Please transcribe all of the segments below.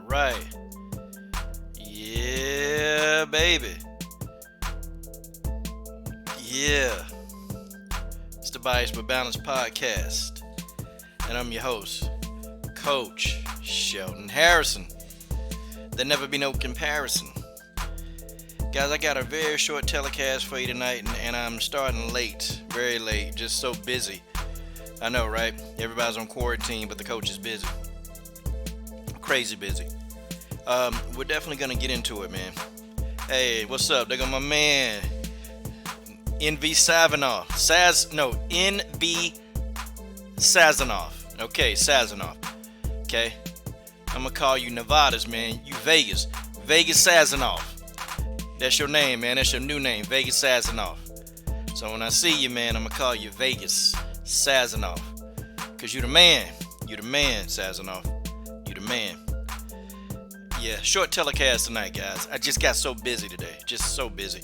right. Yeah, baby. Yeah. It's the Bias but Balance podcast. And I'm your host, Coach Shelton Harrison. There never be no comparison. Guys, I got a very short telecast for you tonight, and I'm starting late. Very late. Just so busy. I know, right? Everybody's on quarantine, but the coach is busy. Crazy busy. We're definitely going to get into it, man. Hey, what's up? There go my man, NV Savinoff. NV Sazanoff. Okay, Sazanoff. Okay? I'm going to call you Nevada's, man. You Vegas. Vegas Sazanoff. That's your name, man. That's your new name, Vegas Sazanoff. So when I see you, man, I'm going to call you Vegas Sazanoff. Because you the man. You the man, Sazanoff. You the man. Yeah, short telecast tonight, guys. I just got so busy today. Just so busy.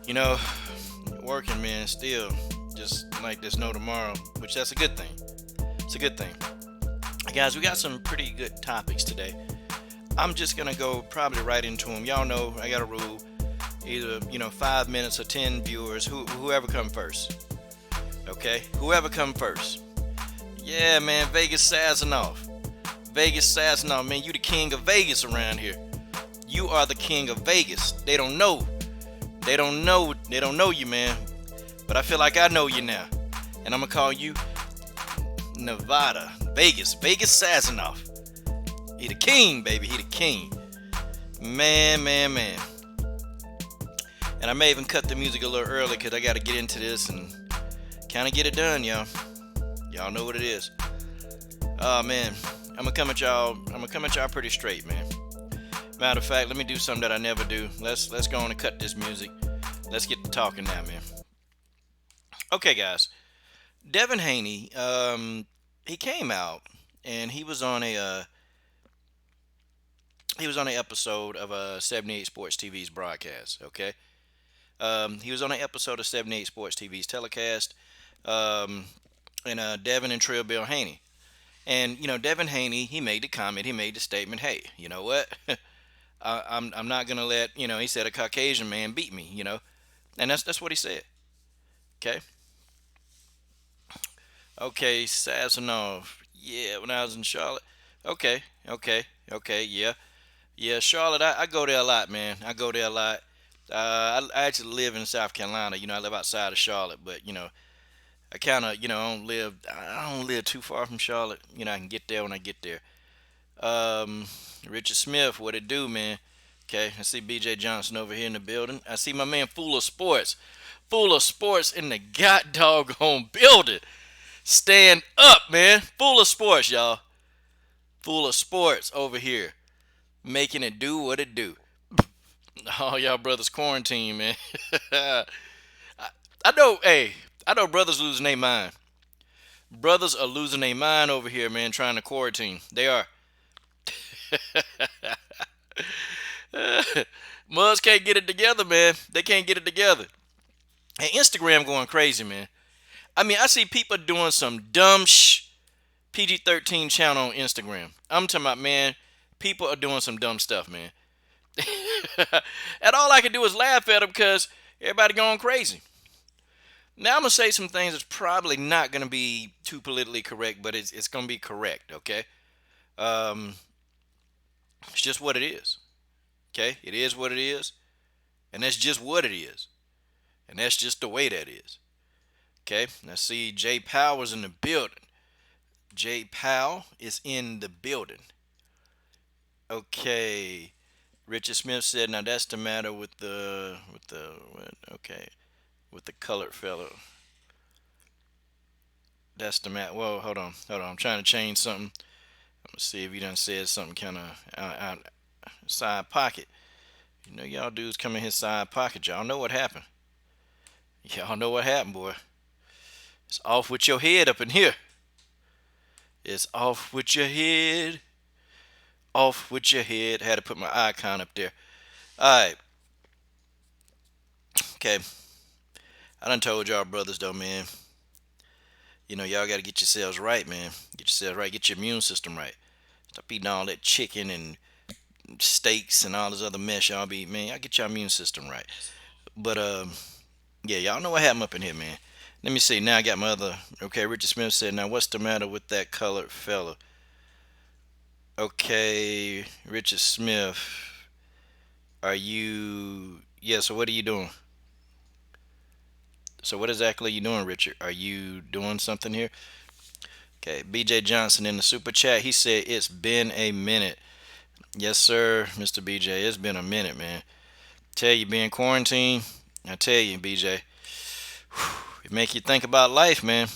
You know, working, man, still. Just like there's no tomorrow, which that's a good thing. It's a good thing. Guys, we got some pretty good topics today. I'm just going to go probably right into them. Y'all know I got a rule. Either, 5 minutes or 10 viewers. Whoever come first. Okay? Whoever come first. Yeah, man, Vegas Sazanoff. Vegas Sazanoff, man, you the king of Vegas around here. You are the king of Vegas. They don't know. They don't know you, man. But I feel like I know you now. And I'm going to call you Nevada. Vegas Sazanoff. He the king, baby. He the king. Man. And I may even cut the music a little early because I got to get into this and kind of get it done, y'all. Y'all know what it is. Oh, man. I'm gonna come at y'all pretty straight, man. Matter of fact, let me do something that I never do. Let's go on and cut this music. Let's get to talking now, man. Okay, guys. Devin Haney, he came out and he was on an episode of 78 Sports TV's broadcast. Okay, he was on an episode of 78 Sports TV's telecast, and Devin and Trill Bill Haney. And Devin Haney, he made the comment, he made the statement. Hey, you know what? I'm not gonna let He said a Caucasian man beat me. And that's what he said. Okay, Sazonov. Yeah, when I was in Charlotte. Okay, yeah. Charlotte, I go there a lot, man. I go there a lot. I actually live in South Carolina. I live outside of Charlotte, but I kind of, I don't live too far from Charlotte. I can get there when I get there. Richard Smith, what it do, man? Okay, I see BJ Johnson over here in the building. I see my man Full of Sports in the god doggone building. Stand up, man. Full of Sports, y'all. Full of Sports over here, making it do what it do. All y'all brothers quarantine, man. I know, hey, I know brothers losing their mind. Brothers are losing their mind over here, man, trying to quarantine. They are. Muds can't get it together, man. They can't get it together. And Instagram going crazy, man. I mean, I see people doing some dumb PG-13 channel on Instagram. I'm talking about, man, people are doing some dumb stuff, man. And all I can do is laugh at them because everybody going crazy. Now I'm going to say some things that's probably not going to be too politically correct, but it's going to be correct, okay? It's just what it is, okay? It is what it is, and that's just what it is. And that's just the way that is, okay? Now see, Jay Powell's in the building. Jay Powell is in the building. Okay. Richard Smith said, now that's the matter with the colored fellow. That's the matter. Whoa, hold on. I'm trying to change something. I'm gonna see if he done said something kind of out side pocket. Y'all dudes come in his side pocket. Y'all know what happened. Y'all know what happened, boy. It's off with your head up in here. It's off with your head. Off with your head. Had to put my icon up there. Alright. Okay. I done told y'all brothers though, man. Y'all gotta get yourselves right, man. Get yourselves right. Get your immune system right. Stop eating all that chicken and steaks and all this other mess y'all be, man. Y'all get your immune system right. But yeah, y'all know what happened up in here, man. Let me see. Now I got my other. Okay, Richard Smith said, "Now what's the matter with that colored fella?" Okay, Richard Smith, are you? Yeah. So what are you doing? So what exactly are you doing, Richard? Are you doing something here? Okay, BJ Johnson in the super chat. He said it's been a minute. Yes, sir, Mr. BJ. It's been a minute, man. Tell you being quarantined. I tell you, BJ. It make you think about life, man.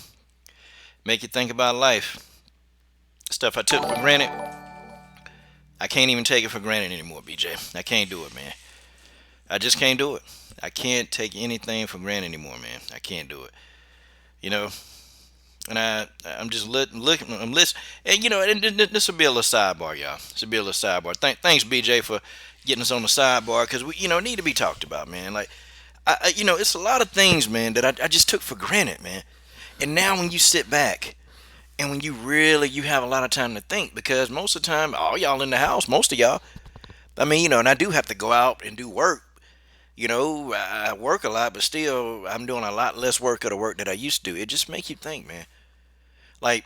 Make you think about life. Stuff I took for granted, I can't even take it for granted anymore, BJ. I can't do it, man. I just can't do it. I can't take anything for granted anymore, man. I can't do it. You know, and I'm just looking. I'm listening, and and this will be a little sidebar, y'all. This will be a little sidebar. Thanks, BJ, for getting us on the sidebar because we, need to be talked about, man. Like, it's a lot of things, man, that I just took for granted, man. And now when you sit back and when you have a lot of time to think, because most of the time, all y'all in the house, most of y'all, I mean, and I do have to go out and do work. I work a lot, but still, I'm doing a lot less work of the work that I used to do. It just makes you think, man. Like,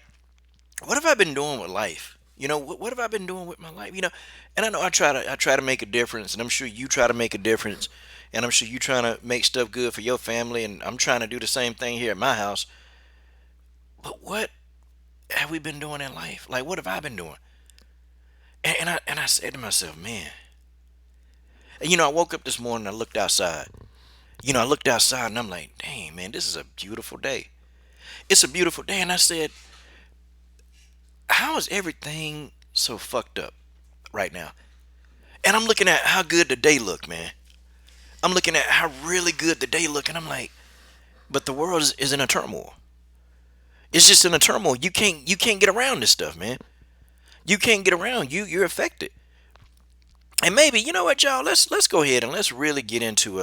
what have I been doing with life? What have I been doing with my life? And I know I try to make a difference, and I'm sure you try to make a difference, and I'm sure you trying to make stuff good for your family, and I'm trying to do the same thing here at my house. But what have we been doing in life? Like, what have I been doing? And I said to myself, man. And I woke up this morning. I looked outside. I looked outside, and I'm like, dang, man, this is a beautiful day. It's a beautiful day, and I said, how is everything so fucked up right now? And I'm looking at how good the day look, man. I'm looking at how really good the day look, and I'm like, but the world is in a turmoil. It's just in a turmoil. You can't get around this stuff, man. You can't get around. You're affected. And maybe, you know what, y'all? Let's go ahead and let's really get into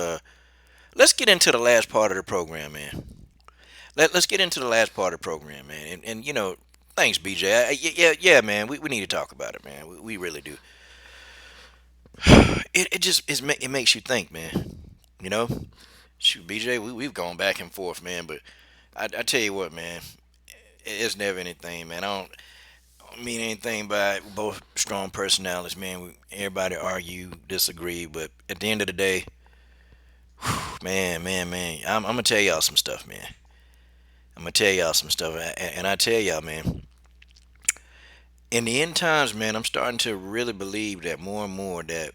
let's get into the last part of the program, man. Let's get into the last part of the program, man. And thanks, BJ. Yeah, man. We need to talk about it, man. We really do. It makes you think, man. You know, shoot, BJ. We've gone back and forth, man. But I tell you what, man. It's never anything, man. I don't mean anything by both strong personalities, man. Everybody argue, disagree, but at the end of the day, man, I'm gonna tell y'all some stuff, man. I'm gonna tell y'all some stuff, and I tell y'all, man. In the end times, man, I'm starting to really believe that more and more that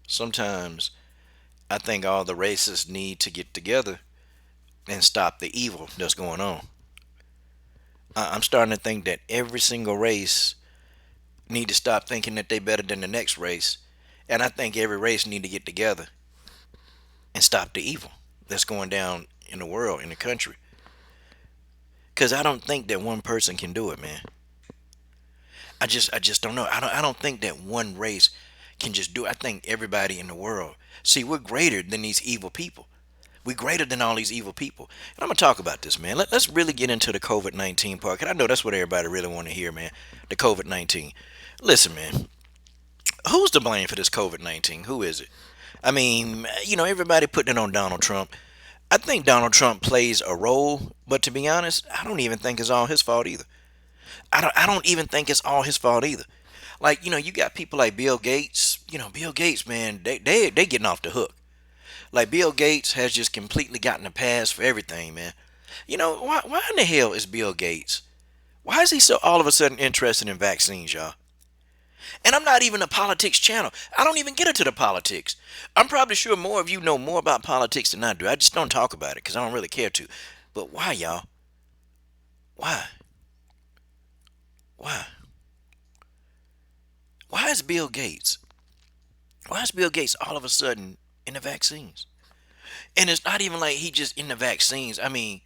sometimes I think all the races need to get together and stop the evil that's going on. I'm starting to think that every single race need to stop thinking that they better than the next race, and I think every race need to get together and stop the evil that's going down in the world, in the country. Cause I don't think that one person can do it, man. I just don't know. I don't think that one race can just do it. I think everybody in the world. See, we're greater than these evil people. We're greater than all these evil people. And I'm gonna talk about this, man. Let's really get into the COVID-19 part. Cause I know that's what everybody really want to hear, man. The COVID-19. Listen, man. Who's to blame for this COVID-19? Who is it? I mean, everybody putting it on Donald Trump. I think Donald Trump plays a role, but to be honest, I don't even think it's all his fault either. I don't even think it's all his fault either. Like, you got people like Bill Gates. Bill Gates, man, they getting off the hook. Like, Bill Gates has just completely gotten a pass for everything, man. Why in the hell is Bill Gates? Why is he so all of a sudden interested in vaccines, y'all? And I'm not even a politics channel. I don't even get into the politics. I'm probably sure more of you know more about politics than I do. I just don't talk about it because I don't really care to. But why, y'all? Why? Why? Why is Bill Gates? Why is Bill Gates all of a sudden in the vaccines? And it's not even like he just in the vaccines. I mean,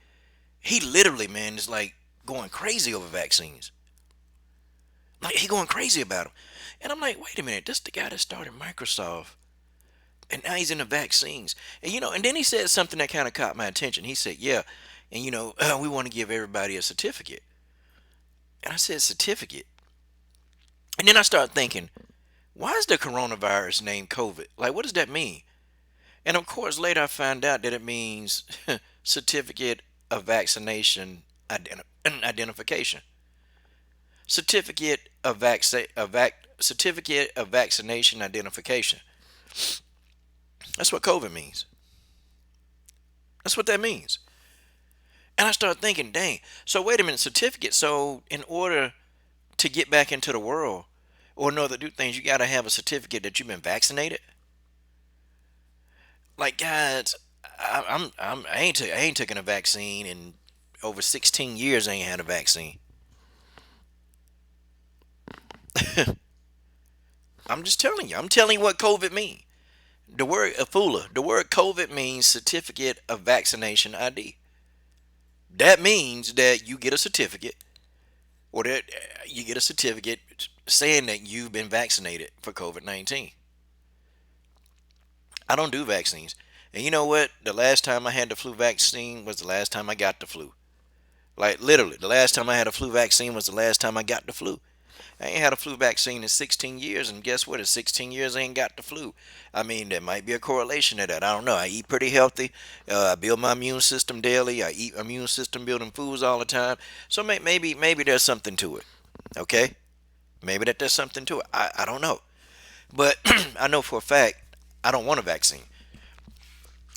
he literally, man, is like going crazy over vaccines. Like, he going crazy about them. And I'm like, wait a minute, this the guy that started Microsoft. And now he's in the vaccines. And then he said something that kind of caught my attention. He said, yeah, and we want to give everybody a certificate. And I said, certificate? And then I start thinking, why is the coronavirus named COVID? Like, what does that mean? And of course, later I found out that it means certificate of vaccination identification. Certificate of certificate of vaccination identification. That's what COVID means. That's what that means. And I started thinking, dang. So wait a minute, certificate. So in order to get back into the world or in order to do things, you got to have a certificate that you've been vaccinated. Like, guys, I ain't taking a vaccine in over 16 years. I ain't had a vaccine. I'm just telling you. I'm telling you what COVID means. The word afula, the word COVID means certificate of vaccination ID. That means that you get a certificate, or that you get a certificate saying that you've been vaccinated for COVID-19. I don't do vaccines. And you know what? The last time I had the flu vaccine was the last time I got the flu. Like, literally, the last time I had a flu vaccine was the last time I got the flu. I ain't had a flu vaccine in 16 years, and guess what? In 16 years, I ain't got the flu. I mean, there might be a correlation to that. I don't know. I eat pretty healthy. I build my immune system daily. I eat immune system building foods all the time. So maybe there's something to it. Okay? Maybe there's something to it. I don't know. But I know for a fact I don't want a vaccine.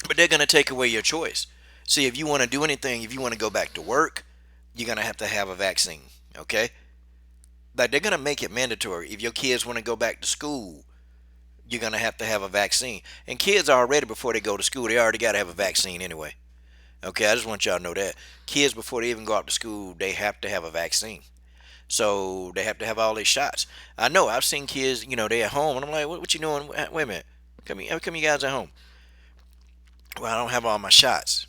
But they're going to take away your choice. See, if you want to do anything, if you want to go back to work, you're going to have a vaccine. Okay? Like, they're going to make it mandatory. If your kids want to go back to school, you're going to have a vaccine. And kids are already, before they go to school, they already got to have a vaccine anyway. Okay, I just want y'all to know that. Kids, before they even go out to school, they have to have a vaccine. So they have to have all their shots. I know, I've seen kids, they at home, and I'm like, what you doing? Wait a minute. How come you guys at home? Well, I don't have all my shots.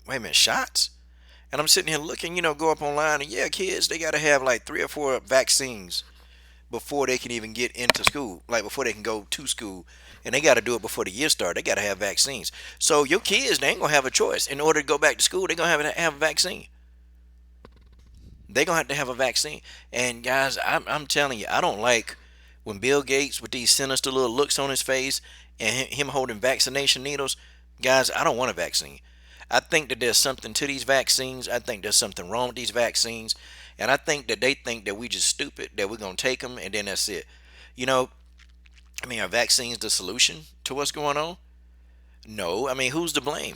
Wait a minute, shots? And I'm sitting here looking, go up online, and yeah, kids, they got to have like 3 or 4 vaccines before they can even get into school, like before they can go to school. And they got to do it before the year starts. They got to have vaccines. So your kids, they ain't going to have a choice. In order to go back to school, they're going to have a vaccine. They're going to have a vaccine. And guys, I'm telling you, I don't like when Bill Gates, with these sinister little looks on his face and him holding vaccination needles. Guys, I don't want a vaccine. I think that there's something to these vaccines. I think there's something wrong with these vaccines. And I think that they think that we just stupid, that we're going to take them and then that's it. Are vaccines the solution to what's going on? No. Who's to blame?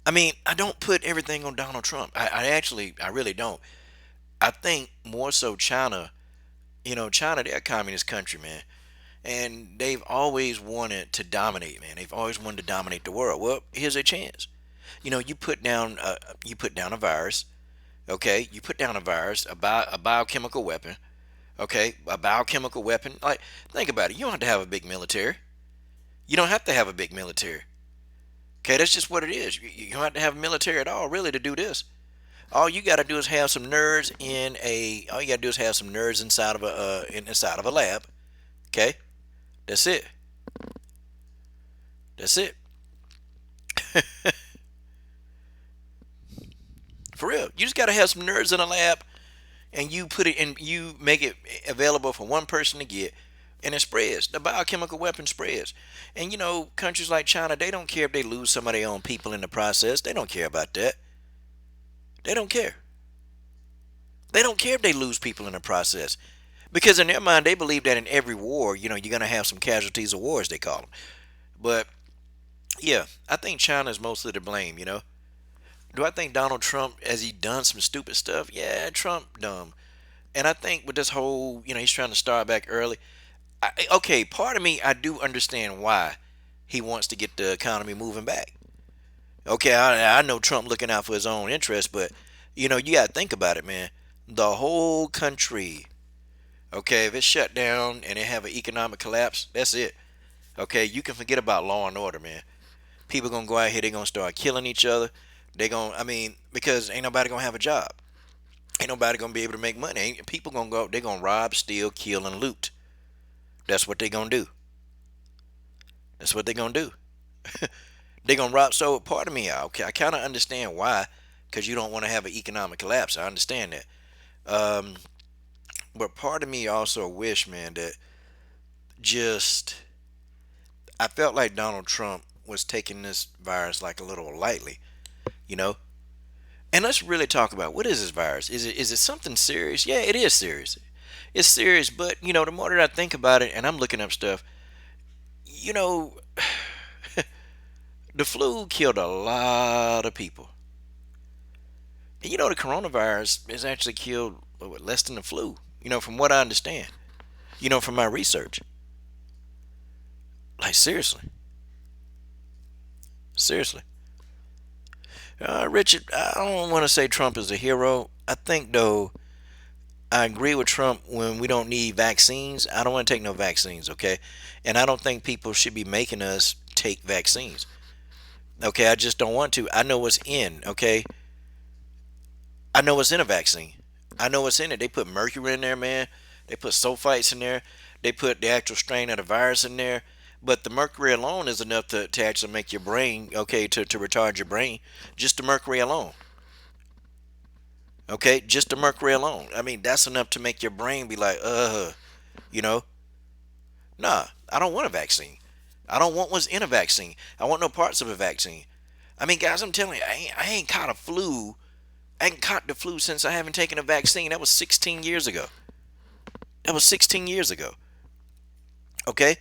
I don't put everything on Donald Trump. I really don't. I think more so China. China, they're a communist country, man. And they've always wanted to dominate, man. They've always wanted to dominate the world. Well, here's a chance. You put down a virus. Okay, you put down a virus, a biochemical weapon. Okay, a biochemical weapon. Like, think about it. You don't have to have a big military. You don't have to have a big military. Okay, that's just what it is. You don't have to have a military at all, really, to do this. All you got to do is have some nerds All you got to do is have some nerds inside of a lab. Okay, that's it. That's it. For real, you just got to have some nerds in a lab, and you put it in. You make it available for one person to get, and it spreads. The biochemical weapon spreads. And countries like China, they don't care if they lose some of their own people in the process. They don't care about that. They don't care. They don't care if they lose people in the process. Because in their mind, they believe that in every war, you're going to have some casualties of war, as they call them. But, yeah, I think China is mostly to blame. Do I think Donald Trump, has he done some stupid stuff? Yeah, Trump dumb. And I think with this whole, he's trying to start back early. Okay, part of me, I do understand why he wants to get the economy moving back. Okay, I know Trump looking out for his own interest, but, you got to think about it, man. The whole country, okay, if it's shut down and they have an economic collapse, that's it. Okay, you can forget about law and order, man. People going to go out here, they're going to start killing each other. Because ain't nobody going to have a job. Ain't nobody going to be able to make money. People going to go, they're going to rob, steal, kill, and loot. That's what they're going to do. That's what they're going to do. They're going to rob. So part of me, okay, I kind of understand why, because you don't want to have an economic collapse. I understand that. but part of me also wish, man, that just I felt like Donald Trump was taking this virus like a little lightly, you know. And let's really talk about what is this virus? Is it something serious? Yeah, it is serious. It's serious, but the more that I think about it, and I'm looking up stuff, you know, the flu killed a lot of people. And the coronavirus has actually killed less than the flu. From what I understand. From my research. Like seriously, seriously. Richard, I don't want to say Trump is a hero. I think though I agree with Trump when we don't need vaccines. I don't want to take no vaccines, okay? And I don't think people should be making us take vaccines. Okay, I just don't want to. I know what's in, okay? I know what's in a vaccine. I know what's in it. They put mercury in there, man. They put sulfites in there. They put the actual strain of the virus in there. But the mercury alone is enough to actually make your brain, okay, to retard your brain. Just the mercury alone. Okay, just the mercury alone. I mean, that's enough to make your brain be like, you know, nah, I don't want a vaccine. I don't want what's in a vaccine. I want no parts of a vaccine. I mean, guys, I'm telling you, I ain't caught a flu. I ain't caught the flu since I haven't taken a vaccine. That was 16 years ago. That was 16 years ago. Okay,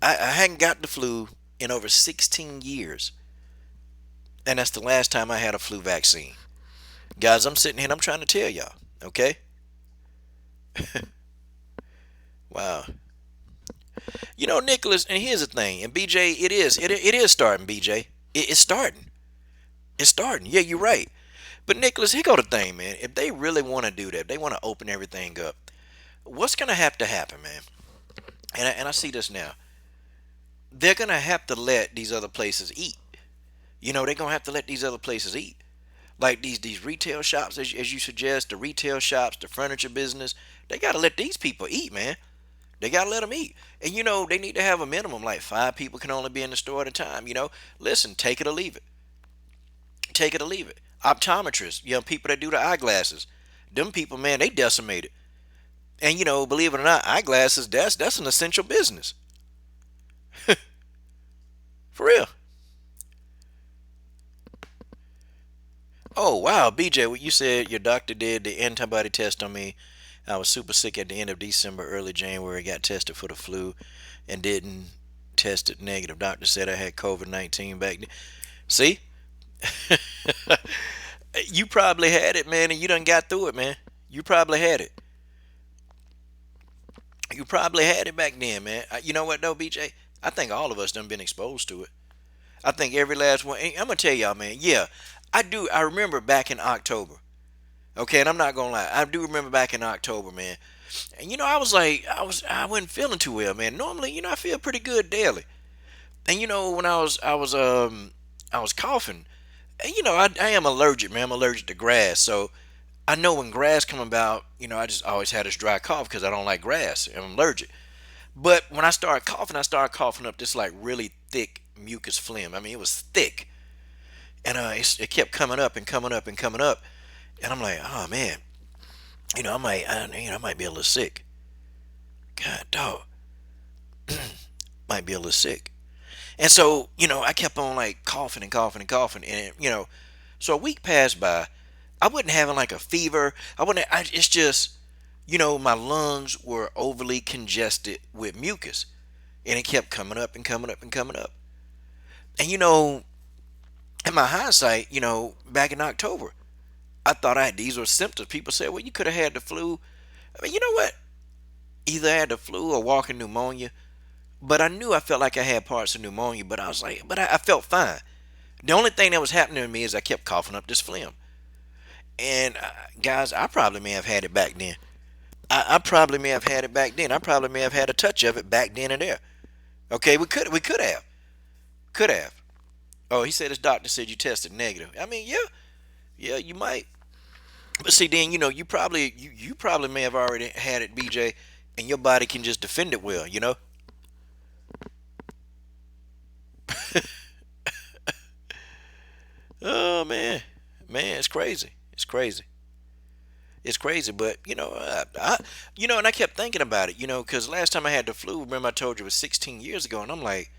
I hadn't got the flu in over 16 years, and that's the last time I had a flu vaccine. Guys, I'm sitting here and I'm trying to tell y'all. Okay, wow. Nicholas, and here's the thing, and BJ, it is starting, BJ. It's starting. It's starting. Yeah, you're right. But Nicholas, here go the thing, man. If they really want to do that, if they want to open everything up, what's gonna have to happen, man? And I see this now. They're gonna have to let these other places eat. They're gonna have to let these other places eat. Like these retail shops, as you suggest, the retail shops, the furniture business. They gotta let these people eat, man. They gotta let them eat. And they need to have a minimum. Like 5 people can only be in the store at a time. Listen, take it or leave it. Take it or leave it. Optometrists, people that do the eyeglasses. Them people, man, they decimated. And believe it or not, eyeglasses, that's an essential business. For real. Oh wow, BJ, what you said your doctor did the antibody test on me. I was super sick at the end of December, early January, got tested for the flu and didn't test it negative. Doctor said I had COVID-19 back then. See? You probably had it, man, and you done got through it, man. You probably had it. You probably had it back then, man. You know what though, BJ? I think all of us done been exposed to it. I think every last one. I'm gonna tell y'all, man. Yeah, I do. I remember back in October. Okay, and I'm not gonna lie. I do remember back in October, man. And I was like, I wasn't feeling too well, man. Normally, I feel pretty good daily. And when I was coughing. And I am allergic, man. I'm allergic to grass, so I know when grass come about, I just always had this dry cough because I don't like grass and I'm allergic. But when I started coughing up this like really thick mucus phlegm. I mean, it was thick, and it kept coming up and coming up and coming up, and I'm like, oh man, I might be a little sick. God, dog, might be a little sick. And so, I kept on like coughing and coughing and coughing, and so a week passed by. I wasn't having like a fever. I wasn't. It's just, my lungs were overly congested with mucus, and it kept coming up and coming up and coming up. And in my hindsight, back in October, I thought these were symptoms. People said, well, you could have had the flu. I mean, you know what? Either I had the flu or walking pneumonia. But I knew I felt like I had parts of pneumonia, but I was like, but I felt fine. The only thing that was happening to me is I kept coughing up this phlegm. And guys, I probably may have had it back then. I probably may have had it back then. I probably may have had a touch of it back then and there. Okay, could have. Oh, he said his doctor said you tested negative. I mean, yeah, you might. But see, then you probably may have already had it, BJ, and your body can just defend it well. Oh man, it's crazy. It's crazy. It's crazy, but and I kept thinking about it, because last time I had the flu, remember I told you it was 16 years ago, and I'm like,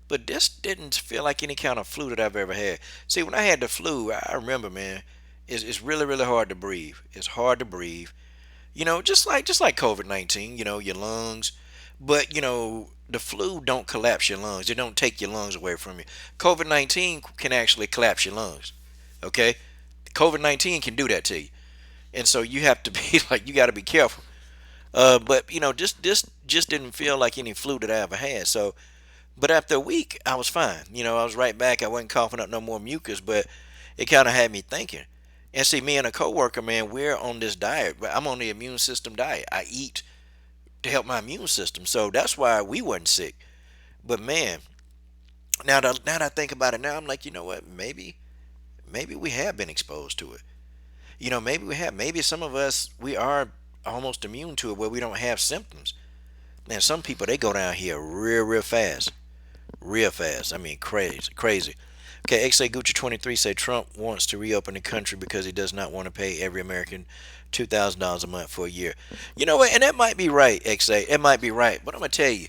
but this didn't feel like any kind of flu that I've ever had. See, when I had the flu, I remember, man, it's really really hard to breathe. It's hard to breathe. Just like COVID-19, your lungs, but the flu don't collapse your lungs. It don't take your lungs away from you. COVID-19 can actually collapse your lungs. Okay, COVID-19 can do that to you, and so you have to be like, you got to be careful. But just didn't feel like any flu that I ever had. So, but after a week, I was fine. I was right back. I wasn't coughing up no more mucus, but it kind of had me thinking. And see, me and a coworker, man, we're on this diet. I'm on the immune system diet. I eat to help my immune system, so that's why we wasn't sick. But man, now that I think about it, now I'm like, you know what? Maybe we have been exposed to it. Maybe we have. Maybe some of us, we are almost immune to it, where we don't have symptoms. Man, some people, they go down here real fast. Real fast. I mean, crazy, crazy. Okay, XA Gucci 23 say Trump wants to reopen the country because he does not want to pay every American $2,000 a month for a year. You know what? And that might be right, XA. It might be right. But I'm going to tell you,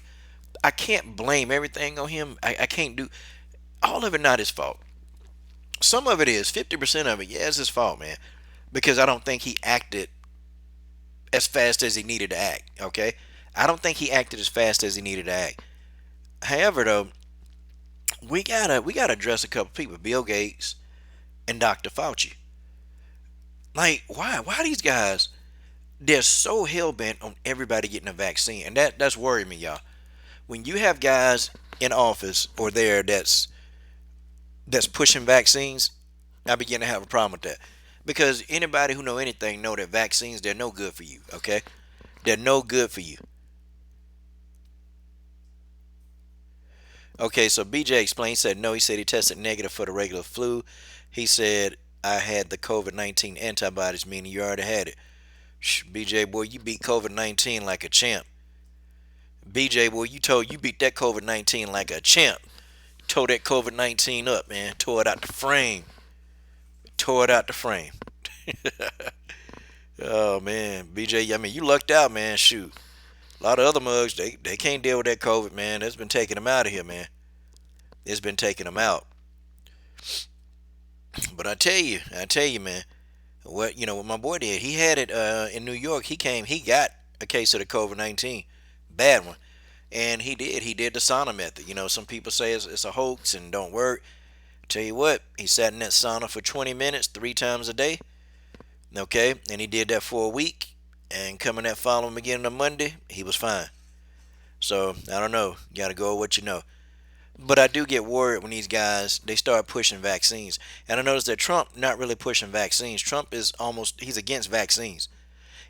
I can't blame everything on him. I can't do all of it, not his fault. Some of it is. 50% of it, yeah, it's his fault, man. Because I don't think he acted as fast as he needed to act, okay? I don't think he acted as fast as he needed to act. However, though, we gotta address a couple people, Bill Gates and Dr. Fauci. Like, why these guys? They're so hell bent on everybody getting a vaccine, and that's worrying me, y'all. When you have guys in office or there that's pushing vaccines, I begin to have a problem with that, because anybody who know anything know that vaccines, they're no good for you. Okay, they're no good for you. Okay, so BJ explained, said no. He said he tested negative for the regular flu. He said, I had the COVID-19 antibodies, meaning you already had it. BJ, boy, you beat COVID-19 like a champ. BJ, boy, you beat that COVID-19 like a champ. Tore that COVID-19 up, man. Tore it out the frame. Tore it out the frame. Oh, man. BJ, I mean, you lucked out, man. Shoot. A lot of other mugs, they can't deal with that COVID, man. That's been taking them out of here, man. It's been taking them out. But I tell you, man, what my boy did, he had it in New York. He got a case of the COVID-19, bad one, and he did the sauna method. Some people say it's a hoax and don't work. Tell you what, he sat in that sauna for 20 minutes, 3 times a day. Okay, and he did that for a week, and coming that following again on Monday, he was fine. So I don't know. You got to go with what you know. But I do get worried when these guys, they start pushing vaccines. And I notice that Trump not really pushing vaccines. Trump he's against vaccines.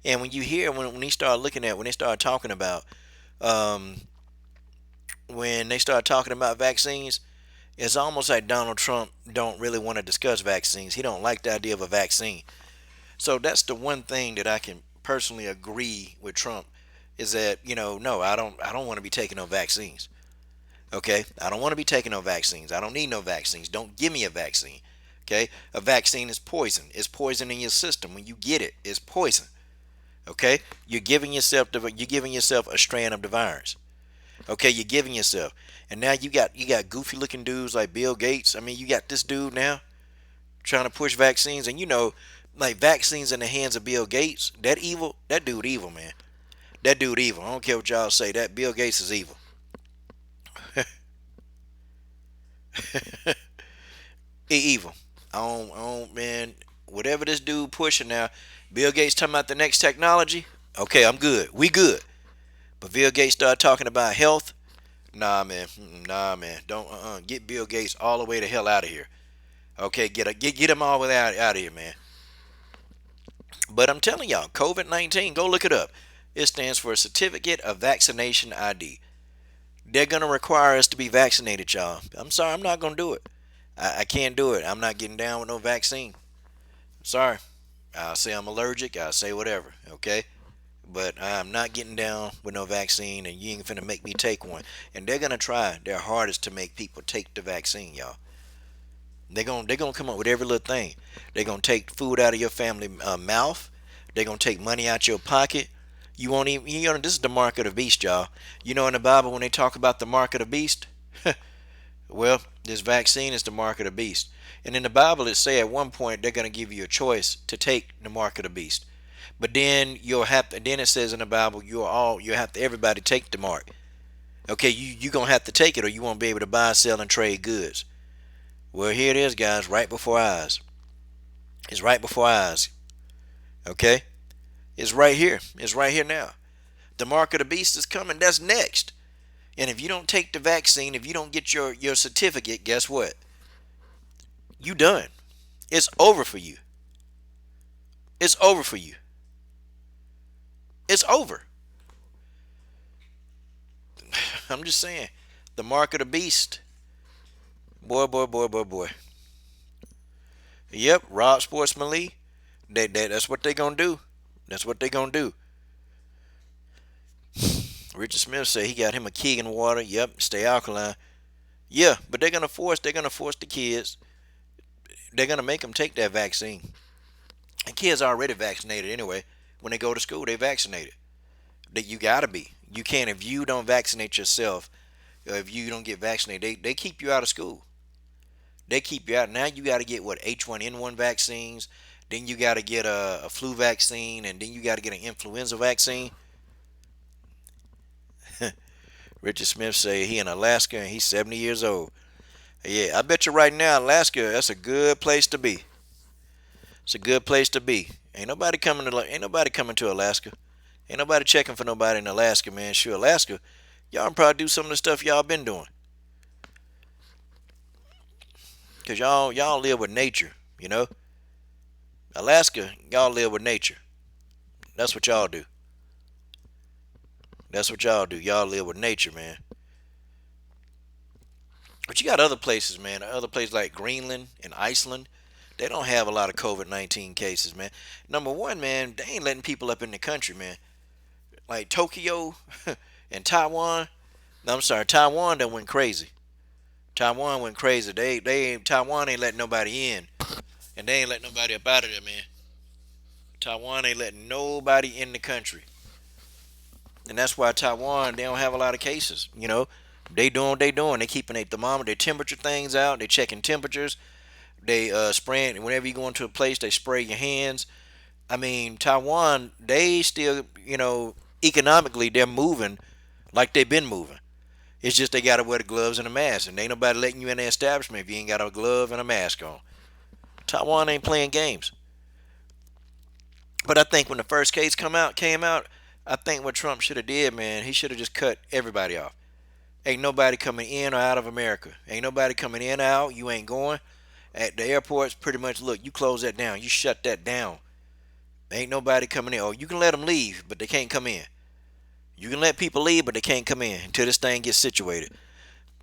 And when you hear, when he start looking at, when they start talking about, um, when they start talking about vaccines, it's almost like Donald Trump don't really want to discuss vaccines. He don't like the idea of a vaccine. So that's the one thing that I can personally agree with Trump, is that, no, I don't want to be taking no vaccines. Okay, I don't want to be taking no vaccines. I don't need no vaccines. Don't give me a vaccine. Okay, a vaccine is poison. It's poison in your system. When you get it, it's poison. Okay, you're giving yourself a strand of the virus. Okay, you're giving yourself, and now you got goofy looking dudes like Bill Gates. I mean, you got this dude now trying to push vaccines, and like vaccines in the hands of Bill Gates. That dude evil, man. That dude evil. I don't care what y'all say. That Bill Gates is evil. He evil. Man. Whatever this dude pushing now, Bill Gates talking about the next technology. Okay, I'm good. We good. But Bill Gates started talking about health. Nah, man. Nah, man. Don't get Bill Gates all the way the hell out of here. Okay, get him all the way out of here, man. But I'm telling y'all, COVID-19, go look it up. It stands for a Certificate of Vaccination ID. They're going to require us to be vaccinated, y'all. I'm sorry, I'm not going to do it. I can't do it. I'm not getting down with no vaccine. Sorry. I'll say I'm allergic. I'll say whatever, okay? But I'm not getting down with no vaccine, and you ain't finna make me take one. And they're going to try their hardest to make people take the vaccine, y'all. They're gonna come up with every little thing. They're gonna take food out of your family mouth. They're gonna take money out your pocket. You won't even. This is the mark of the beast, y'all. In the Bible when they talk about the mark of the beast, well, this vaccine is the mark of the beast. And in the Bible, it say at one point they're gonna give you a choice to take the mark of the beast. But then you'll have to. Then it says in the Bible, you have to everybody take the mark. Okay, you gonna have to take it, or you won't be able to buy, sell, and trade goods. Well, here it is, guys, right before our eyes. It's right before our eyes. Okay, it's right here. It's right here now. The mark of the beast is coming. That's next. And if you don't take the vaccine, if you don't get your certificate, guess what? You done. It's over for you. It's over for you. It's over. I'm just saying. The mark of the beast. Boy, boy, boy, boy, boy. Yep, Rob Sportsman Lee. That's what they gonna do. That's what they gonna do. Richard Smith said he got him a Keegan water. Yep, stay alkaline. Yeah, but they're gonna force the kids. They're gonna make them take that vaccine. And kids are already vaccinated anyway. When they go to school, they vaccinated. That you gotta be. You can't if you don't vaccinate yourself. Or if you don't get vaccinated, they keep you out of school. They keep you out. Now you got to get what H1N1 vaccines. Then you got to get a flu vaccine, and then you got to get an influenza vaccine. Richard Smith say he in Alaska and he's 70 years old. Yeah, I bet you right now Alaska, that's a good place to be. It's a good place to be. Ain't nobody coming to Alaska. Ain't nobody checking for nobody in Alaska, man. Sure, Alaska, y'all can probably do some of the stuff y'all been doing. Cause y'all live with nature, Alaska, y'all live with nature. That's what y'all do. That's what y'all do. Y'all live with nature, man. But you got other places, man. Other places like Greenland and Iceland. They don't have a lot of COVID-19 cases, man. Number one, man, they ain't letting people up in the country, man. Like Tokyo and Taiwan. No, I'm sorry, Taiwan done went crazy. Taiwan went crazy. Taiwan ain't letting nobody in. And they ain't letting nobody up out of there, man. Taiwan ain't letting nobody in the country. And that's why Taiwan, they don't have a lot of cases, They doing what they doing. They keeping their thermometer, their temperature things out. They checking temperatures. They spraying. Whenever you go into a place, they spray your hands. I mean, Taiwan, they still, economically, they're moving like they've been moving. It's just they got to wear the gloves and a mask. And ain't nobody letting you in the establishment if you ain't got a glove and a mask on. Taiwan ain't playing games. But I think when the first case came out, I think what Trump should have did, man, he should have just cut everybody off. Ain't nobody coming in or out of America. Ain't nobody coming in or out. You ain't going. At the airports, pretty much, look, you close that down. You shut that down. Ain't nobody coming in. Oh, you can let them leave, but they can't come in. You can let people leave, but they can't come in until this thing gets situated.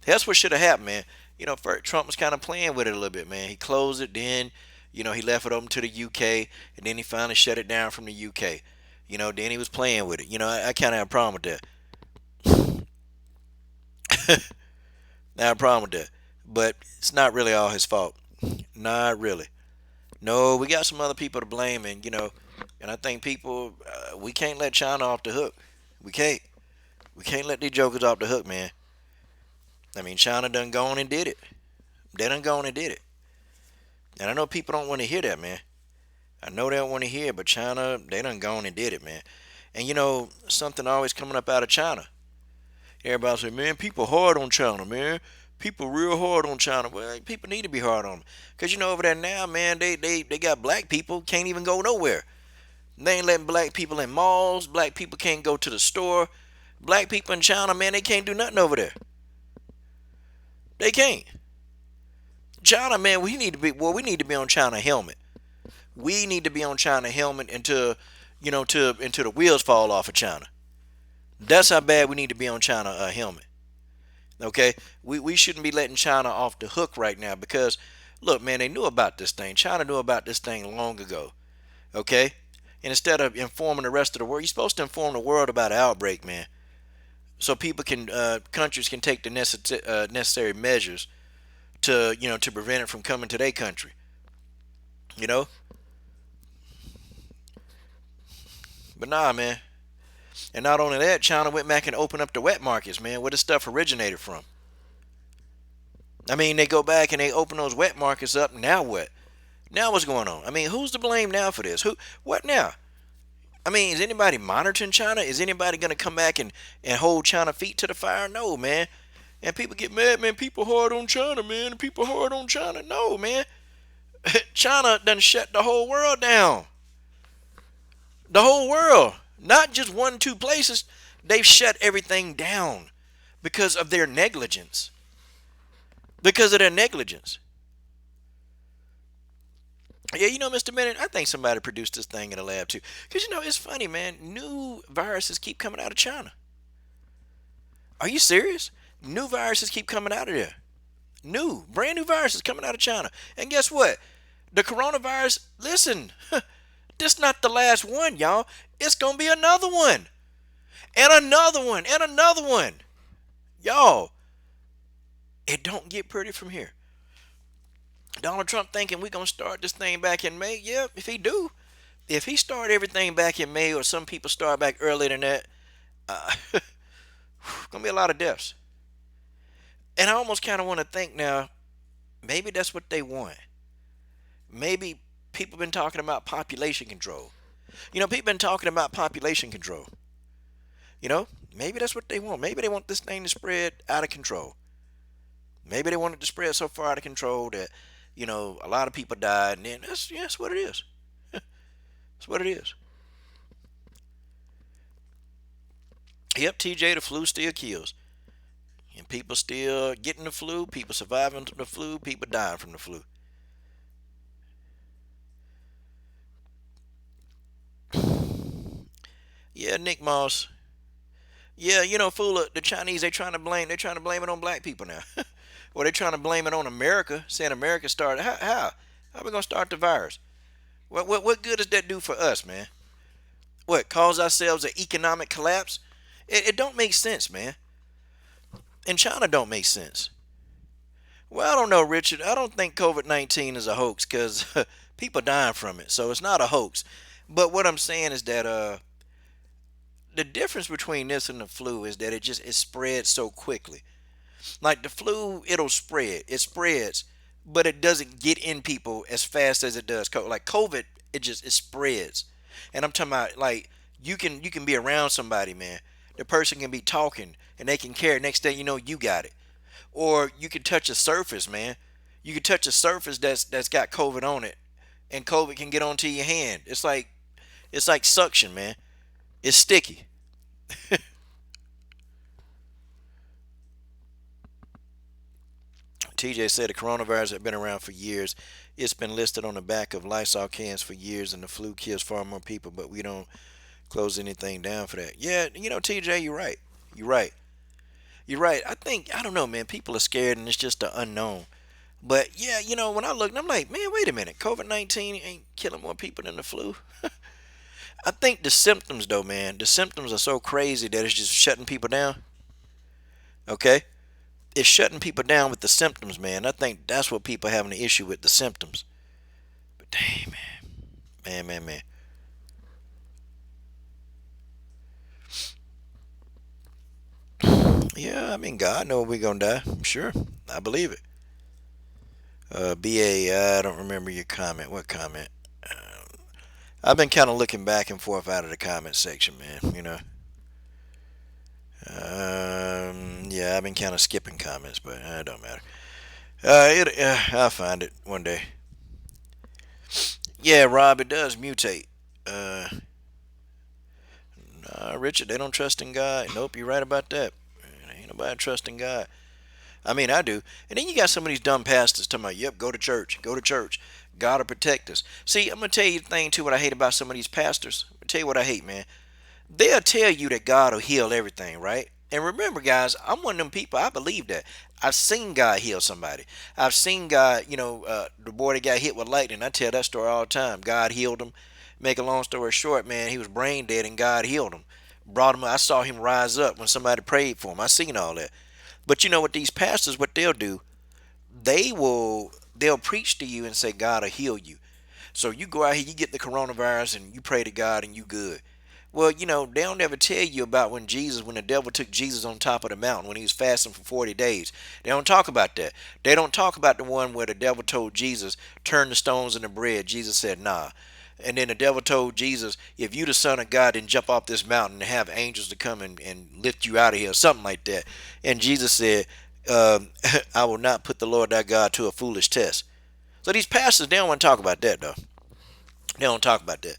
That's what should have happened, man. First, Trump was kind of playing with it a little bit, man. He closed it, then, he left it open to the UK, and then he finally shut it down from the UK. Then he was playing with it. I kind of have a problem with that. I have a problem with that. But it's not really all his fault. Not really. No, we got some other people to blame, and I think people, we can't let China off the hook. We can't. We can't let these jokers off the hook, man. I mean, China done gone and did it. They done gone and did it. And I know people don't want to hear that, man. I know they don't want to hear it, but China, they done gone and did it, man. And something always coming up out of China. Everybody say, man, people hard on China, man. People real hard on China. Well, people need to be hard on them. Because, over there now, man, they got black people can't even go nowhere. They ain't letting black people in malls. Black people can't go to the store. Black people in China, man, they can't do nothing over there. They can't. China, man, we need to be on China helmet. We need to be on China helmet until the wheels fall off of China. That's how bad we need to be on China helmet. Okay? We shouldn't be letting China off the hook right now because, look, man, they knew about this thing. China knew about this thing long ago. Okay? And instead of informing the rest of the world, you're supposed to inform the world about an outbreak, man. So countries can take the necessary measures to prevent it from coming to their country. But nah, man. And not only that, China went back and opened up the wet markets, man, where the stuff originated from. I mean, they go back and they open those wet markets up. Now what? Now what's going on? I mean, who's to blame now for this? Who? What now? I mean, is anybody monitoring China? Is anybody going to come back and hold China feet to the fire? No, man. And people get mad, man. People hard on China, man. People hard on China. No, man. China done shut the whole world down. The whole world. Not just one, two places. They've shut everything down because of their negligence. Because of their negligence. Yeah, Mr. Bennett, I think somebody produced this thing in a lab too. Because, it's funny, man. New viruses keep coming out of China. Are you serious? New viruses keep coming out of there. Brand new viruses coming out of China. And guess what? The coronavirus, listen, this not the last one, y'all. It's going to be another one. And another one. And another one. Y'all, it don't get pretty from here. Donald Trump thinking we're going to start this thing back in May. Yeah, if he do. If he start everything back in May, or some people start back earlier than that, going to be a lot of deaths. And I almost kind of want to think now, maybe that's what they want. Maybe people been talking about population control. People been talking about population control. Maybe that's what they want. Maybe they want this thing to spread out of control. Maybe they want it to spread so far out of control that, a lot of people died, and then that's what it is. That's what it is. Yep, TJ, the flu still kills. And people still getting the flu, people surviving the flu, people dying from the flu. Yeah, Nick Moss. Yeah, fool, the Chinese, they're trying to blame it on black people now. Or they're trying to blame it on America, saying America started. How? How are we going to start the virus? What good does that do for us, man? What, cause ourselves an economic collapse? It don't make sense, man. And China don't make sense. Well, I don't know, Richard. I don't think COVID-19 is a hoax because people dying from it. So it's not a hoax. But what I'm saying is that the difference between this and the flu is that it spreads so quickly. Like the flu, it'll spread. It spreads, but it doesn't get in people as fast as it does COVID. Like COVID, it spreads. And I'm talking about, like, you can be around somebody, man. The person can be talking and they can carry it. Next thing you know, you got it. Or you can touch a surface, man. You can touch a surface that's got COVID on it, and COVID can get onto your hand. It's like suction, man. It's sticky. TJ said the coronavirus had been around for years. It's been listed on the back of Lysol cans for years, and the flu kills far more people, but we don't close anything down for that. Yeah, TJ, you're right. You're right. You're right. I don't know, man. People are scared, and it's just the unknown. But yeah, when I look, I'm like, man, wait a minute. COVID-19 ain't killing more people than the flu. I think the symptoms, though, man, the symptoms are so crazy that it's just shutting people down. Okay? It's shutting people down with the symptoms, man. I think that's what people are having an issue with, the symptoms. But dang, man. Man. Yeah, I mean, God knows we're going to die. I'm sure. I believe it. BA, I don't remember your comment. What comment? I've been kind of looking back and forth out of the comment section, man. Yeah, I've been kind of skipping comments, but it don't matter. I'll find it one day. Yeah, Rob, it does mutate. Nah, Richard, they don't trust in God. Nope, you're right about that. Ain't nobody trusting God. I mean, I do. And then you got some of these dumb pastors talking about, yep, go to church. God will protect us. See, I'm going to tell you the thing, too, what I hate about some of these pastors. I'm going to tell you what I hate, man. They'll tell you that God will heal everything, right? And remember, guys, I'm one of them people. I believe that. I've seen God heal somebody. I've seen God, the boy that got hit with lightning. I tell that story all the time. God healed him. Make a long story short, man, he was brain dead and God healed him. Brought him. I saw him rise up when somebody prayed for him. I seen all that. But you know what, these pastors, what they'll do, they'll preach to you and say God will heal you. So you go out here, you get the coronavirus and you pray to God and you good. Well, they don't ever tell you about when the devil took Jesus on top of the mountain when he was fasting for 40 days. They don't talk about that. They don't talk about the one where the devil told Jesus, turn the stones into bread. Jesus said, nah. And then the devil told Jesus, if you the son of God, then jump off this mountain and have angels to come and lift you out of here, something like that. And Jesus said, I will not put the Lord thy God to a foolish test. So these pastors, they don't want to talk about that, though. They don't talk about that.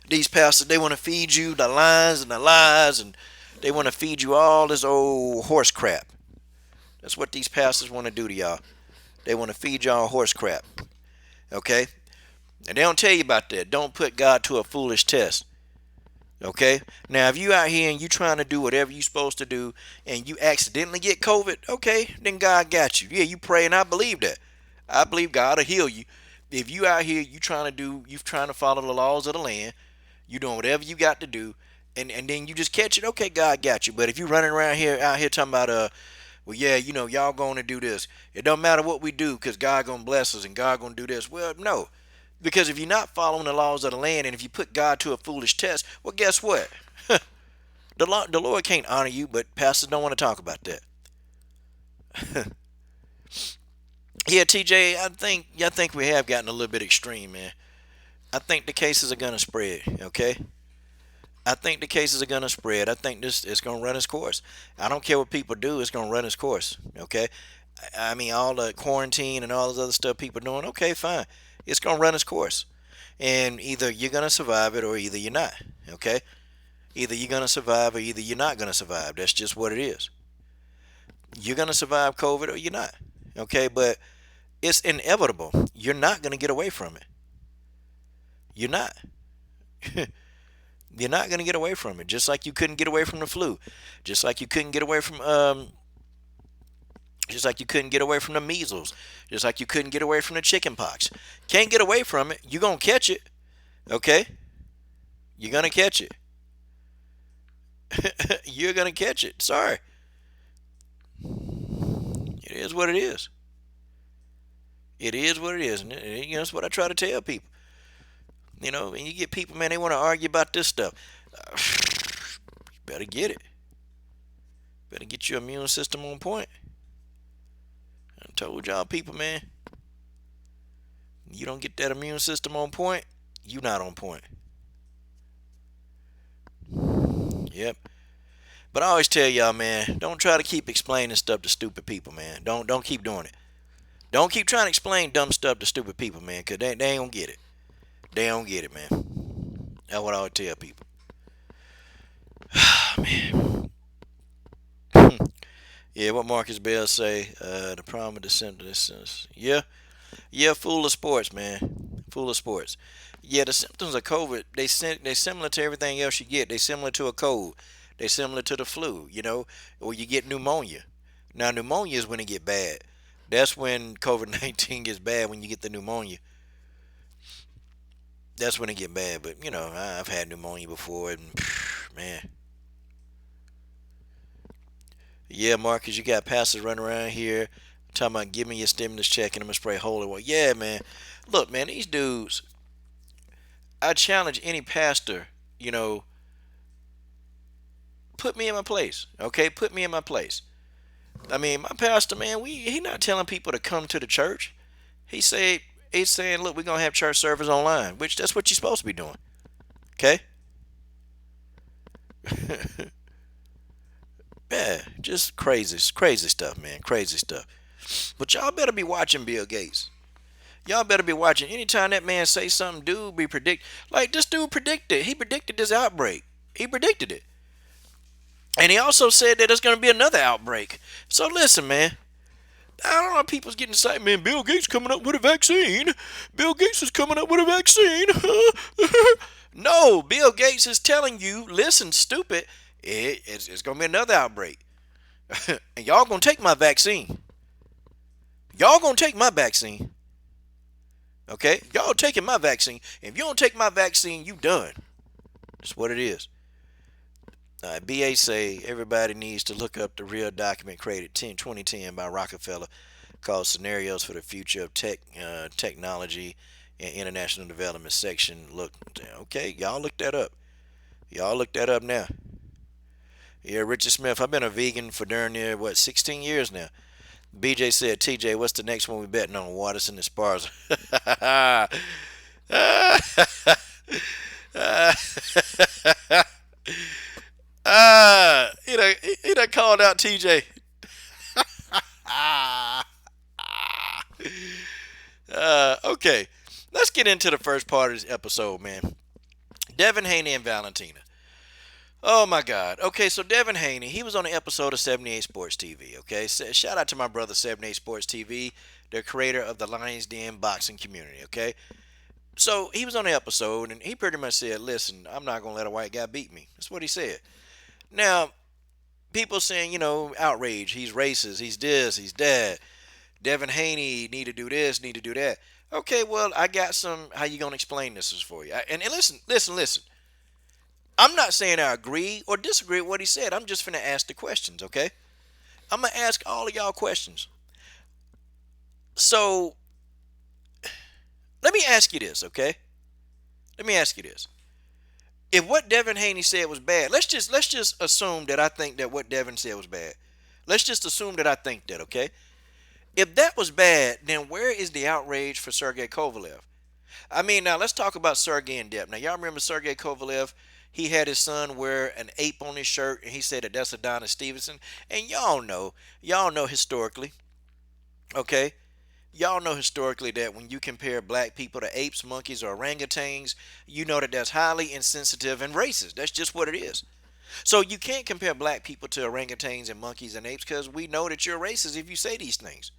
These pastors, they want to feed you the lines and the lies, and they want to feed you all this old horse crap. That's what these pastors want to do to y'all. They want to feed y'all horse crap. Okay? And they don't tell you about that. Don't put God to a foolish test. Okay? Now, if you out here and you trying to do whatever you supposed to do and you accidentally get COVID, okay, then God got you. Yeah, you pray, and I believe that. I believe God will heal you. If you out here, you trying to follow the laws of the land, you doing whatever you got to do, and then you just catch it, okay, God got you. But if you running around out here talking about well, yeah, y'all going to do this. It don't matter what we do, because God gonna bless us and God gonna do this. Well, no. Because if you're not following the laws of the land, and if you put God to a foolish test, well, guess what? The Lord can't honor you, but pastors don't want to talk about that. Yeah, TJ, I think we have gotten a little bit extreme, man. I think the cases are gonna spread. Okay, I think the cases are gonna spread. I think this is gonna run its course. I don't care what people do; it's gonna run its course. Okay, I mean, all the quarantine and all this other stuff people doing. Okay, fine, it's gonna run its course, and either you're gonna survive it or either you're not. Okay, either you're gonna survive or either you're not gonna survive. That's just what it is. You're gonna survive COVID or you're not. Okay, but it's inevitable. You're not gonna get away from it. You're not. You're not going to get away from it. Just like you couldn't get away from the flu. Just like you couldn't get away from just like you couldn't get away from the measles. Just like you couldn't get away from the chicken pox. Can't get away from it. You're going to catch it. Okay? You're going to catch it. You're going to catch it. Sorry. It is what it is. It is what it is. And that's what I try to tell people. And you get people, man, they want to argue about this stuff. Better get it. Better get your immune system on point. I told y'all people, man, you don't get that immune system on point, you not on point. Yep. But I always tell y'all, man, don't try to keep explaining stuff to stupid people, man. Don't keep doing it. Don't keep trying to explain dumb stuff to stupid people, man, because they ain't going to get it. They don't get it, man. That's what I would tell people. Man. Yeah, what Marcus Bell say? The problem with the symptoms. Yeah, full of sports, man. Full of sports. Yeah, the symptoms of COVID, they similar to everything else you get. They similar to a cold. They similar to the flu, or you get pneumonia. Now, pneumonia is when it get bad. That's when COVID-19 gets bad, when you get the pneumonia. That's when it get bad. But I've had pneummonia before, and man, yeah, Marcus, you got pastors running around here talking about give me your stimulus check and I'm gonna spray holy water. Yeah, man. Look, man, these dudes. I challenge any pastor. Put me in my place. Okay, put me in my place. I mean, my pastor, man, he not telling people to come to the church. He's saying, look, we're going to have church service online, which that's what you're supposed to be doing. Okay? Yeah, just crazy stuff, man. Crazy stuff. But y'all better be watching Bill Gates. Y'all better be watching. Anytime that man say something, dude be predict. Like, this dude predicted. He predicted this outbreak. He predicted it. And he also said that there's going to be another outbreak. So listen, man. I don't know, people's getting excited, man. Bill Gates coming up with a vaccine. Bill Gates is coming up with a vaccine. No, Bill Gates is telling you, listen, stupid, it's going to be another outbreak. And y'all going to take my vaccine. Y'all going to take my vaccine. Okay? Y'all taking my vaccine. If you don't take my vaccine, you done. That's what it is. BA say everybody needs to look up the real document created 2010 by Rockefeller called Scenarios for the Future of Technology and International Development section. Look, okay, y'all look that up. Y'all look that up now. Yeah, Richard Smith. I've been a vegan for darn near, 16 years now. BJ said, TJ, what's the next one we betting on? Watterson and Sparza. He done called out TJ. Okay, let's get into the first part of this episode, man. Devin Haney and Valentina. Oh my God. Okay, so Devin Haney, he was on an episode of 78 Sports TV. Okay, so shout out to my brother 78 Sports TV, the creator of the Lions Den boxing community. Okay, so he was on the episode and he pretty much said, "Listen, I'm not gonna let a white guy beat me." That's what he said. Now, people saying, outrage. He's racist. He's this. He's that. Devin Haney need to do this. Need to do that. Okay, well, I got some. How you gonna explain this is for you? And listen. I'm not saying I agree or disagree with what he said. I'm just finna ask the questions, okay? I'm gonna ask all of y'all questions. So let me ask you this, okay? Let me ask you this. If what Devin Haney said was bad, let's just assume that I think that what Devin said was bad. Let's just assume that I think that, okay? If that was bad, then where is the outrage for Sergey Kovalev? I mean, now let's talk about Sergey in depth. Now, y'all remember Sergey Kovalev? He had his son wear an ape on his shirt, and he said that that's Adonis Stevenson. And y'all know historically, okay? Y'all know historically that when you compare black people to apes, monkeys, or orangutans, you know that that's highly insensitive and racist. That's just what it is. So you can't compare black people to orangutans and monkeys and apes because we know that you're racist if you say these things.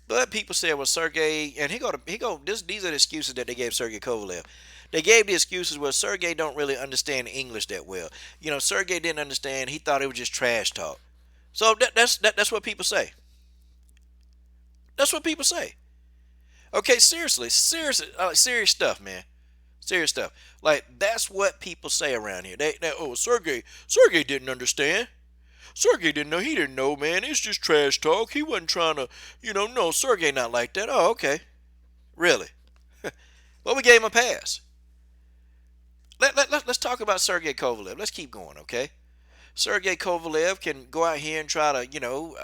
But people say, well, Sergey, and these are the excuses that they gave Sergey Kovalev. They gave the excuses where Sergey don't really understand English that well. Sergey didn't understand. He thought it was just trash talk. So that's what people say. That's what people say. Okay, seriously, serious stuff, man. Serious stuff. Like, that's what people say around here. Sergey didn't understand. Sergey didn't know. He didn't know, man. It's just trash talk. He wasn't trying to, no, Sergey not like that. Oh, okay. Really? Well, we gave him a pass. Let's talk about Sergey Kovalev. Let's keep going, okay? Sergey Kovalev can go out here and try to,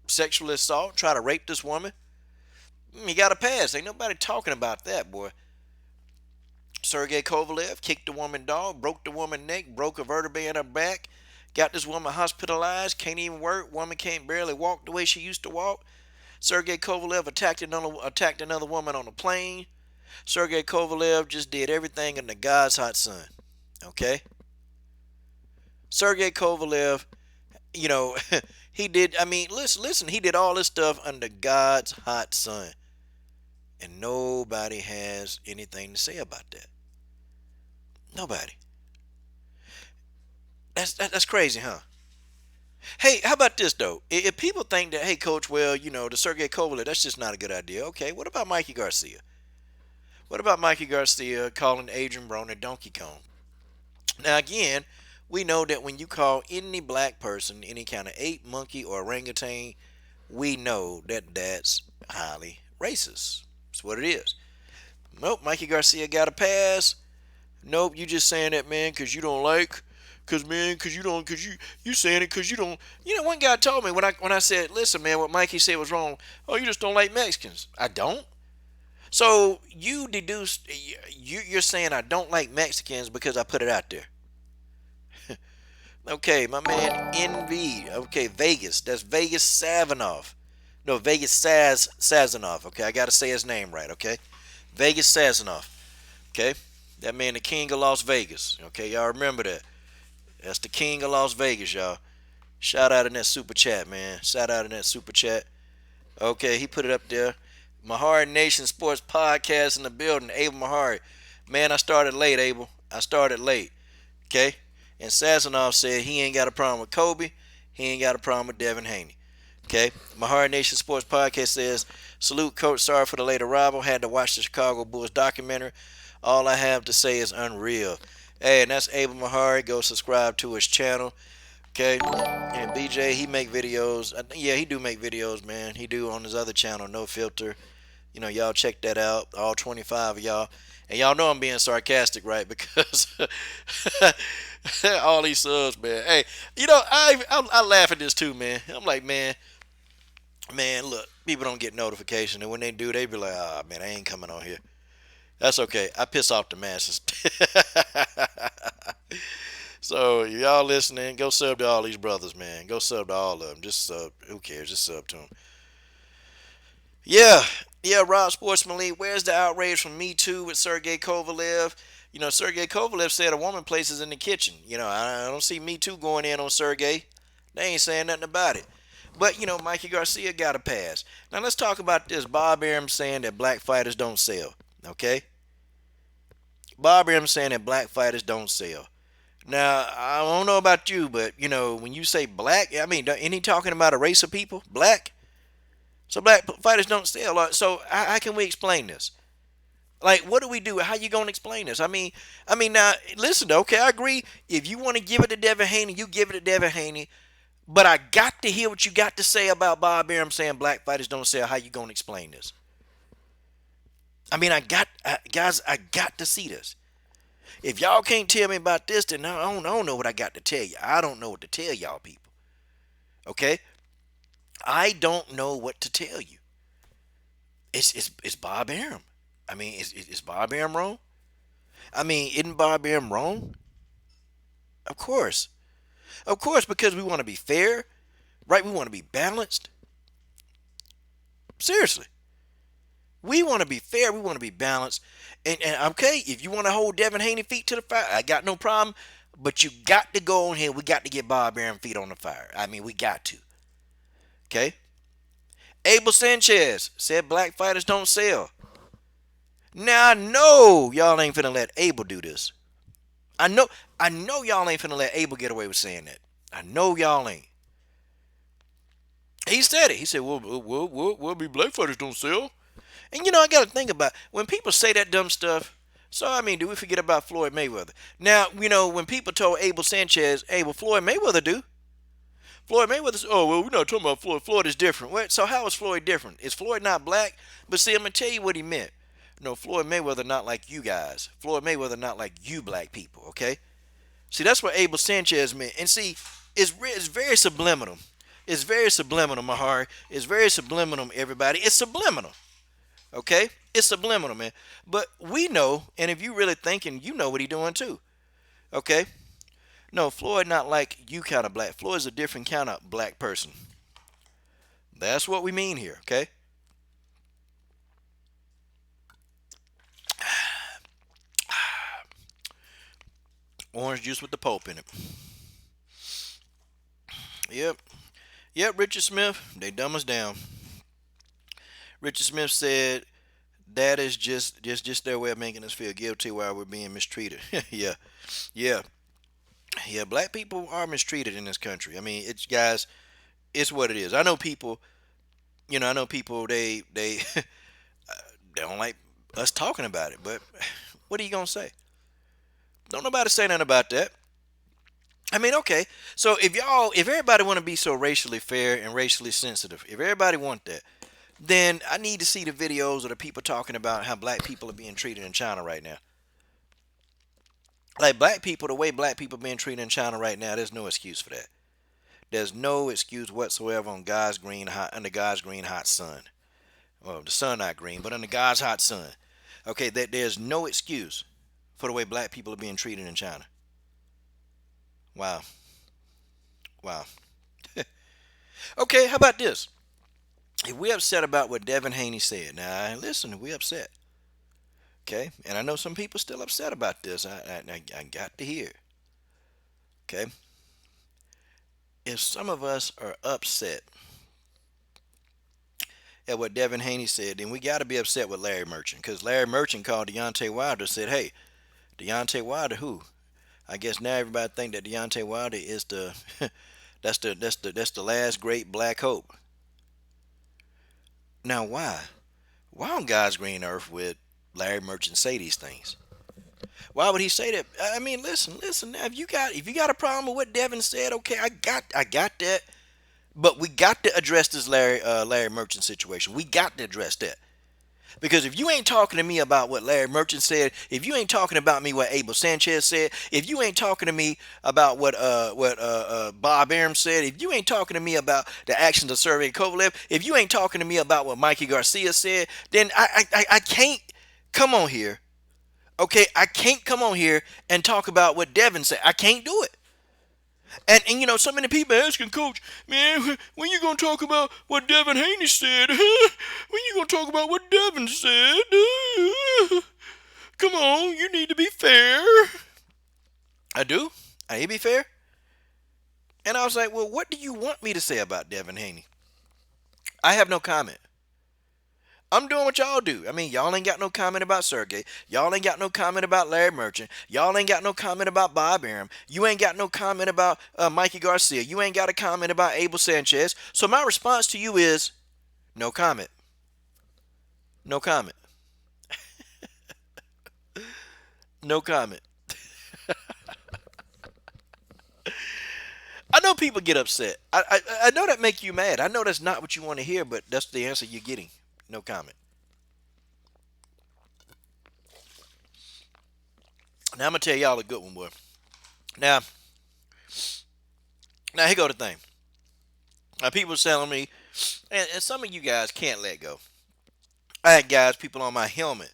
sexual assault, try to rape this woman. He got a pass. Ain't nobody talking about that, boy. Sergey Kovalev kicked the woman dog, broke the woman's neck, broke a vertebrae in her back, got this woman hospitalized, can't even work, woman can't barely walk the way she used to walk. Sergey Kovalev attacked another woman on a plane. Sergey Kovalev just did everything under God's hot sun. Okay? Sergey Kovalev, he did, listen, he did all this stuff under God's hot sun. And nobody has anything to say about that. Nobody. That's crazy, huh? Hey, how about this, though? If people think that, hey, Coach, well, the Sergey Kovalev, that's just not a good idea. Okay, what about Mikey Garcia? What about Mikey Garcia calling Adrian Broner Donkey Kong? Now, again, we know that when you call any black person any kind of ape, monkey, or orangutan, we know that that's highly racist. That's what it is. Nope, Mikey Garcia got a pass. Nope, you just saying that, man, because you don't like, because you saying it because you don't. One guy told me when I said, listen, man, what Mikey said was wrong. Oh, you just don't like Mexicans. I don't. So you deduced, you're saying I don't like Mexicans because I put it out there. Okay, my man NV. Okay, Vegas. That's Vegas Savinoff. No, Vegas Sazanoff. Okay, I got to say his name right, okay? Vegas Sazanoff. Okay? That man, the king of Las Vegas. Okay, y'all remember that. That's the king of Las Vegas, y'all. Shout out in that super chat, man. Shout out in that super chat. Okay, he put it up there. Mahari Nation Sports Podcast in the building. Abel Mahari. Man, I started late, Abel. I started late. Okay? And Sazanoff said he ain't got a problem with Kobe. He ain't got a problem with Devin Haney. Okay? Mahari Nation Sports Podcast says, salute, Coach. Sorry for the late arrival. Had to watch the Chicago Bulls documentary. All I have to say is unreal. Hey, and that's Abel Mahari. Go subscribe to his channel. Okay? And BJ, he make videos. Yeah, he do make videos, man. He do on his other channel, No Filter. Y'all check that out, all 25 of y'all. And y'all know I'm being sarcastic, right? Because all these subs, man. Hey, I laugh at this too, man. I'm like, man, look, people don't get notification, and when they do, they be like, "Ah, man, I ain't coming on here." That's okay. I piss off the masses. So y'all listening, go sub to all these brothers, man. Go sub to all of them. Just sub. Who cares? Just sub to them. Yeah, yeah. Rob Sportsman Lee. Where's the outrage from Me Too with Sergey Kovalev? Sergey Kovalev said a woman places in the kitchen. I don't see Me Too going in on Sergey. They ain't saying nothing about it. But Mikey Garcia got a pass. Now let's talk about this. Bob Arum saying that black fighters don't sell. Okay, Bob Arum saying that black fighters don't sell. Now, I don't know about you, but when you say black, I mean, ain't he talking about a race of people? Black? So black fighters don't sell. So how can we explain this? Like, what do we do? How you gonna explain this? I mean, now listen. Okay, I agree. If you want to give it to Devin Haney, you give it to Devin Haney. But I got to hear what you got to say about Bob Arum saying black fighters don't sell. How you gonna explain this? I mean, guys, I got to see this. If y'all can't tell me about this, then I don't know what I got to tell you. I don't know what to tell y'all people. Okay? I don't know what to tell you. It's Bob Arum. I mean, is Bob Arum wrong? I mean, isn't Bob Arum wrong? Of course. Of course, because we want to be fair, right? We want to be balanced. Seriously. We want to be fair. We want to be balanced. And okay, if you want to hold Devin Haney feet to the fire, I got no problem. But you got to go on here. We got to get Bob Arum feet on the fire. I mean, we got to. Okay? Abel Sanchez said black fighters don't sell. Now I know y'all ain't finna let Abel do this. I know y'all ain't finna let Abel get away with saying that. I know y'all ain't. He said it. He said, well, be black fighters don't sell. And I got to think about when people say that dumb stuff. So, I mean, do we forget about Floyd Mayweather? Now, when people told Abel Sanchez, hey, well, Floyd Mayweather do. Floyd Mayweather said, oh, well, we're not talking about Floyd. Floyd is different. What? So how is Floyd different? Is Floyd not black? But see, I'm going to tell you what he meant. No, Floyd Mayweather not like you guys. Floyd Mayweather not like you black people, okay? See, that's what Abel Sanchez meant. And see, it's very subliminal. It's very subliminal, Mahar. It's very subliminal, everybody. It's subliminal. Okay? It's subliminal, man. But we know, and if you really thinking, you know what he doing too. Okay? No, Floyd not like you kind of black. Floyd's a different kind of black person. That's what we mean here, okay? Orange juice with the pulp in it. Yep. Yep, Richard Smith, they dumb us down. Richard Smith said that is just their way of making us feel guilty while we're being mistreated. Yeah. Yeah. Yeah, black people are mistreated in this country. I mean, it's guys, it's what it is. I know people they they don't like us talking about it, but what are you gonna say? Don't nobody say nothing about that. I mean, okay. So if everybody want to be so racially fair and racially sensitive, if everybody want that, then I need to see the videos of the people talking about how black people are being treated in China right now. Like black people, the way black people are being treated in China right now, there's no excuse for that. There's no excuse whatsoever on God's green hot under God's green hot sun. Well, the sun not green, but under God's hot sun. Okay, there's no excuse for the way black people are being treated in China. Wow. Wow. Okay, how about this? If we're upset about what Devin Haney said, now listen, we upset. Okay, and I know some people still upset about this. I got to hear. Okay, if some of us are upset at what Devin Haney said, then we got to be upset with Larry Merchant, because Larry Merchant called Deontay Wilder, said, "Hey, Deontay Wilder, who? I guess now everybody think that Deontay Wilder is the that's the last great black hope." Now, why? Why on God's green earth would Larry Merchant say these things? Why would he say that? I mean, listen. Now, if you got a problem with what Devin said, okay, I got that. But we got to address this Larry Merchant situation. We got to address that. Because if you ain't talking to me about what Larry Merchant said, if you ain't talking about me what Abel Sanchez said, if you ain't talking to me about what Bob Arum said, if you ain't talking to me about the actions of Sergey Kovalev, if you ain't talking to me about what Mikey Garcia said, then I can't come on here. Okay, I can't come on here and talk about what Devin said. I can't do it. And you know, so many people asking Coach, man, when you gonna talk about what Devin Haney said? When you gonna talk about what Devin said? Come on, you need to be fair. I do. I need to be fair. And I was like, well, what do you want me to say about Devin Haney? I have no comment. I'm doing what y'all do. I mean, y'all ain't got no comment about Sergey. Y'all ain't got no comment about Larry Merchant. Y'all ain't got no comment about Bob Arum. You ain't got no comment about Mikey Garcia. You ain't got a comment about Abel Sanchez. So my response to you is no comment. No comment. No comment. I know people get upset. I know that make you mad. I know that's not what you want to hear, but that's the answer you're getting. No comment. Now I'm gonna tell y'all a good one, boy. Now here go the thing. Now people are telling me, and some of you guys can't let go. I had guys, people on my helmet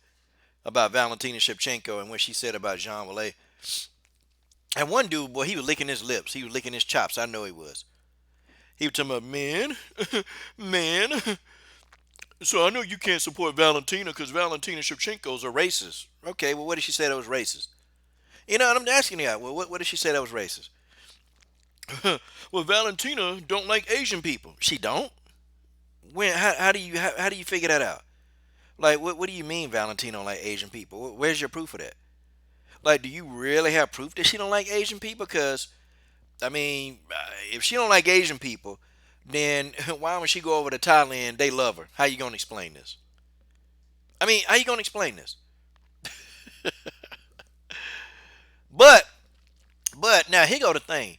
about Valentina Shevchenko and what she said about Jean Wallet. And one dude, boy, he was licking his lips. He was licking his chops. I know he was. He was talking about, man. So I know you can't support Valentina because Valentina Shevchenko's a racist. Okay, well, what did she say that was racist? You know, and I'm asking you, well, what did she say that was racist? Well, Valentina don't like Asian people. She don't? When? How do you figure that out? Like, what do you mean Valentina don't like Asian people? Where's your proof of that? Like, do you really have proof that she don't like Asian people? Because, I mean, if she don't like Asian people, then why when she go over to Thailand, they love her? How you gonna explain this? I mean, how you gonna explain this? But now here go the thing.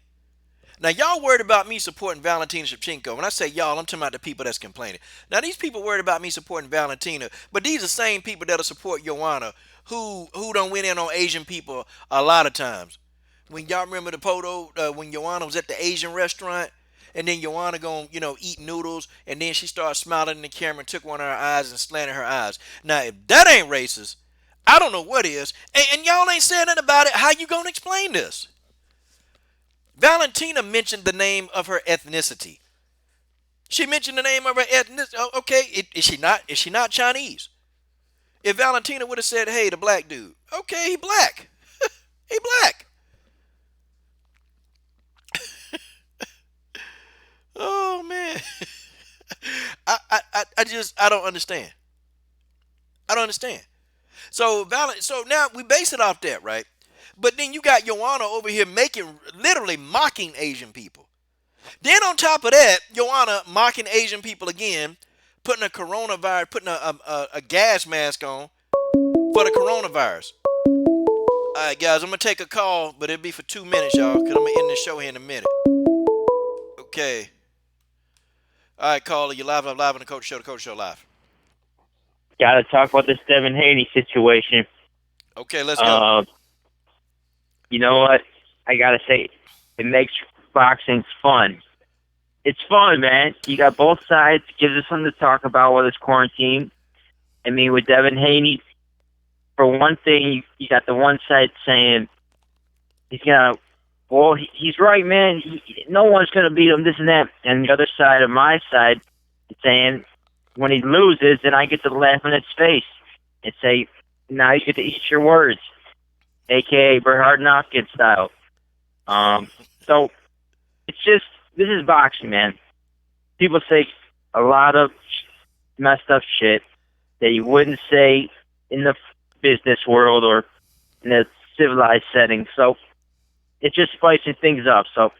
Now y'all worried about me supporting Valentina Shevchenko. When I say y'all, I'm talking about the people that's complaining. Now these people worried about me supporting Valentina, but these are the same people that'll support Joanna, who don't went in on Asian people a lot of times. When y'all remember the photo when Joanna was at the Asian restaurant, and then Joanna gonna eat noodles, and then she started smiling in the camera and took one of her eyes and slanted her eyes. Now if that ain't racist, I don't know what is. And y'all ain't saying nothing about it. How you gonna explain this? Valentina mentioned the name of her ethnicity. She mentioned the name of her ethnicity. Okay, is she not? Is she not Chinese? If Valentina would have said, "Hey, the black dude," okay, he black. He black. Oh man, I don't understand. I don't understand. So now we base it off that, right? But then you got Joanna over here literally mocking Asian people. Then on top of that, Joanna mocking Asian people again, putting a gas mask on for the coronavirus. All right, guys, I'm gonna take a call, but it'll be for 2 minutes, y'all, because I'm gonna end the show here in a minute. Okay. All right, caller, you live on the Coach Show, the Coach Show live. Got to talk about this Devin Haney situation. Okay, let's go. You know what? I got to say, it makes boxing fun. It's fun, man. You got both sides. Gives us something to talk about while it's quarantine. I mean, with Devin Haney, for one thing, you got the one side saying he's right, man. No one's going to beat him, this and that. And the other side of my side is saying when he loses, then I get to laugh in its face and say, now you get to eat your words, a.k.a. Bernhard Knopkins style. So it's just, this is boxing, man. People say a lot of messed up shit that you wouldn't say in the business world or in a civilized setting. So it's just spicing things up. So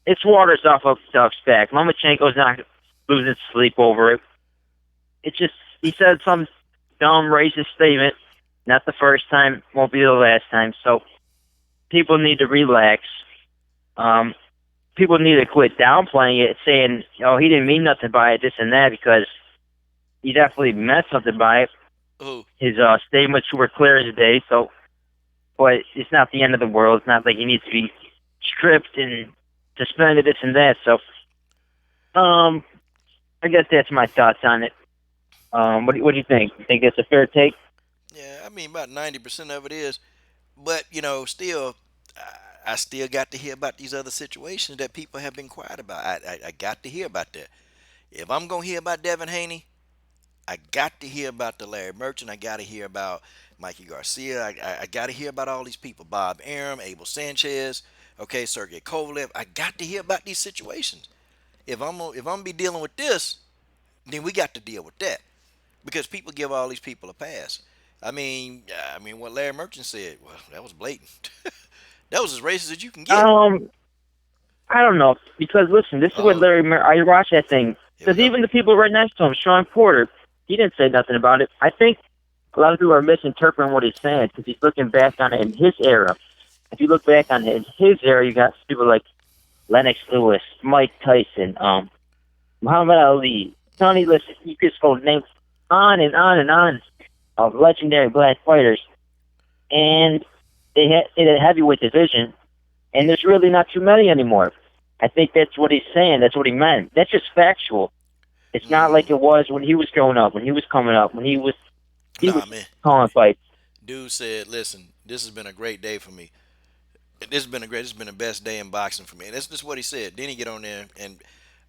it's waters off of Duck's back. Lomachenko's not losing sleep over it. It's just, he said some dumb racist statement. Not the first time, won't be the last time. So people need to relax. People need to quit downplaying it, saying, oh, he didn't mean nothing by it, this and that, because he definitely meant something by it. Who? His statements were clear as day. So, but it's not the end of the world. It's not like he needs to be stripped and suspended, this and that. So, I guess that's my thoughts on it. What do you think? You think that's a fair take? Yeah, I mean about 90% of it is, but still, I still got to hear about these other situations that people have been quiet about. I got to hear about that. If I'm gonna hear about Devin Haney, I got to hear about the Larry Merchant. I got to hear about Mikey Garcia. I got to hear about all these people. Bob Arum, Abel Sanchez, okay, Sergey Kovalev. I got to hear about these situations. If I'm be dealing with this, then we got to deal with that because people give all these people a pass. I mean, what Larry Merchant said, well, that was blatant. That was as racist as you can get. Um, I don't know because listen, this is what Oh, I watched that thing here we because go. even the people right next to him, Sean Porter, he didn't say nothing about it. I think a lot of people are misinterpreting what he's saying because he's looking back on it in his era. If you look back on his era, you got people like Lennox Lewis, Mike Tyson, Muhammad Ali, Sonny Liston. You could just go name on and on and on of legendary black fighters, and they had in a heavyweight division, and there's really not too many anymore. I think that's what he's saying. That's what he meant. That's just factual. It's not like it was when he was growing up, when he was coming up, when he was Nah, man. calling fights. Dude said, "Listen, this has been a great day for me. This has been the best day in boxing for me." And that's just what he said. Then he get on there and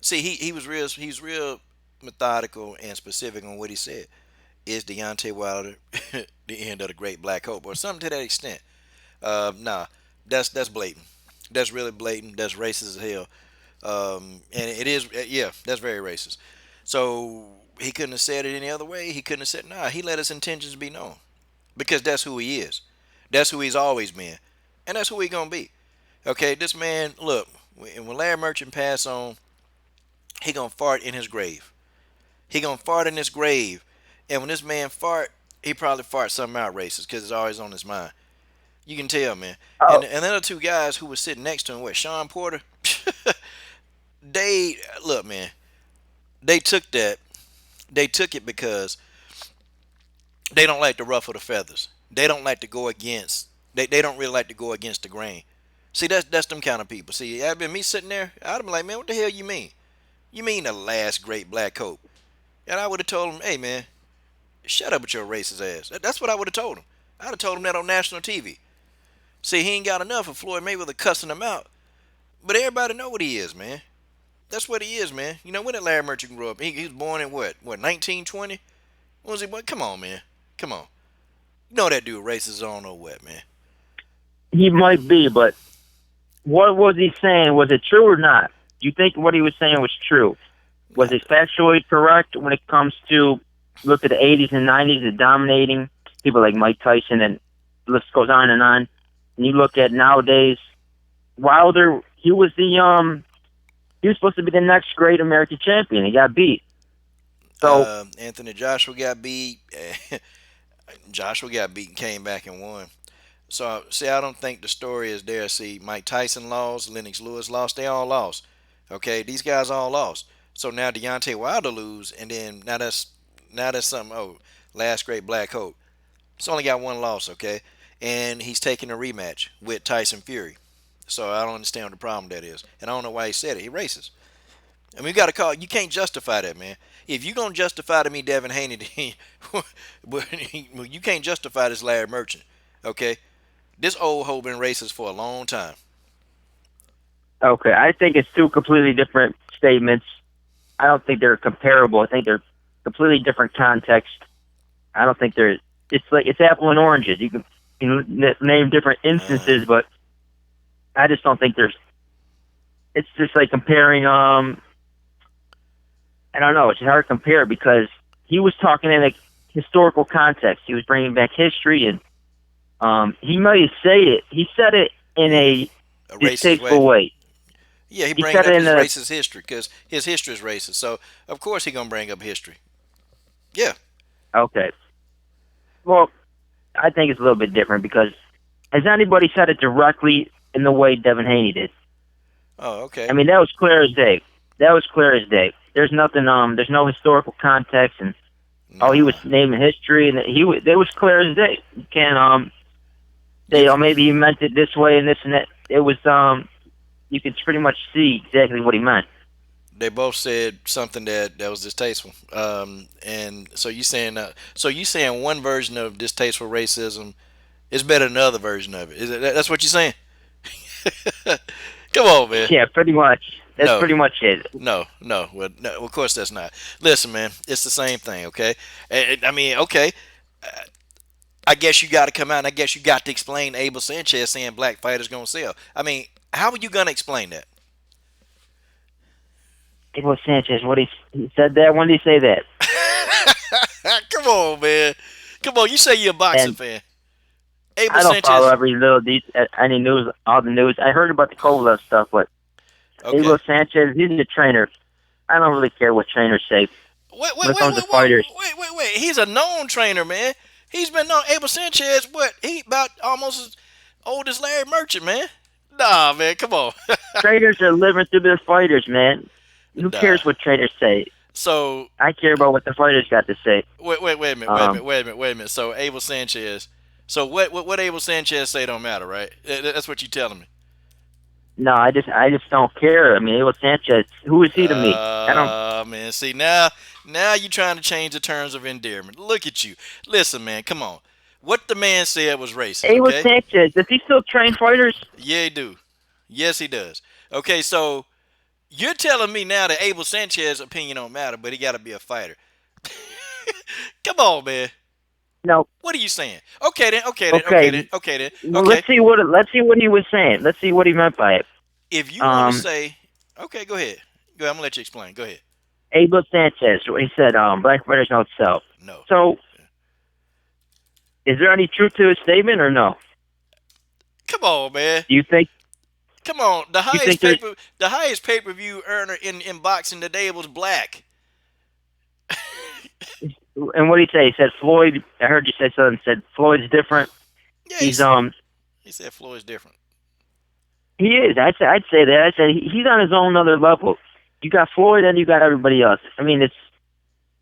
see he's real methodical and specific on what he said. Is Deontay Wilder the end of the great black hope or something to that extent? Nah, that's blatant. That's really blatant. That's racist as hell. And it is, yeah, that's very racist. So he couldn't have said it any other way. He couldn't have said, nah, he let his intentions be known because that's who he is. That's who he's always been. And that's who he going to be. Okay, this man, look, when Larry Merchant pass on, he going to fart in his grave. He going to fart in his grave. And when this man fart, he probably fart something out racist because it's always on his mind. You can tell, man. Oh, And the other two guys who were sitting next to him, Sean Porter, they, look, man, they took that. They took it because they don't like to ruffle the feathers. They don't like to go against. They don't really like to go against the grain. See, that's them kind of people. See, I'd been me sitting there. I'd have been like, man, what the hell you mean? You mean the last great black coat? And I would have told him, hey, man, shut up with your racist ass. That's what I would have told him. I'd have told him that on national TV. See, he ain't got enough of Floyd Mayweather cussing him out. But everybody know what he is, man. That's what he is, man. You know, when did Larry Merchant grow up? He was born in what, 1920? When was he born? Come on, man. Come on. You know that dude racist, I don't know what, man. he might be, but what was he saying? Was it true or not? Do you think what he was saying was true? Was it factually correct when it comes to look at the 80s and 90s, the dominating people like Mike Tyson, and the list goes on and on. And you look at nowadays, Wilder, he was supposed to be the next great American champion. He got beat. So Anthony Joshua got beat. Joshua got beat and came back and won. So, see, I don't think the story is there. See, Mike Tyson lost, Lennox Lewis lost. They all lost. Okay, these guys all lost. So now Deontay Wilder lose, and then now that's something. Oh, last great black hope. It's only got one loss. Okay, and he's taking a rematch with Tyson Fury. So I don't understand what the problem that is, and I don't know why he said it. He racist. I mean, you got to call. You can't justify that, man. If you're gonna justify to me Devin Haney, but you can't justify this Larry Merchant. Okay, this old hoe been racist for a long time. okay, I think it's two completely different statements. I don't think they're comparable. I think they're completely different context. I don't think they're. It's like it's apple and oranges. You can name different instances, but I just don't think there's. It's just like comparing. I don't know. It's hard to compare because he was talking in a historical context. He was bringing back history, and he might say it. He said it in a distasteful way. Yeah, he He brings said up it his in a racist history because his history is racist. So of course he gonna bring up history. Yeah. okay. Well, I think it's a little bit different because has anybody said it directly in the way Devin Haney did? Oh, okay. I mean, that was clear as day. That was clear as day. There's nothing. There's no historical context, and Oh, he was Nah. naming history, and it was clear as day. You can't say, You oh, maybe he meant it this way and this and that. It was you could pretty much see exactly what he meant. They both said something that was distasteful. And so you saying one version of distasteful racism is better than another version of it. That's what you're saying? Come on, man. Yeah, pretty much. That's No, pretty much it. no. Well, no, of course that's not. Listen, man, it's the same thing. Okay, I mean, okay. I guess you got to come out and I guess you got to explain Abel Sanchez saying black fighters gonna sell. I mean, how are you gonna explain that? It was Sanchez. He said that. When did he say that? Come on, man. Come on, you say you're a boxing And fan. Abel I don't follow Sanchez. every little any news, all the news. I heard about the Kovalev stuff, but Okay. Abel Sanchez, he's a trainer. I don't really care what trainers say Wait, when wait, it wait, comes to wait, wait, fighters. wait. He's a known trainer, man. He's been known. Abel Sanchez, what? He about almost as old as Larry Merchant, man. Nah, man, come on. Trainers are living through their fighters, man. Who Nah. cares what trainers say? So I care about what the fighters got to say. wait a minute, Um, wait a minute. So Abel Sanchez. So what Abel Sanchez say don't matter, right? That's what you telling me. no, I just don't care. I mean, Abel Sanchez, who is he to me? I don't. Man, see now you trying to change the terms of endearment. Look at you. Listen, man, come on. What the man said was racist, Abel okay? Sanchez, does he still train fighters? Yeah, he do. Yes, he does. Okay, so you're telling me now that Abel Sanchez's opinion don't matter, but he got to be a fighter. Come on, man. No. What are you saying? Okay then. Okay then. Okay then. Okay. Okay then. Well, Okay. let's see what he was saying. Let's see what he meant by it. If you want to Um, say, okay, go ahead. Go ahead. I'm gonna let you explain. Go ahead. Abel Sanchez, he said, black fighters don't sell. No. So, is there any truth to his statement or no? Come on, man. Do you think? Come on. You think there's? The highest pay per view earner in boxing today was black. And what did he say? He said Floyd. I heard you say something. Said Floyd's different. Yeah, He's he said Floyd's different. he is. I'd say that. I said he's on his own other level. You got Floyd and you got everybody else. I mean,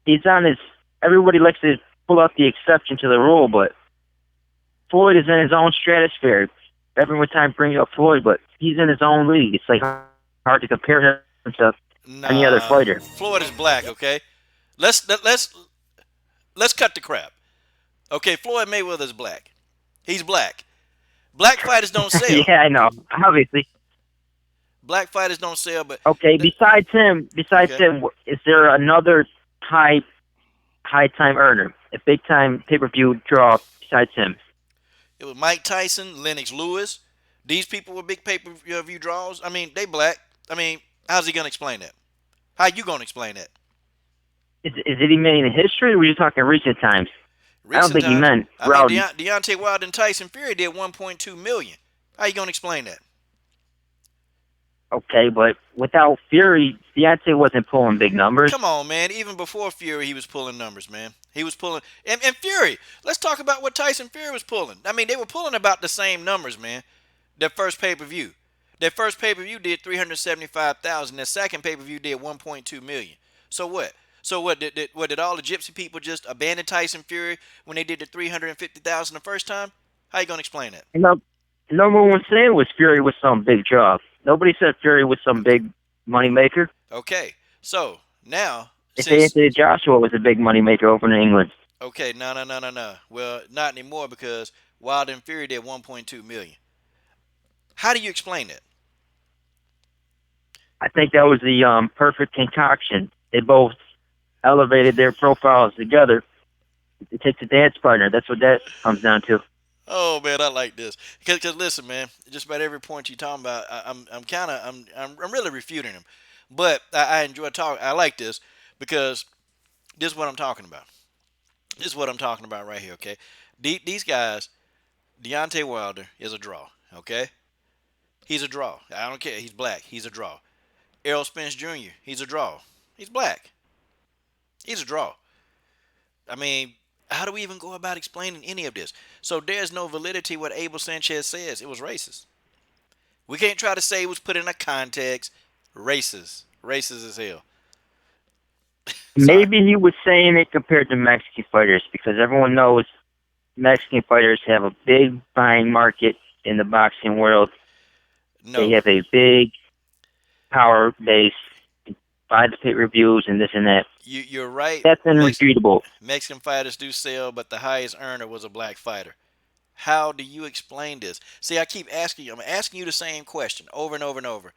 he's on his. Everybody likes to pull out the exception to the rule, but Floyd is in his own stratosphere. Everyone time brings up Floyd, but he's in his own league. It's like hard to compare him to any other Nah, fighter. Floyd is black. Okay, let's cut the crap. Okay, Floyd Mayweather is black. He's black. Black fighters don't sell. Yeah, I know. Obviously. Black fighters don't sell, but Okay. Besides him, okay. is there another high time earner, a big time pay per view draw besides him? It was Mike Tyson, Lennox Lewis. These people were big pay-per-view draws. I mean, they black. I mean, how's he gonna explain that? How you gonna explain that? Is it even in history, or were you talking recent times? I don't Recent think he times. meant I mean, Rowdy. Deontay Wilder and Tyson Fury did 1.2 million. How you gonna explain that? Okay, but without Fury, Deontay wasn't pulling big numbers. Come on, man. Even before Fury, he was pulling numbers, man. He was pulling. And Fury, let's talk about what Tyson Fury was pulling. I mean, they were pulling about the same numbers, man. Their first pay-per-view. Their first pay-per-view did 375,000. Their second pay-per-view did 1.2 million. So what? So what did all the gypsy people just abandon Tyson Fury when they did the 350,000 the first time? How you gonna explain that? No, no one was saying was Fury was some big draw. Nobody said Fury was some big money maker. Okay. So now They say since Anthony Joshua was a big money maker over in England. okay, no. Well, not anymore because Wilder and Fury did 1.2 million. How do you explain that? I think that was the perfect concoction. They both elevated their profiles together. It takes a dance partner. That's what that comes down to. Oh man, I like this. Cause listen, man, just about every point you're talking about, I'm really refuting them. But I enjoy talking. I like this because this is what I'm talking about. This is what I'm talking about right here. Okay, these guys, Deontay Wilder is a draw. Okay, he's a draw. I don't care. He's black. He's a draw. Errol Spence Jr. He's a draw. He's black. He's a draw. I mean, how do we even go about explaining any of this? So there's no validity what Abel Sanchez says. It was racist. We can't try to say it was put in a context. Racist. Racist as hell. Sorry. Maybe he was saying it compared to Mexican fighters because everyone knows Mexican fighters have a big buying market in the boxing world. They No, have a big power base, buy the pay-per-views and this and that. you're right. That's irrefutable. Mexican fighters do sell, but the highest earner was a black fighter. How do you explain this? See, I keep asking you. I'm asking you the same question over and over and over,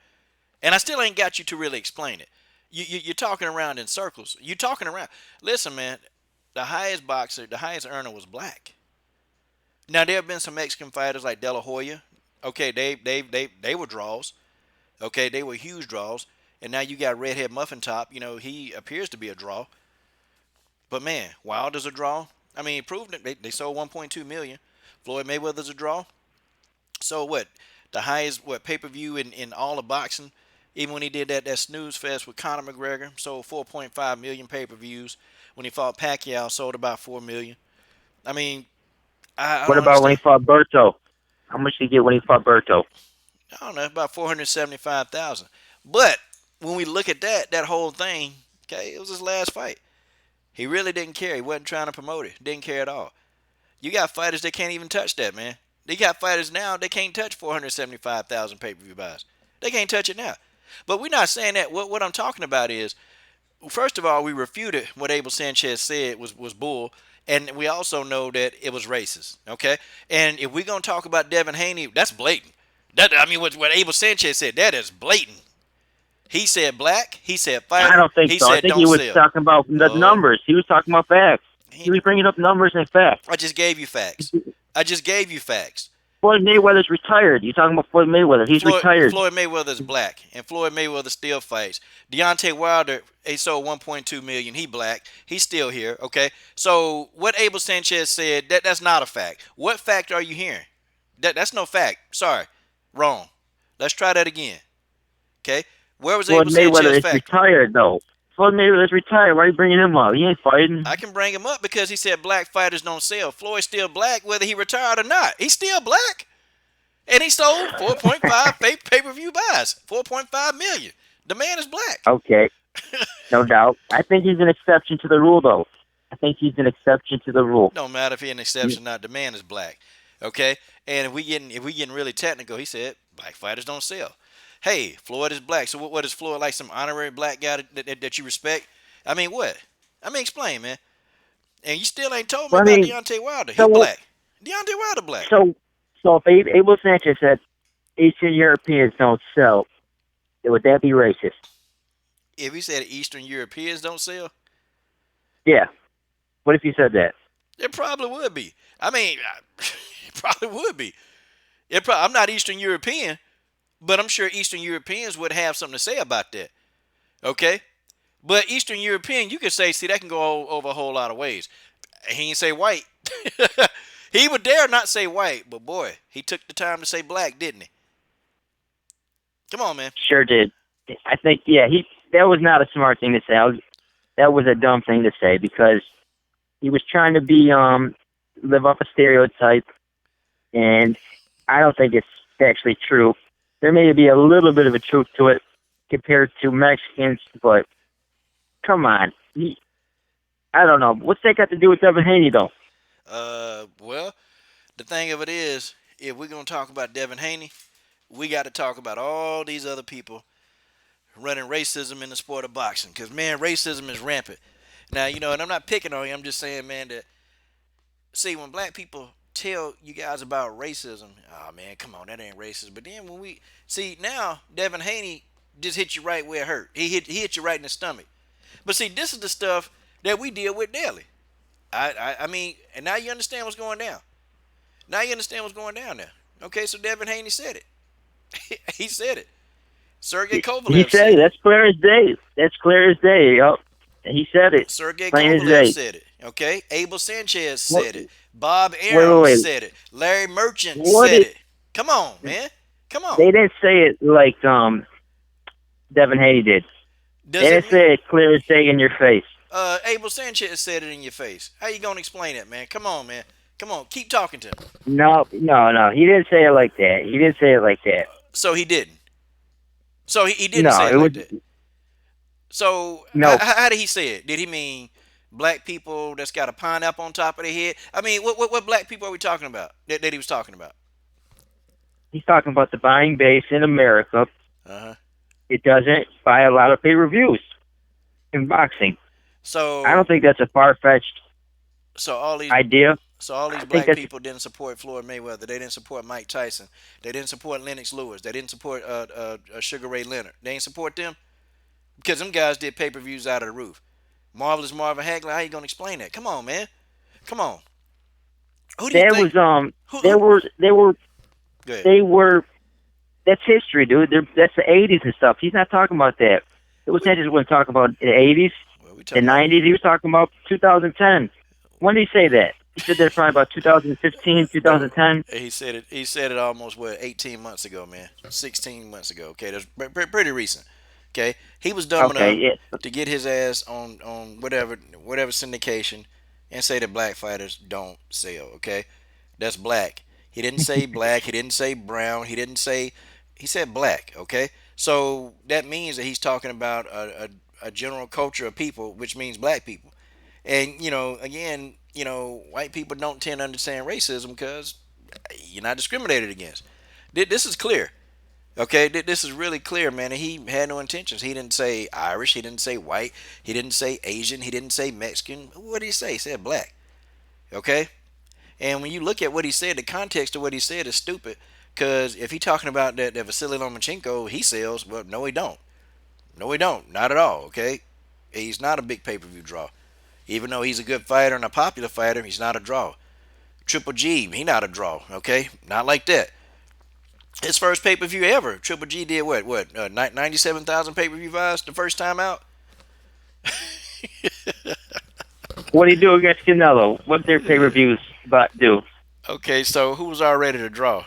and I still ain't got you to really explain it. You're talking around in circles. You're talking around. Listen, man. The highest boxer, the highest earner was black. Now there have been some Mexican fighters like De La Hoya. Okay, they were draws. Okay, they were huge draws. And now you got Redhead Muffin Top. You know, he appears to be a draw. But man, Wilder's a draw. I mean, proved it. They sold 1.2 million. Floyd Mayweather's a draw. So what? The highest pay-per-view in all of boxing. Even when he did that snooze fest with Conor McGregor, sold 4.5 million pay-per-views. When he fought Pacquiao, sold about 4 million. I mean, I What don't about when he understand. fought Berto? How much did he get when he fought Berto? I don't know, about 475,000. But when we look at that whole thing, okay, it was his last fight. He really didn't care. He wasn't trying to promote it. Didn't care at all. You got fighters that can't even touch that, man. They got fighters now that can't touch 475,000 pay-per-view buys. They can't touch it now. But we're not saying that. What I'm talking about is, first of all, we refuted what Abel Sanchez said was bull, and we also know that it was racist. Okay, and if we're gonna talk about Devin Haney, that's blatant. That I mean, what Abel Sanchez said, that is blatant. He said black. He said I fighter. don't think He so. I said think he don't was sell. talking about the Oh, numbers. He was talking about facts. He he, was bringing up numbers and facts. I just gave you facts. I just gave you facts. Floyd Mayweather's retired. You talking about Floyd Mayweather? He's retired. Floyd Mayweather is black, and Floyd Mayweather still fights. Deontay Wilder, he sold 1.2 million. He black. He's still here. Okay. So what Abel Sanchez said, that's not a fact. What fact are you hearing? That's no fact. Sorry, wrong. Let's try that again. Okay. Where was Floyd Abel Mayweather Sanchez is fact? retired, though. Floyd Mayweather's retired. Why are you bringing him up? He ain't fighting. I can bring him up because he said black fighters don't sell. Floyd's still black, whether he retired or not. He's still black. And he sold 4.5 pay-per-view buys, 4.5 million. The man is black. Okay, no doubt. I think he's an exception to the rule, though. I think he's an exception to the rule. Don't matter if he's an exception or not. The man is black. Okay? And if we getting really technical, he said black fighters don't sell. Hey, Floyd is black. So what is Floyd, like some honorary black guy that you respect? I mean, what? I mean, explain, man. And you still ain't told me Well, I about mean, Deontay Wilder. He so black. Deontay Wilder black. so if Abel Sanchez said Eastern Europeans don't sell, would that be racist? If he said Eastern Europeans don't sell, Yeah. What if you said that? it probably would be. I mean, it probably would be. I'm not Eastern European, but I'm sure Eastern Europeans would have something to say about that. Okay? But Eastern European, you could say, see, that can go over a whole lot of ways. He didn't say white. He would dare not say white, but boy, he took the time to say black, didn't he? Come on, man. Sure did. I think, yeah, that was not a smart thing to say. That was a dumb thing to say because he was trying to live up a stereotype, and I don't think it's actually true. There may be a little bit of a truth to it compared to Mexicans, but come on. I don't know. What's that got to do with Devin Haney, though? Well, the thing of it is, if we're gonna talk about Devin Haney, we got to talk about all these other people running racism in the sport of boxing. Because man, racism is rampant. Now, and I'm not picking on you. I'm just saying, man, that see when black people tell you guys about racism, oh man, come on, that ain't racist. But then when we see now, Devin Haney just hit you right where it hurt. He hit you right in the stomach. But see, this is the stuff that we deal with daily. I mean, and now you understand what's going down. Now you understand what's going down there. Okay, so Devin Haney said it. He said it. Sergey He Kovalev said said it. it. That's clear as day. That's clear as day. Yup. He said it. Sergey Plain as Kovalev day. said it. Okay, Abel Sanchez What, said it. Bob wait, Arum wait. said it. Larry Merchant What said is, it. Come on, man. Come on. they didn't say it like Devin Haney did. Does They it didn't say it clear as day in your face. Abel Sanchez said it in your face. How you gonna explain it, man? Come on, man. Come on, keep talking to me. No. He didn't say it like that. He didn't say it like that. So he didn't. So he didn't No, say it it like was. that. So No, how did he say it? Did he mean black people that's got a pineapple on top of their head? I mean, what black people are we talking about that he was talking about? he's talking about the buying base in America. Uh huh. It doesn't buy a lot of pay-per-views in boxing. I don't So think that's a far-fetched so all these idea. so all these I think black that's people didn't support Floyd Mayweather. They didn't support Mike Tyson. They didn't support Lennox Lewis. They didn't support Sugar Ray Leonard. They didn't support them because them guys did pay-per-views out of the roof. Marvelous Marvin Hagler. How you gonna explain that? Come on, man. Come on. Who do you there think? was Who? there were there were Go ahead. they were that's history, dude. That's the '80s and stuff. He's not talking about that. It was just wasn't talking about the '80s, Well, we the talking about. '90s. He was talking about 2010. When did he say that? He said that probably about 2015, No, 2010. he said it. He said it almost 18 months ago, man. 16 months ago. Okay, that's pretty recent. Okay, he was dumb Okay, enough yeah. to get his ass on whatever syndication and say that black fighters don't sell. Okay, that's black. He didn't say black. He didn't say brown. He didn't say. He said black. Okay, so that means that he's talking about a general culture of people, which means black people. And again, white people don't tend to understand racism because you're not discriminated against. This is clear. Okay, this is really clear, man. And he had no intentions. He didn't say Irish. He didn't say white. He didn't say Asian. He didn't say Mexican. What did he say? He said black. Okay. And when you look at what he said, the context of what he said is stupid. Because if he's talking about that Vasily Lomachenko, he sells. Well, no, he don't. No, he don't. Not at all. Okay. He's not a big pay-per-view draw. Even though he's a good fighter and a popular fighter, he's not a draw. Triple G, he not a draw. Okay, not like that. His first pay per view ever. Triple G did what 97,000 pay per view buys the first time out. What do you do against Canelo? What their pay-per-views but do? Okay, so who was already to draw?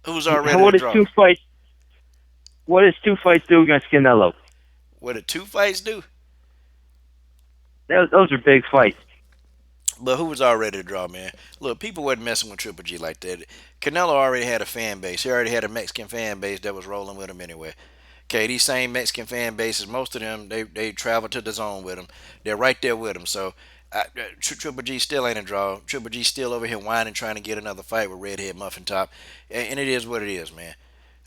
Who was already to What is draw? two fights? What does two fights do against Canelo? What did two fights do? Those are big fights. But who was already to draw, man? Look, people wasn't messing with Triple G like that. Canelo already had a fan base. He already had a Mexican fan base that was rolling with him anyway. Okay, these same Mexican fan bases, most of them, they travel to the zone with him. They're right there with him. So Triple G still ain't a draw. Triple G still over here whining, trying to get another fight with Redhead Muffin Top. And it is what it is, man.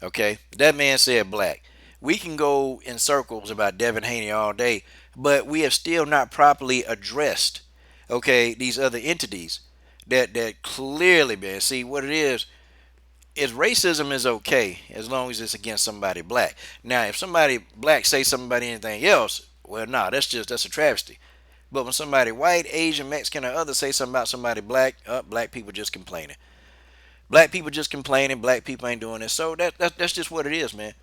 Okay, that man said black. We can go in circles about Devin Haney all day, but we have still not properly addressed, okay, these other entities that clearly, man. See what it is racism is okay as long as it's against somebody black. Now, if somebody black say something about anything else, well, nah, that's a travesty. But when somebody white, Asian, Mexican, or other say something about somebody black, black people just complaining. Black people just complaining. Black people ain't doing this. So that's just what it is, man.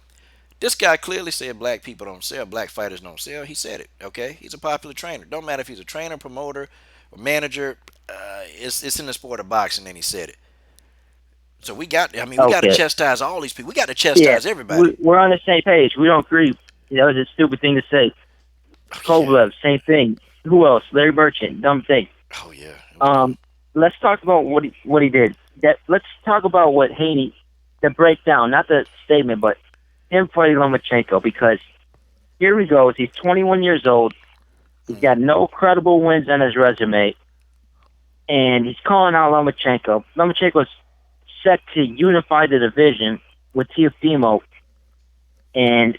This guy clearly said black people don't sell, black fighters don't sell. He said it. Okay, he's a popular trainer. Don't matter if he's a trainer, promoter, or manager. It's in the sport of boxing, and he said it. So we got. I mean, we got to Okay. chastise all these people. We got to Yeah, chastise everybody. we're on the same page. We don't agree. It's a stupid thing to say. Oh yeah. Kovalev, same thing. Who else? Larry Merchant, dumb thing. Oh yeah. It was dumb. Um, let's talk about what he did. Let's talk about what Haney, the breakdown, not the statement, but him fighting Lomachenko, because here he goes. He's 21 years old. He's got no credible wins on his resume, and he's calling out Lomachenko. Lomachenko's set to unify the division with Teofimo, and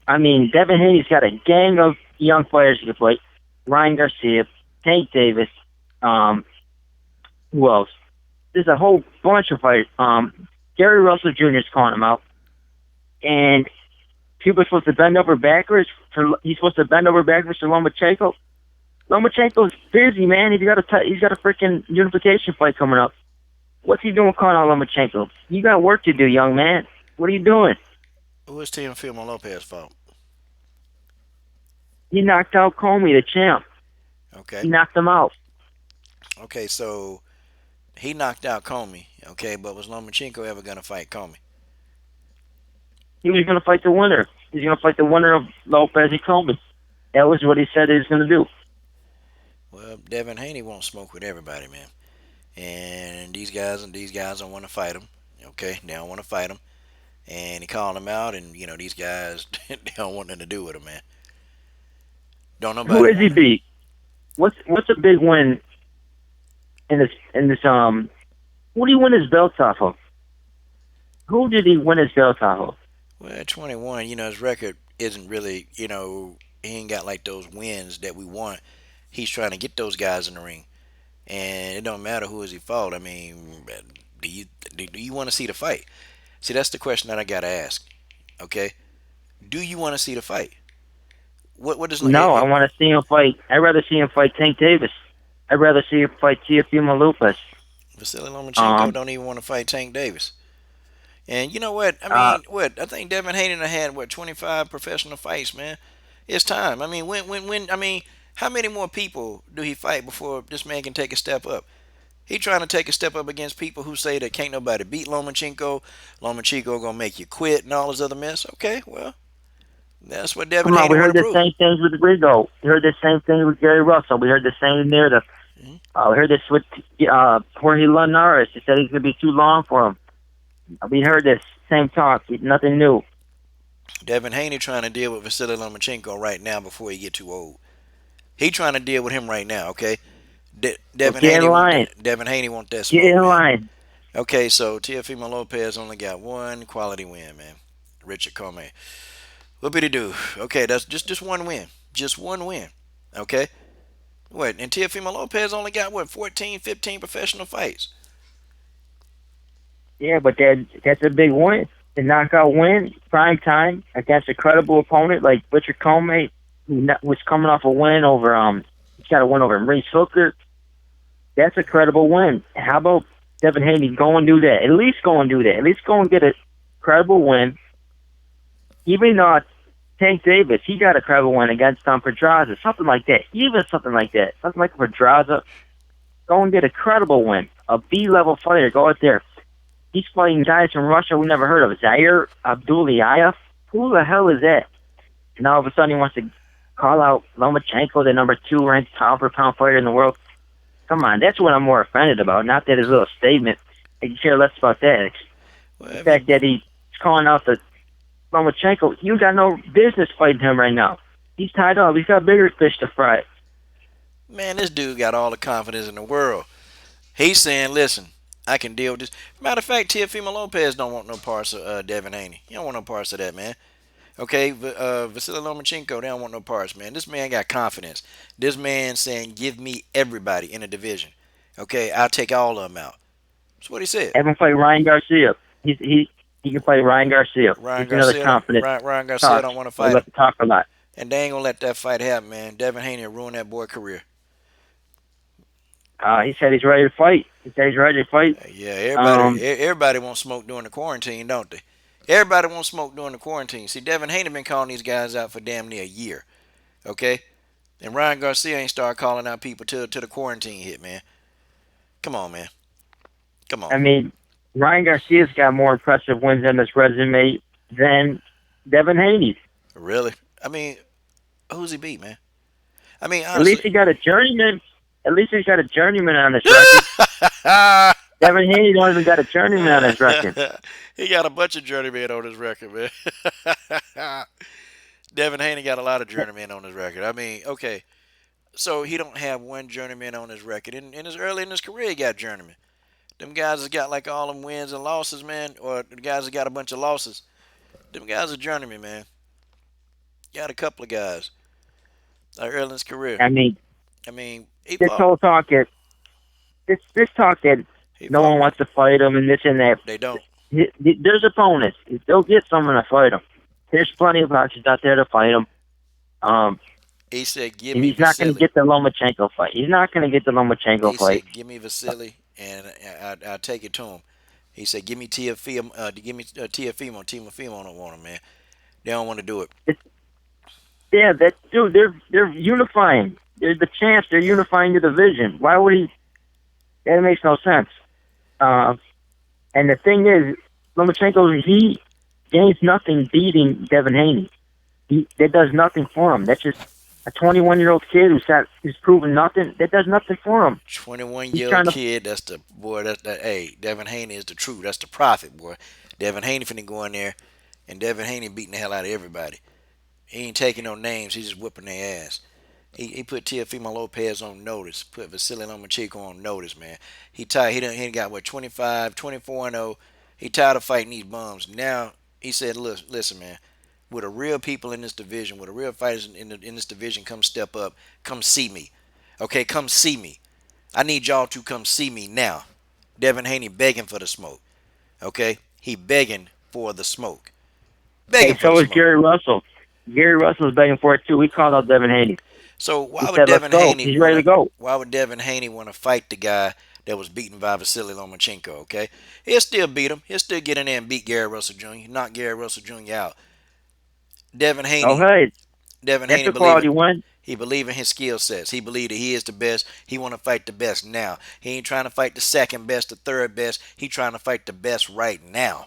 I mean, Devin Haney's got a gang of young players he can fight. Ryan Garcia, Tank Davis, who else? There's a whole bunch of fighters. Gary Russell Jr. is calling him out, and people are supposed to bend over backwards he's supposed to bend over backwards for Lomachenko. Lomachenko's busy, man. He's got a freaking unification fight coming up. What's he doing calling out Lomachenko? You got work to do, young man. What are you doing? Who is Teofimo Lopez fault? He knocked out Comey, the champ. Okay. He knocked him out. Okay. So he knocked out Comey. Okay, but was Lomachenko ever gonna fight Comey? He was going to fight the winner. He's going to fight the winner of Lopez and Comey. That was what he said he was going to do. Well, Devin Haney won't smoke with everybody, man. And these guys don't want to fight him. Okay, they don't want to fight him. and he called him out, and these guys they don't want nothing to do with him, man. Don't Who nobody has he want him. beat? What's a big win in this? Who did he win his belt off of? Who did he win his belt off of? Well, at 21, his record isn't really, he ain't got like those wins that we want. He's trying to get those guys in the ring, and it don't matter who is he fought. I mean, do you want to see the fight? See, that's the question that I gotta ask. Okay, do you want to see the fight? What is No, I want to see him fight. I'd rather see him fight Tank Davis. I'd rather see him fight Teofimo Lopez. Vasily Lomachenko Um, don't even want to fight Tank Davis? And you know what? I uh, mean, what I think Devin Haney had 25 professional fights, man. It's time. I mean, when I mean, how many more people do he fight before this man can take a step up? He trying to take a step up against people who say that can't nobody beat Lomachenko. Lomachenko gonna make you quit and all this other mess. Okay, well, that's what Devin Come on, Haney we want heard to the prove. same things with Rigo. We heard the same thing with Gary Russell. We heard the same narrative. Mhm. We heard this with Jorge Linares. He said he's going to be too long for him. We heard this same talk. Nothing new. Devin Haney trying to deal with Vasily Lomachenko right now before he get too old. He trying to deal with him right now. Okay, Well, get in line. Devin Haney want that Get smoke, in man. line. Okay, so Teofimo Lopez only got one quality win, man. Richard Comey. What did he do? Okay, that's just one win. Just one win. Okay? What? And Teofimo Lopez only got, 14, 15 professional fights. Yeah, but that's a big win. The knockout win, prime time, against a credible opponent like Richard Comey, who was coming off a win over, he's got a win over Maurice Hooker. That's a credible win. How about Devin Haney go and do that? At least go and do that. At least go and get a credible win. Even Tank Davis, he got a credible win against Pedraza, something like that. Even something like that. Something like Pedraza. Go and get a credible win. A B-level fighter. Go out there. He's fighting guys from Russia we never heard of. Zaire Abdullayev. Who the hell is that? And all of a sudden he wants to call out Lomachenko, the number 2 ranked pound-for-pound fighter in the world. Come on, that's what I'm more offended about. Not that his little statement. I can care less about that. The fact that he's calling out the Lomachenko, you got no business fighting him right now. He's tied up. He's got bigger fish to fry. Man, this dude got all the confidence in the world. He's saying, listen, I can deal with this. Matter of fact, Teofimo Lopez don't want no parts of Devin Haney. He don't want no parts of that, man. Okay, Vasily Lomachenko, they don't want no parts, man. This man got confidence. This man saying, give me everybody in the division. Okay, I'll take all of them out. That's what he said. Have him fight Ryan Garcia. He can fight Ryan Garcia. Ryan He's another confident. Ryan Garcia don't want to fight him. Let's talk a lot. And they ain't going to let that fight happen, man. Devin Haney will ruin that boy's career. He said he's ready to fight. Yeah, everybody wants smoke during the quarantine, don't they? Everybody wants smoke during the quarantine. See, Devin Haney been calling these guys out for damn near a year. Okay? And Ryan Garcia ain't started calling out people till the quarantine hit, man. Come on, man. Come on. I mean, Ryan Garcia's got more impressive wins on his resume than Devin Haney. Really? I mean, who's he beat, man? I mean, honestly. At least he got a journeyman. On his record. Devin Haney don't even got a journeyman on his record. He got a bunch of journeymen on his record, man. Devin Haney got a lot of journeymen on his record. I mean, okay, so he don't have one journeyman on his record. Early in his career, he got journeyman. Them guys has got like all them wins and losses, man, or the guys that got a bunch of losses. Them guys are journeymen, man. Got a couple of guys like early in his career. I mean, this whole talk that no one wants to fight him and this and that. They don't. There's opponents. They'll get someone to fight him. There's plenty of options out there to fight him. He said, he's not going to get the Lomachenko fight. He said, give me Vasily, and I'll take it to him. He said, give me Teofimo. Teofimo don't want him, man. They don't want to do it. They're unifying. They're the champs. They're unifying the division. Why would he? That makes no sense. And the thing is, Lomachenko, he gains nothing beating Devin Haney. That does nothing for him. That's just a 21-year-old kid who's proven nothing. That does nothing for him. 21-year-old kid. That's the boy. Hey, Devin Haney is the truth. That's the prophet, boy. Devin Haney finna go in there, and Devin Haney beating the hell out of everybody. He ain't taking no names. He's just whipping their ass. He put Teofimo Lopez on notice. Put Vasily Lomachenko on notice, man. He got what 25, 24 and 0. He tired of fighting these bums. Now he said, "Look, listen, man. With the real people in this division, with the real fighters in this division, come step up, come see me. Okay, come see me. I need y'all to come see me now." Devin Haney begging for the smoke. Okay, he begging for the smoke. Hey, Begging for the so is smoke. Gary Russell. Gary Russell is begging for it too. He called out Devin Haney. So He said, "Let's go." He's ready to go. Why would Devin Haney want to fight the guy that was beaten by Vasily Lomachenko? Okay, he'll still beat him. He'll still get in there and beat Gary Russell Jr. Knock Gary Russell Jr. out. Devin Haney. Okay, Devin that's Haney a quality win. he believe in his skill sets. He believe that he is the best. He want to fight the best now. He ain't trying to fight the second best, the third best. He trying to fight the best right now,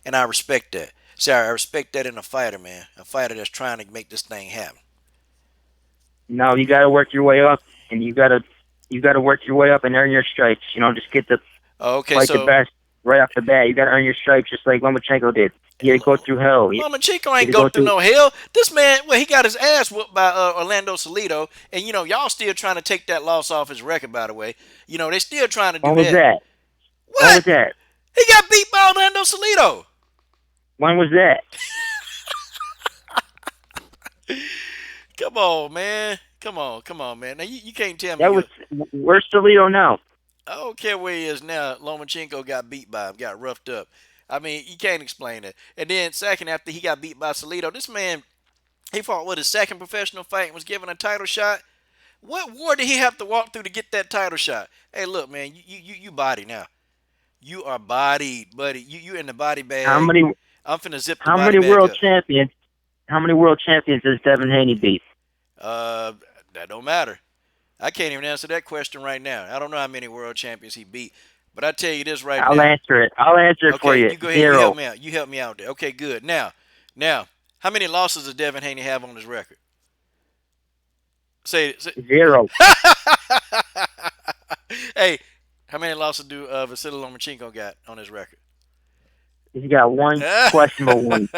and I respect that. See, I respect that in a fighter, man. A fighter that's trying to make this thing happen. Now you got to work your way up, and you got to work your way up and earn your stripes. Just get to Okay, fight the so best right off the bat. You got to earn your stripes, just like Lomachenko did. You got to go through hell. Lomachenko ain't go through no hell. This man, well, he got his ass whooped by Orlando Salido, and y'all still trying to take that loss off his record. By the way, they still trying to do When was that? When was What? that? He got beat by Orlando Salido. When was that? Come on, man. Come on, man. Now you can't tell me. That was where's Toledo now? I don't care where he is now. Lomachenko got beat by him, got roughed up. I mean, you can't explain it. And then second, after he got beat by Salido, this man, he fought with his second professional fight and was given a title shot. What war did he have to walk through to get that title shot? Hey, look, man, you body now. You are bodied, buddy. You in the body bag. How many? I'm finna zip the How body many bag world up. champions? How many world champions does Devin Haney beat? That don't matter. I can't even answer that question right now. I don't know how many world champions he beat, but I tell you this right I'll now. answer it. I'll answer it for Okay, you. you go ahead. You Zero. help me out. You help me out there. Okay, good. Now, how many losses does Devin Haney have on his record? Say. Zero. Hey, how many losses do Vasily Lomachenko got on his record? He's got one questionable one.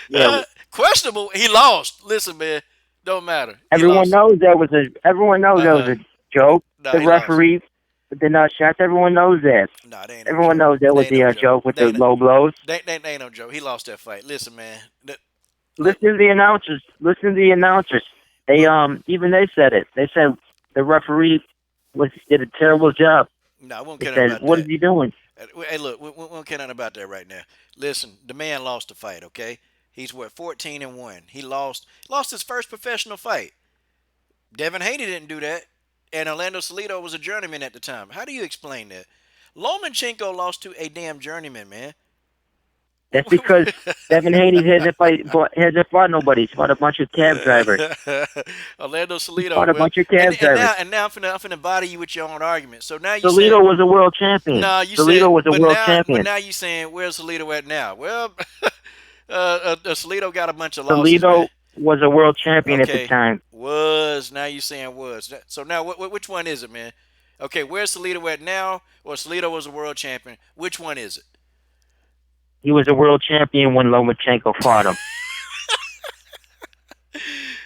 Yeah. Questionable. He lost. Listen, man, don't matter. Everyone knows that was a. Everyone knows that was a joke. Nah, The he referee with the nut shots. Everyone knows that. Nah, they ain't no Everyone joke. knows that was They ain't no the joke with They the ain't- low blows. They ain't no joke. He lost that fight. Listen, man. Listen to the announcers. Listen to the announcers. They even they said it. They said the referee did a terrible job. No, I won't They care nothing said, about "What that. is he doing?" Hey, look, we don't care nothing about that right now. Listen, the man lost the fight. Okay, he's 14-1. He lost his first professional fight. Devin Haney didn't do that, and Orlando Salido was a journeyman at the time. How do you explain that? Lomachenko lost to a damn journeyman, man. That's because Devin Haney hasn't fought nobody. He's fought a bunch of cab drivers. Orlando Salido. Fought a bunch of cab drivers. And now I'm finna body you with your own argument. So now you Toledo was a world champion. No, you Toledo was a world champion. But now you saying where's Salido at now? Well, Salido got a bunch of losses. Toledo Man. was a world champion at the time. Was now you saying was. So now which one is it, man? Okay, where's Salido at now? Or Salido was a world champion? Which one is it? He was a world champion when Lomachenko fought him.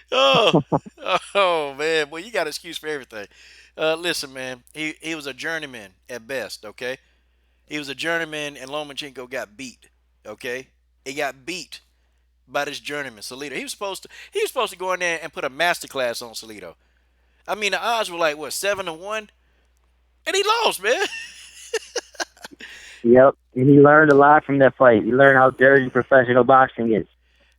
Oh man, well you got an excuse for everything. Listen, man, he was a journeyman at best. Okay, he was a journeyman, and Lomachenko got beat. Okay, he got beat by this journeyman Salido. He was supposed to go in there and put a masterclass on Salido. I mean, the odds were like what 7-1, and he lost, man. Yep, and he learned a lot from that fight. He learned how dirty professional boxing is,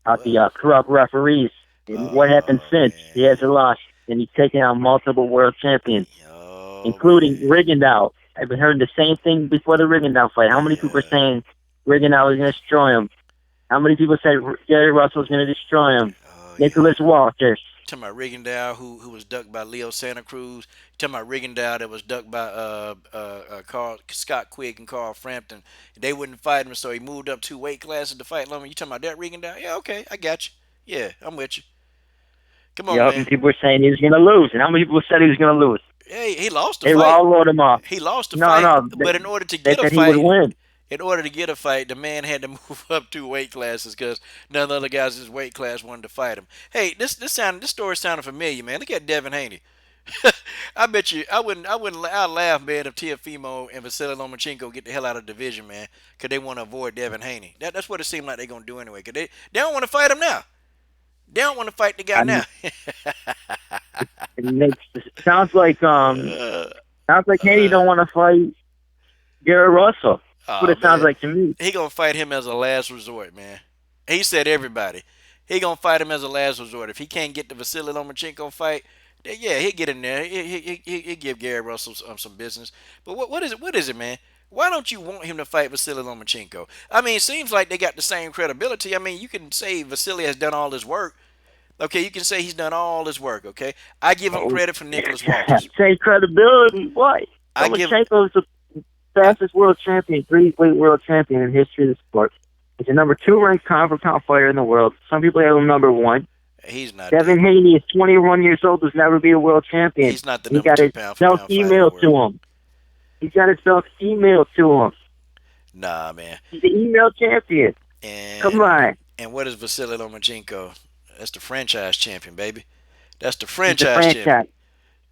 how the corrupt referees, and what happened since. Man. He has a loss, and he's taken out multiple world champions, Yo, including man. Rigondeaux. I've heard the same thing before the Rigondeaux fight. How many people are saying Rigondeaux was going to destroy him? How many people said Gary Russell was going to destroy him? Nicholas Walters. Talking about Rigondeaux, who was ducked by Leo Santa Cruz. Talking about Rigondeaux that was ducked by Scott Quigg and Carl Frampton. They wouldn't fight him, so he moved up 2 weight classes to fight Loma. You talking about that Rigondeaux? Yeah, okay, I got you. Yeah, I'm with you. Come on, Yep, man. and people were saying he was going to lose. And how many people said he was going to lose? Hey, he lost the They fight. all wrote him off. He lost the No, fight, no, but in order to they get a said he would fight, win. the man had to move up 2 weight classes because none of the other guys in his weight class wanted to fight him. Hey, this story sounded familiar, man. Look at Devin Haney. I bet you I'd laugh, man, if Tiafimo and Vasily Lomachenko get the hell out of the division, man, because they want to avoid Devin Haney. That's what it seemed like they're gonna do anyway. Cause they don't want to fight him now. They don't want to fight the guy I now. mean, it makes sounds like uh, sounds like Haney uh, don't want to fight Garrett Russell. That's what oh it sounds man, like to me. he gonna fight him as a last resort, man. He said everybody. He gonna fight him as a last resort. If he can't get the Vasily Lomachenko fight, then yeah, he'll get in there. He give Gary Russell some business. But what is it? What is it, man? Why don't you want him to fight Vasily Lomachenko? I mean, it seems like they got the same credibility. I mean, you can say Vasily has done all this work. Okay, you can say he's done all this work. Okay, I give him Oh, credit for Nicholas Walters. say credibility. What? I give. Lomachenko is the I, fastest world champion, 3-weight world champion in the history of the sport. He's the number 2 ranked pound for pound fighter in the world. Some people have him number 1. he's not Devin that. Haney is 21 years old, does never be a world champion. He's not the He number got two his pound for self pound fighter in the emailed to world. him. He got himself emailed to him. Nah, man. He's the email champion. Come And on. and what is Vasily Lomachenko? That's the franchise champion, baby. That's the He's the franchise champion. franchise.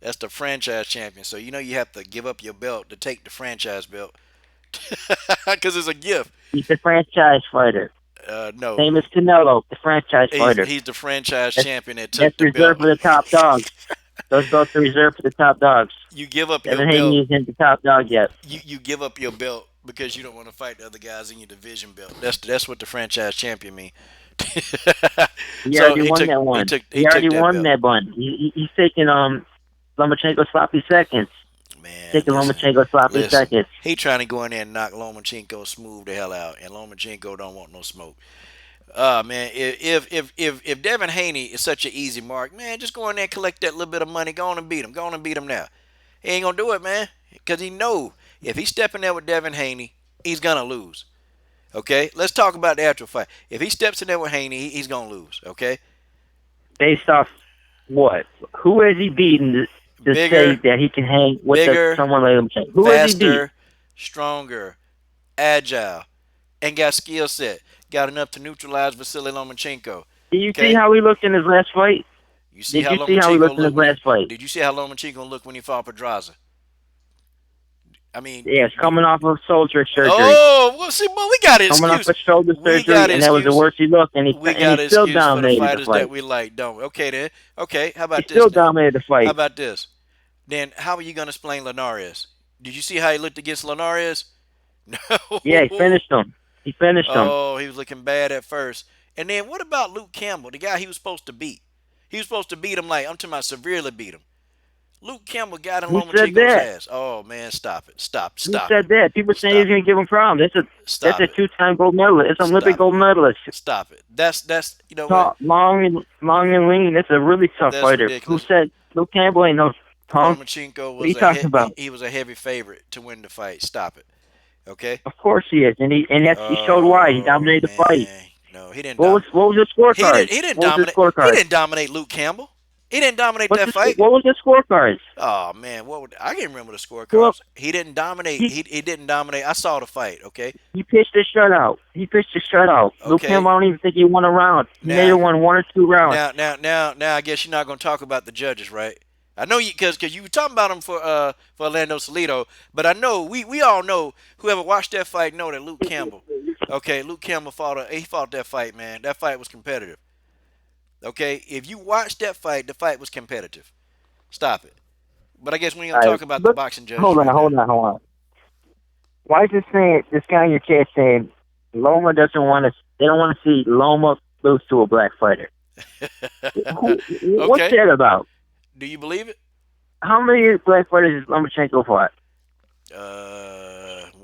That's the franchise champion. So you know you have to give up your belt to take the franchise belt, because it's a gift. He's the franchise fighter. No, Same as Canelo, the franchise fighter. he's the franchise That's, champion that took that's the belt. reserved for the top dogs. Those belts are reserved for the top dogs. You give up your Devin belt. Haney isn't the top dog yet. You give up your belt because you don't want to fight the other guys in your division belt. That's what the franchise champion mean. He So already won that one. He already won that one. He's taking Lomachenko sloppy seconds. Man, Taking listen, Lomachenko sloppy seconds. he trying to go in there and knock Lomachenko smooth the hell out, and Lomachenko don't want no smoke. Man, if Devin Haney is such an easy mark, man, just go in there and collect that little bit of money. Go on and beat him. Go on and beat him now. He ain't gonna do it, man, because he know if he's stepping there with Devin Haney, he's gonna lose. Okay, let's talk about the actual fight. If he steps in there with Haney, he's gonna lose. Okay, Based off what? Who has he beaten to bigger, say that he can hang with bigger, someone like Lomachenko? Who has he beat? faster, stronger, agile, and got skill set. Got enough to neutralize Vasily Lomachenko. Did you Okay, see how he looked in his last fight? you see Did how you see how he looked Lomachenko in his looked when last fight? did you see how Lomachenko looked when he fought Pedraza? I mean, Yes, coming off of shoulder surgery. oh, well, see, well, we got an Coming off excuse. of shoulder We surgery, got an and that was the excuse. worst he looked, and We got he an still excuse for the dominated the fighters fight. that we like, don't we? Okay, then. Okay, how He about still this? Then? dominated the How fight. about this? Then how are you going to explain Linares? Did you see how he looked against Linares? No. Yeah, he finished him. He finished him. Oh, he was looking bad at first. And then what about Luke Campbell, the guy he was supposed to beat? He was supposed to beat him like, I'm talking about severely beat him. Luke Campbell got in Who said Lomachenko's that? ass. Oh, man, stop it. Stop Who it. said that? People saying he's Stop going to give him problems. That's Stop a it. 2-time gold medalist. It's an Olympic Stop gold medalist. Stop it. That's you know Tall, what? long and lean. That's a really tough That's fighter. ridiculous. Who said Luke Campbell ain't no punk? Lomachenko What are you was talking about? he was a heavy favorite to win the fight. Stop it. Okay? Of course he is, and he showed why. He dominated the fight. Man. No, he didn't. What was his scorecard? He didn't What was dominate. his scorecard? He didn't dominate Luke Campbell. He didn't dominate that fight. What was his scorecard? Oh man, I can't remember the scorecards. Well, He didn't dominate. he- He didn't dominate. I saw the fight. Okay. He pitched a shutout. Luke Okay. Campbell, I don't even think he won a round. He Now- may have won 1 or 2 rounds. Now, I guess you're not gonna talk about the judges, right? I know you because you were talking about him for Orlando Salido, but I know we all know whoever watched that fight know that Luke Campbell. Okay, Luke Campbell he fought that fight, man. That fight was competitive. Okay, if you watched that fight, the fight was competitive. Stop it. But I guess we ain't gonna talk about the boxing judges. Hold on, right hold now. on, hold on. Why is this guy in your chat saying Loma doesn't want to? They don't want to see Loma lose to a black fighter. What's Okay. that about? Do you believe it? How many black fighters has Lomachenko fought?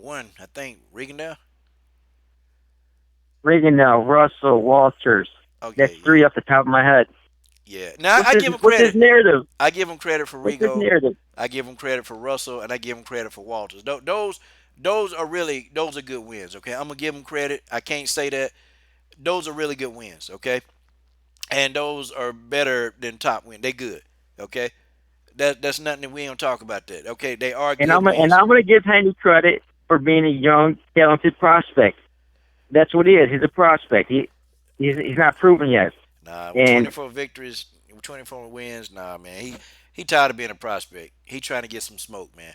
One, I think. Rigondeaux? Rigondeaux, Russell, Walters. Okay. That's 3 off the top of my head. Yeah. Now I give him What's his credit. narrative? I give him credit for What's his Rigo. narrative? I give him credit for Russell, and I give him credit for Walters. Those are good wins. Okay, I'm gonna give him credit. I can't say that. Those are really good wins. Okay, and those are better than top win. They good. Okay, That's nothing that we don't talk about that. Okay, they are And good and wins. I'm gonna give Haney credit for being a young, talented prospect. That's what he is. He's a prospect. He's not proven yet. Nah, with And 24 victories, with 24 wins, nah, man. He tired of being a prospect. He trying to get some smoke, man.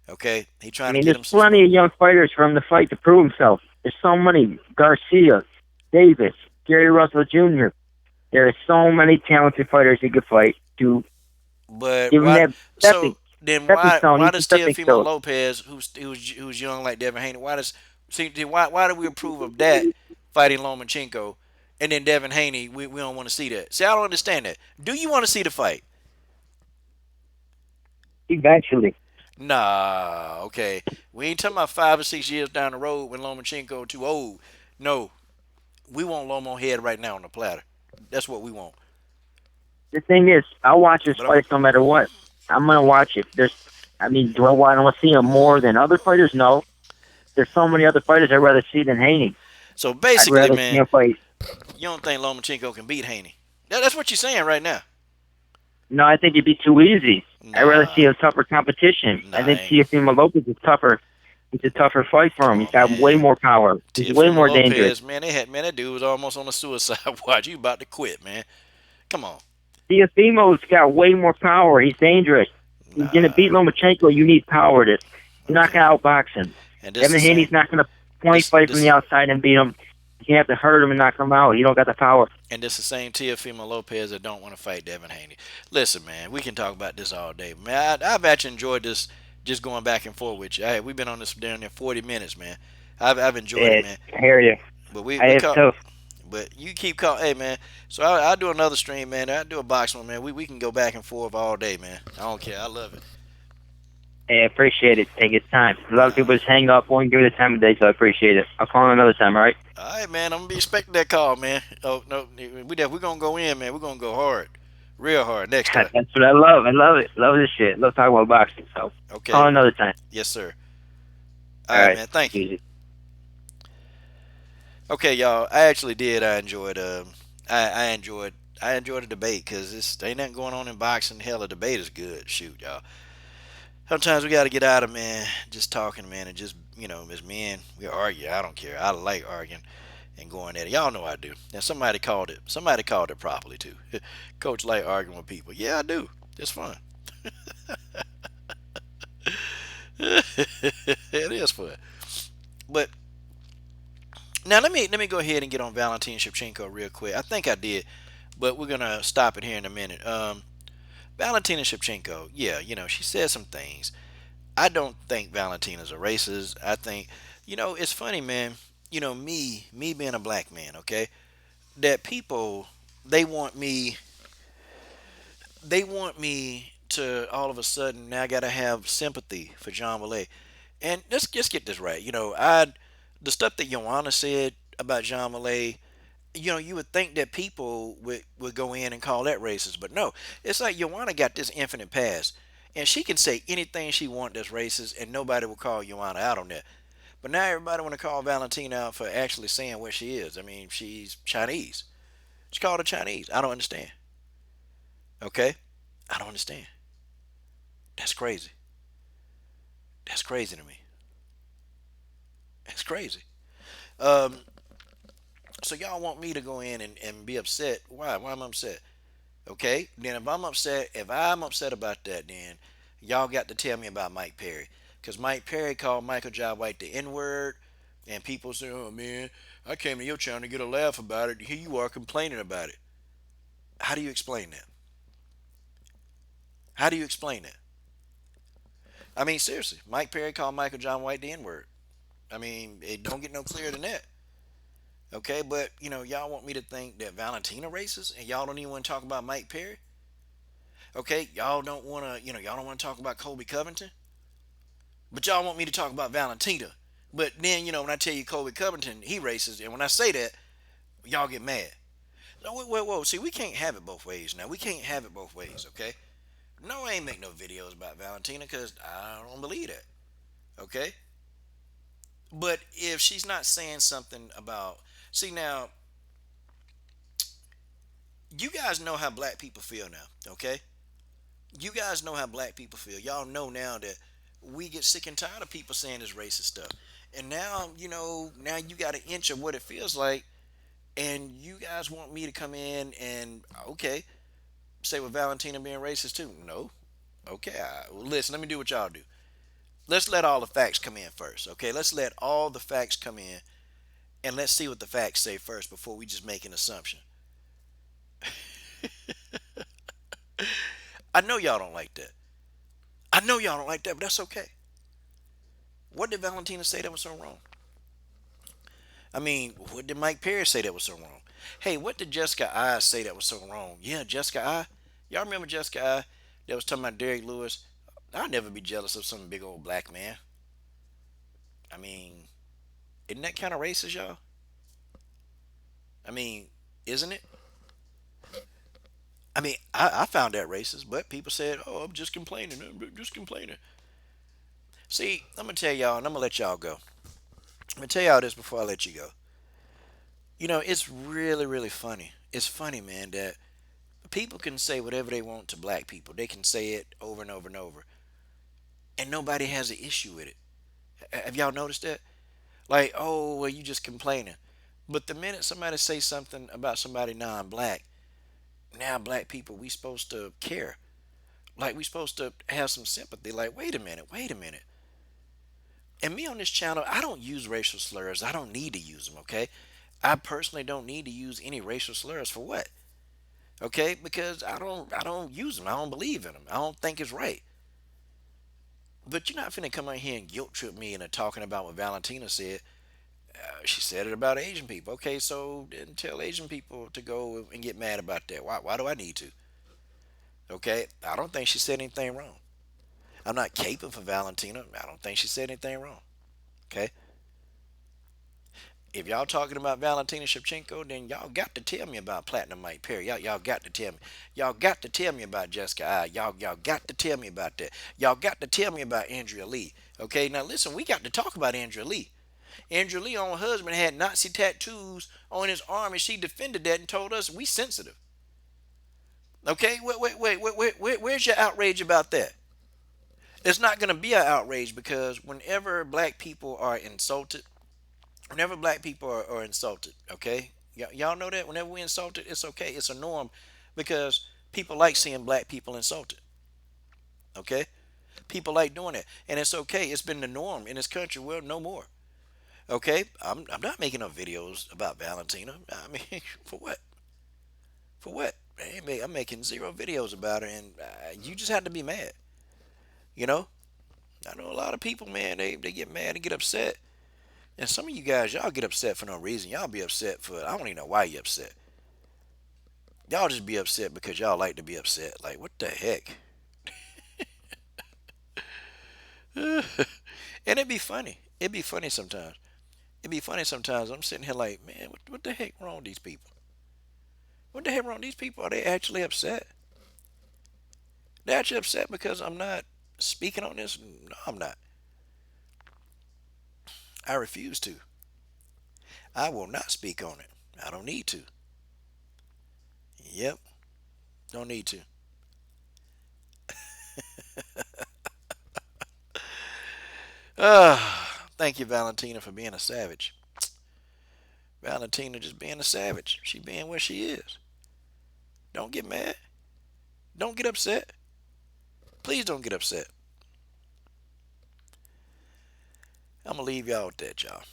Okay, he I trying to mean, get there's him some plenty smoke. of young fighters for him to fight to prove himself. There's so many: Garcia, Davis, Gary Russell Jr. There are so many talented fighters he could fight to But give him why? that So then stepping why stone. why He's a does stepping Teofimo stone. Lopez, who's young like Devin Haney, why does see why do we approve of that fighting Lomachenko, and then Devin Haney we don't want to see that? See, I don't understand that. Do you want to see the fight? Eventually, Nah, okay. We ain't talking about 5 or 6 years down the road when Lomachenko too old. No, we want Lomo head right now on the platter. That's what we want. the thing is, I'll watch his But I'm fights no matter what. I'm gonna watch it. I mean, do I want to see him more than other fighters? No. There's so many other fighters I'd rather see than Haney. so I'd basically, rather see man, him fight. you don't think Lomachenko can beat Haney? That's what you're saying right now. No, I think it'd be too easy. I'd rather see Nah, a tougher competition. I nah, think ain't. Teofimo Lopez is tougher. It's a tougher fight for Come him. He's on, got way man. more power. He's way Teofimo more dangerous. Lopez, man, that dude was almost on a suicide watch. You about to quit, man. Come on. Teofimo's got way more power. He's dangerous. He's gonna Nah. beat Lomachenko. You need power. You're not Okay. gonna outbox him. And this the Devin same. Haney's not gonna point This fight from the this outside and beat him. You have to hurt him and knock him out. You don't got the power. and this the same Teofimo Lopez that don't want to fight Devin Haney. Listen, man, we can talk about this all day, man. I've actually enjoyed this, just going back and forth with you. Hey, we've been on this down there 40 minutes, man. I've enjoyed it, Yeah, man. I hear you. But I we have caught. to. But you keep calling, hey man. So I'll do another stream, man. I'll do a box one, man. We can go back and forth all day, man. I don't care. I love it. I appreciate it. Take his time. A lot of Nah. people just hang up, won't give it the time of day, so I appreciate it. I'll call him another time, all right? All right, man. I'm gonna be expecting that call, man. Oh no, we're gonna go in, man. We're gonna go hard, real hard next time. That's what I love. I love it. Love this shit. Love talking about boxing. So Okay. call another time. Yes, sir. All All right, right. man. Thank you. Easy. Okay, y'all. I actually did. I enjoyed. I enjoyed. I enjoyed the debate because this ain't nothing going on in boxing. Hell, a debate is good. Shoot, y'all. Sometimes we got to get out of, man, just talking, man, and just as men, we argue. I don't care. I like arguing and going at it. Y'all know I do. Now somebody called it. Somebody called it properly too. Coach like arguing with people. Yeah, I do. It's fun. It is fun. But now let me go ahead and get on Valentina Shevchenko real quick. I think I did, but we're gonna stop it here in a minute. Valentina Shevchenko, yeah, she said some things. I don't think Valentina's a racist. I think, it's funny, man. Me being a black man, okay, that people they want me, they want me to all of a sudden now I gotta have sympathy for John Bolet. And let's just get this right. The stuff that Joanna said about John Bolet, you would think that people would go in and call that racist, but no. It's like Joanna got this infinite past, and she can say anything she wants that's racist, and nobody will call Joanna out on that. But now everybody want to call Valentina out for actually saying what she is. I mean, she's Chinese. She called her Chinese. I don't understand. Okay, I don't understand. That's crazy. That's crazy to me. That's crazy. Um, so y'all want me to go in and be upset? Why? Why am I upset? Okay, then if I'm upset about that, then y'all got to tell me about Mike Perry, because Mike Perry called Michael Jai White the N word, and people say, "Oh man, I came to your channel to get a laugh about it. Here you are complaining about it." How do you explain that? How do you explain that? I mean, seriously, Mike Perry called Michael John White the N word. I mean, it don't get no clearer than that. Okay, but y'all want me to think that Valentina racist, and y'all don't even want to talk about Mike Perry. Okay, y'all don't want to talk about Colby Covington, but y'all want me to talk about Valentina. But then when I tell you Colby Covington, he racist, and when I say that, y'all get mad. No, whoa. See, we can't have it both ways now. We can't have it both ways, okay? No, I ain't make no videos about Valentina because I don't believe that, okay? But if she's not saying something about, see now, you guys know how black people feel now, okay? You guys know how black people feel. Y'all know now that we get sick and tired of people saying this racist stuff. And now, now you got an inch of what it feels like, and you guys want me to come in and, okay, say with Valentina being racist too. No. Okay, well, listen, let me do what y'all do. Let's let all the facts come in first, okay? Let's let all the facts come in, and let's see what the facts say first before we just make an assumption. I know y'all don't like that. I know y'all don't like that, but that's okay. What did Valentina say that was so wrong? I mean, what did Mike Perry say that was so wrong? Hey, what did Jessica I say that was so wrong? Yeah, Jessica I. Y'all remember Jessica I that was talking about Derek Lewis? I'd never be jealous of some big old black man. I mean, isn't that kind of racist, y'all? I mean, isn't it? I mean, I found that racist, but people said, "Oh, I'm just complaining. I'm just complaining." See, I'm gonna tell y'all, and I'm gonna let y'all go. I'm gonna tell y'all this before I let you go. It's really, really funny. It's funny, man, that people can say whatever they want to black people. They can say it over and over and over, and nobody has an issue with it. Have y'all noticed that? Like, oh, well, you just complaining. But the minute somebody say something about somebody non-black, now black people, we supposed to care. Like, we supposed to have some sympathy. Like, wait a minute, wait a minute. And me on this channel, I don't use racial slurs. I don't need to use them, okay? I personally don't need to use any racial slurs for what? Okay? Because I don't use them. I don't believe in them. I don't think it's right. But you're not finna come out here and guilt trip me into talking about what Valentina said. She said it about Asian people. Okay, so then tell Asian people to go and get mad about that. Why do I need to? Okay? I don't think she said anything wrong. I'm not caping for Valentina. I don't think she said anything wrong. Okay? If y'all talking about Valentina Shevchenko, then y'all got to tell me about Platinum Mike Perry. Y'all got to tell me. Y'all got to tell me about Jessica I. Y'all got to tell me about that. Y'all got to tell me about Andrea Lee. Okay, now listen, we got to talk about Andrea Lee. Andrea Lee, on her husband, had Nazi tattoos on his arm, and she defended that and told us we sensitive. Okay, where's your outrage about that? It's not going to be an outrage because whenever black people are insulted, whenever black people are insulted, okay, y'all know that whenever we insulted, it's okay. It's a norm because people like seeing black people insulted. Okay, people like doing it, and it's okay. It's been the norm in this country. Well, no more. Okay, I'm not making no videos about Valentina. I mean, for what? For what? I'm making zero videos about her, and you just have to be mad. You know, I know a lot of people, man. They get mad and get upset. And some of you guys, y'all get upset for no reason. Y'all be upset for, I don't even know why you upset. Y'all just be upset because y'all like to be upset. Like, what the heck? And it'd be funny. It'd be funny sometimes. It'd be funny sometimes. I'm sitting here like, man, what the heck wrong with these people? What the heck wrong with these people? Are they actually upset? They're actually upset because I'm not speaking on this? No, I'm not. I refuse to. I will not speak on it. I don't need to. Yep, don't need to. Thank you, Valentina, for being a savage. Valentina just being a savage. She being where she is. Don't get mad. Don't get upset. Please don't get upset. I'm gonna leave y'all with that, y'all.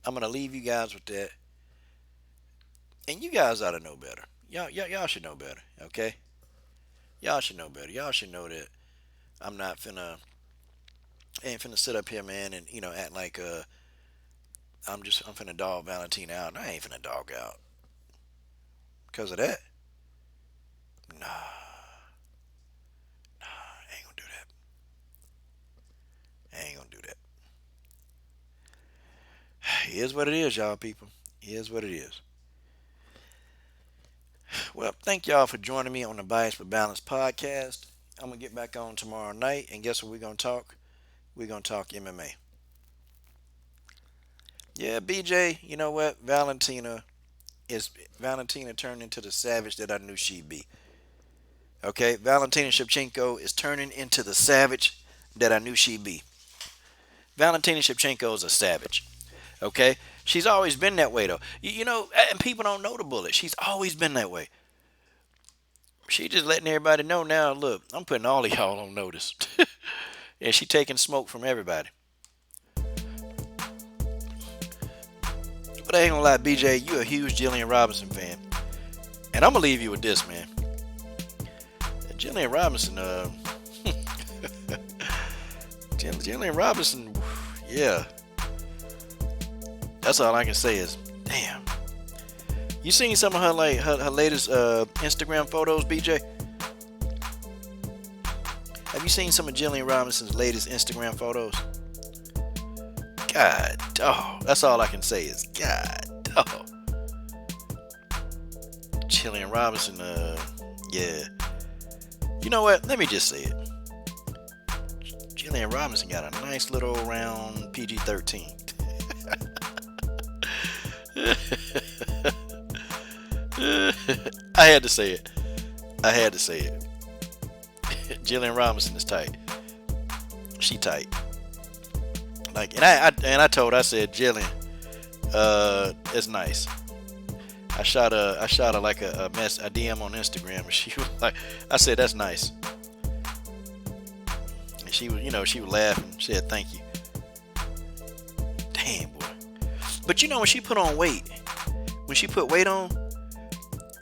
I'm gonna leave you guys with that, and you guys ought to know better. Y'all should know better. Okay? Y'all should know better. Y'all should know that I'm not finna ain't finna sit up here, man, and act like I'm finna dog Valentina out. And I ain't finna dog out because of that. Nah, I ain't gonna do that. I ain't gonna do that. It is what it is, y'all people. It is what it is. Well, thank y'all for joining me on the Bias but Balance podcast. I'm gonna get back on tomorrow night, and guess what we're gonna talk? We're gonna talk MMA. Yeah, BJ. You know what? Valentina turned into the savage that I knew she'd be. Okay, Valentina Shevchenko is turning into the savage that I knew she'd be. Valentina Shevchenko is a savage. Okay, she's always been that way though. You know, and people don't know the bullet. She's always been that way. She just letting everybody know now. Look, I'm putting all of y'all on notice, and she taking smoke from everybody. But I ain't gonna lie, BJ, you a huge Jillian Robinson fan, and I'm gonna leave you with this, man. Jillian Robinson, Jillian Robinson, yeah. That's all I can say is, damn. You seen some of her her latest Instagram photos, BJ? Have you seen some of Jillian Robinson's latest Instagram photos? God, oh, that's all I can say is God, oh. Jillian Robinson, yeah. You know what? Let me just say it. Jillian Robinson got a nice little round PG-13. I had to say it. I had to say it. Jillian Robinson is tight. She tight. Like, and I told her, I said, Jillian, it's nice. I shot her like a DM on Instagram, and she was like, I said, that's nice. And she was, she was laughing. She said, thank you. Damn, boy. But when she put on weight, when she put weight on,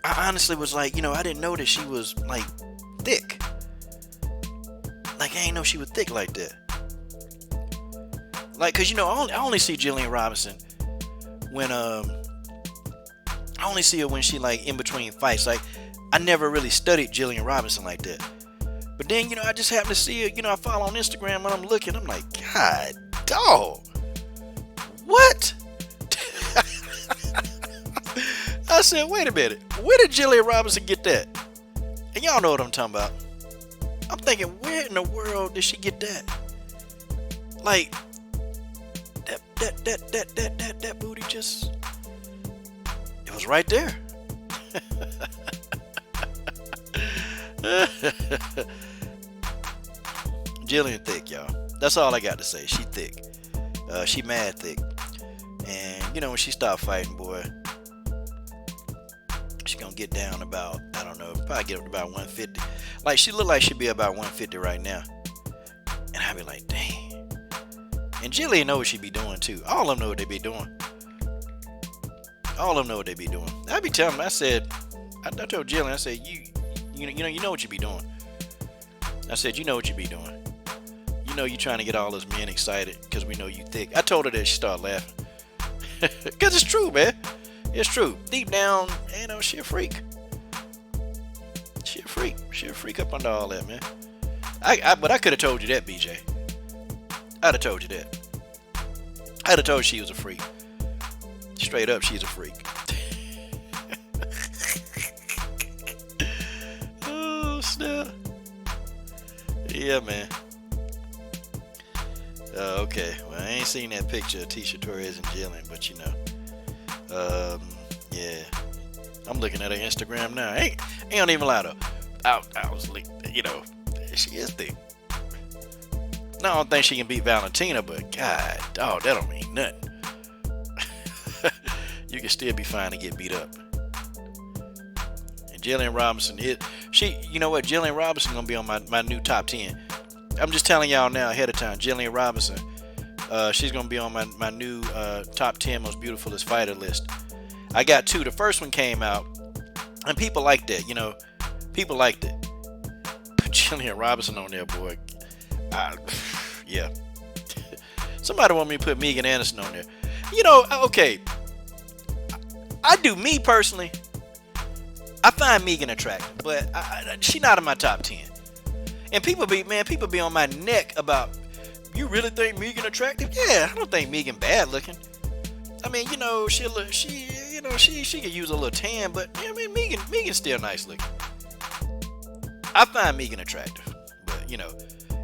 I honestly was like, I didn't know that she was like thick. Like, I ain't know she was thick like that. Like, cause I only see Jillian Robinson when I only see her when she like in between fights. Like, I never really studied Jillian Robinson like that. But then, I just happen to see her, I follow on Instagram and I'm looking, I'm like, God, dog. What? I said, wait a minute. Where did Jillian Robinson get that? And y'all know what I'm talking about. I'm thinking, where in the world did she get that? Like, that booty just, it was right there. Jillian thick, y'all. That's all I got to say. She thick. She mad thick. And when she start fighting, boy, she gonna get down about, I don't know, probably get up to about 150. Like, she look like she'd be about 150 right now. And I be like, dang. And Jillian know what she be doing too. All of them know what they be doing. All of them know what they be doing. I be telling them, I told Jillian, I said, you know what you be doing. I said, you know what you be doing. You trying to get all us men excited because we know you thick. I told her that, she started laughing. Because it's true, man. It's true. Deep down, she a freak. She a freak. She a freak up under all that, man. But I could have told you that, BJ. I'd have told you that. I'd have told you she was a freak. Straight up, she's a freak. Oh, snap. Yeah, man. Okay. Well, I ain't seen that picture of Tisha Torres and Jillian, but yeah. I'm looking at her Instagram now. Ain't even lie though. I was like, she is thick. No, I don't think she can beat Valentina, but God, dog, that don't mean nothing. You can still be fine and get beat up. And Jillian Robinson, Jillian Robinson gonna be on my new top 10. I'm just telling y'all now ahead of time. Jillian Robinson, she's gonna be on my new top 10 most beautifulest fighter list. I got 2. The first one came out, and people liked that. People liked it. Put Jillian Robinson on there, boy. Yeah. Somebody want me to put Megan Anderson on there. Okay. I do, me personally. I find Megan attractive, but she not in my top 10. And people be on my neck about, you really think Megan attractive? Yeah, I don't think Megan bad looking. I mean, she could use a little tan, but Megan's still nice looking. I find Megan attractive, but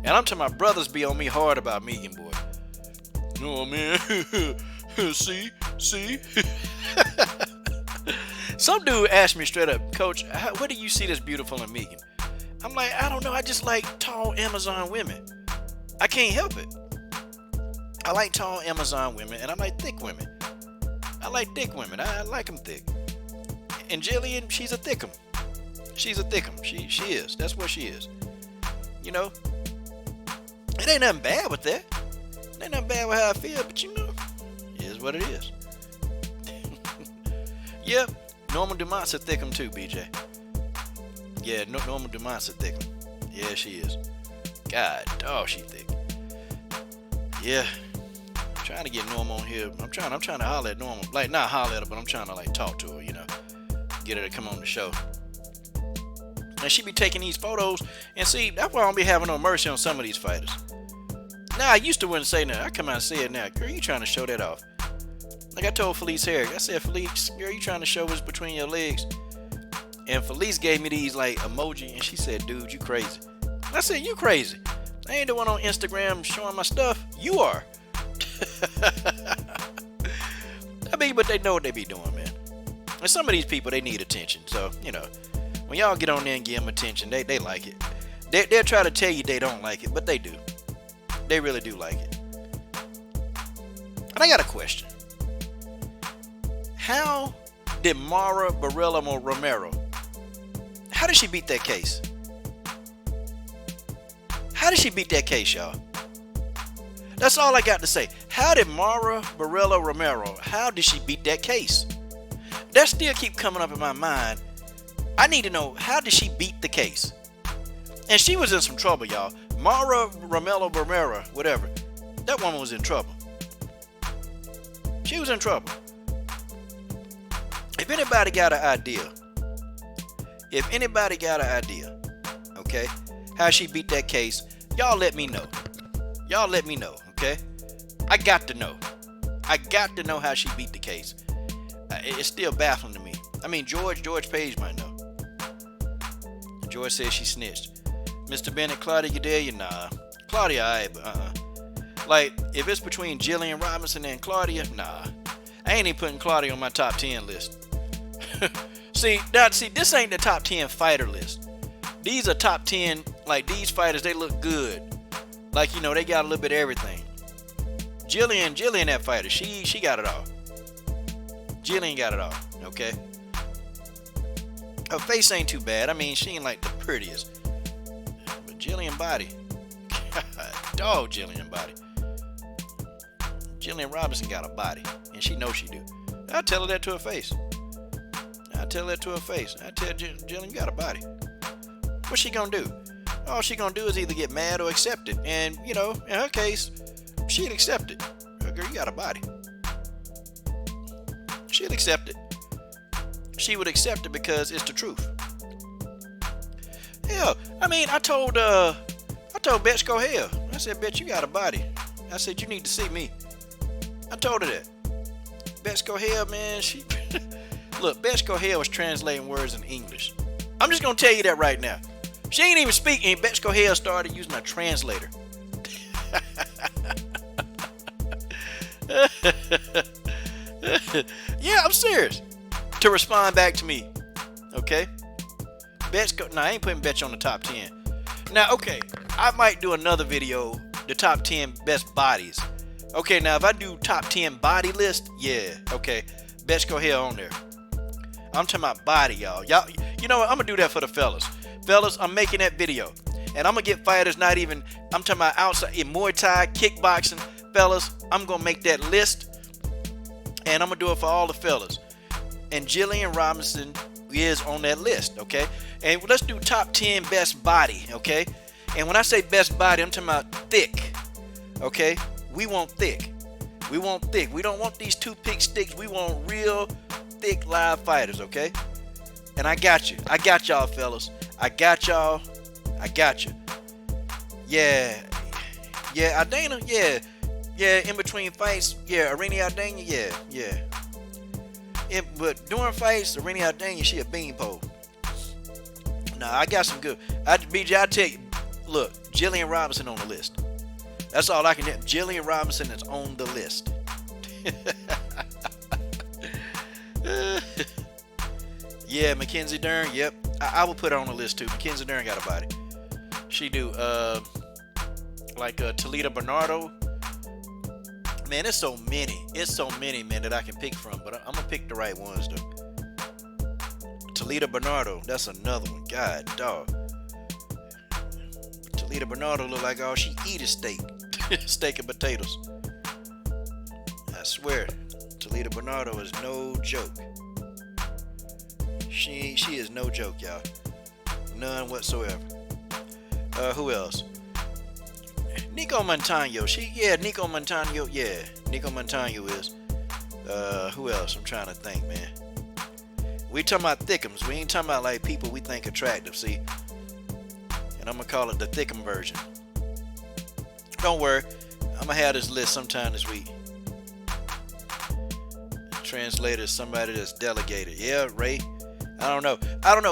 and I'm telling my brothers be on me hard about Megan, boy. Oh man, see. Some dude asked me straight up, Coach, where do you see this beautiful in Megan? I'm like, I don't know. I just like tall Amazon women. I can't help it. I like tall Amazon women, and I like thick women. I like thick women. I like them thick. And Jillian, she's a thickum. She's a thickum. She is. That's what she is. You know? It ain't nothing bad with that. It ain't nothing bad with how I feel, but you know, it is what it is. Yep. Norma Dumont's a thickum too, BJ. Yeah, Norma Dumont's a thickum. Yeah, she is. God, dog, she thick. Yeah. I'm trying to get Norma on here. I'm trying to holler at Norma. Like, not holler at her, but I'm trying to like talk to her, you know. Get her to come on the show. And she be taking these photos, and see, that's why I don't be having no mercy on some of these fighters. Now, I used to wouldn't say that. I come out and say it now. Girl, you trying to show that off. Like I told Felice Herrick, I said, Felice, girl, you trying to show what's between your legs. And Felice gave me these like emoji, and she said, dude, you crazy. I said, you crazy. I ain't the one on Instagram showing my stuff. You are. I mean, but they know what they be doing, man. And some of these people, they need attention. So, you know, when y'all get on there and give them attention, they like it. They'll try to tell you they don't like it, but they do. They really do like it. And I got a question. How did Mara Barella Romero, how did she beat that case? How did she beat that case, y'all? That's all I got to say. How did Mara Barella Romero, how did she beat that case? That still keep coming up in my mind. I need to know, how did she beat the case? And she was in some trouble, y'all. Mara Romero Romero, whatever. That woman was in trouble. She was in trouble. If anybody got an idea, okay, how she beat that case, y'all let me know. Y'all let me know, okay? I got to know. I got to know how she beat the case. It's still baffling to me. I mean, George Page might know. George says she snitched. Mr. Bennett, Claudia, you there? You nah. Claudia, alright, but Like, if it's between Jillian Robinson and Claudia, nah. I ain't even putting Claudia on my top 10 list. See, this ain't the top 10 fighter list. These are top 10, like, these fighters, they look good. Like, you know, they got a little bit of everything. Jillian, that fighter, she got it all. Jillian got it all, okay? Her face ain't too bad. I mean, she ain't like the prettiest. But Jillian body. Dog Jillian body. Jillian Robinson got a body. And she knows she do. I tell her that to her face. I tell Jillian, you got a body. What's she gonna do? All she gonna do is either get mad or accept it. And, you know, in her case, she'd accept it. Girl, you got a body. She'd accept it. She would accept it because it's the truth. Yeah, I mean, I told Betchko Hale. I said, Bet, you got a body. I said, you need to see me. I told her that. Betchko Hale, man, she... Look, Betchko Hale was translating words in English. I'm just going to tell you that right now. She ain't even speaking. Betchko Hale started using a translator. Yeah, I'm serious. To respond back to me. Okay? Nah, I ain't putting Betch on the top 10. Now, okay, I might do another video, the top 10 best bodies. Okay, now if I do top 10 body list, yeah, okay, Betchko Hale on there. I'm talking about body, y'all. You know what? I'm gonna do that for the fellas. Fellas, I'm making that video. And I'm gonna get fighters not even, I'm talking about outside in Muay Thai, kickboxing. Fellas, I'm gonna make that list. And I'm gonna do it for all the fellas. And Jillian Robinson is on that list, okay? And let's do top 10 best body, okay? And when I say best body, I'm talking about thick, okay? We want thick. We want thick. We don't want these toothpick sticks. We want real thick live fighters, okay? And I got you. I got y'all, fellas. I got y'all. I got you. Yeah. Yeah, Aldana, yeah. Yeah, in between fights, yeah, Irene Aldana, yeah. But during fights, Irene Aldana, she a beanpole. Nah, I got some good. BJ, I tell you, look, Jillian Robinson on the list. That's all I can do. Jillian Robinson is on the list. Yeah, Mackenzie Dern, yep. I will put her on the list too. Mackenzie Dern got a body. She do Toledo Bernardo. Man, it's so many. It's so many, man, that I can pick from. But I'm gonna pick the right ones though. Toledo Bernardo, that's another one. God dog. Toledo Bernardo look like all she eat is steak. Steak and potatoes. I swear, Toledo Bernardo is no joke. She is no joke, y'all. None whatsoever. Who else? Nico Montano. Nico Montano. Yeah, Nico Montano is. Who else? I'm trying to think, man. We talking about thickums. We ain't talking about like people we think attractive. See, and I'm gonna call it the thickum version. Don't worry, I'm gonna have this list sometime this week. Translator is somebody that's delegated. Yeah, Ray. I don't know.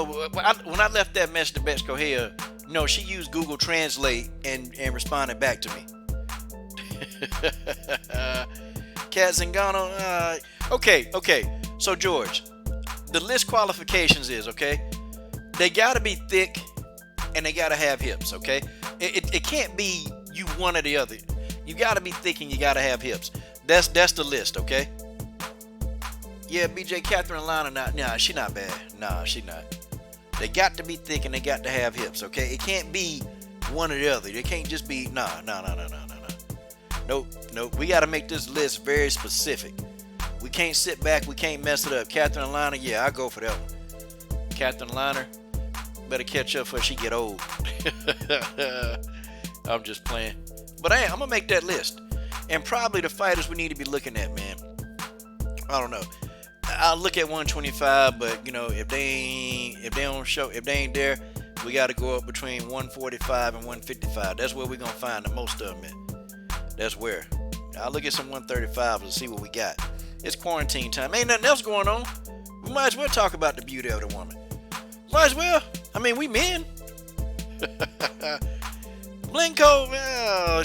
When I left that message to Betch Correa, no, she used Google Translate and responded back to me. Kat Zingano. Okay. So George, the list qualifications is, okay, they gotta be thick and they gotta have hips, okay? It can't be you one or the other. You gotta be thick and you gotta have hips. That's the list, okay? Yeah, BJ Catherine Lana, nah, she not bad. Nah, she not. They got to be thick and they got to have hips, okay? It can't be one or the other. It can't just be, no. Nope. We got to make this list very specific. We can't sit back. We can't mess it up. Catherine Lana, yeah, I go for that one. Catherine Lana, better catch up before she get old. I'm just playing. But I'm going to make that list. And probably the fighters we need to be looking at, man. I don't know. I'll look at 125, but you know, if they ain't there, we got to go up between 145 and 155. That's where we're gonna find the most of them at. That's where. I'll look at some 135s and see what we got. It's quarantine time. Ain't nothing else going on. We might as well talk about the beauty of the woman. Might as well. I mean, we men. Blenko, well,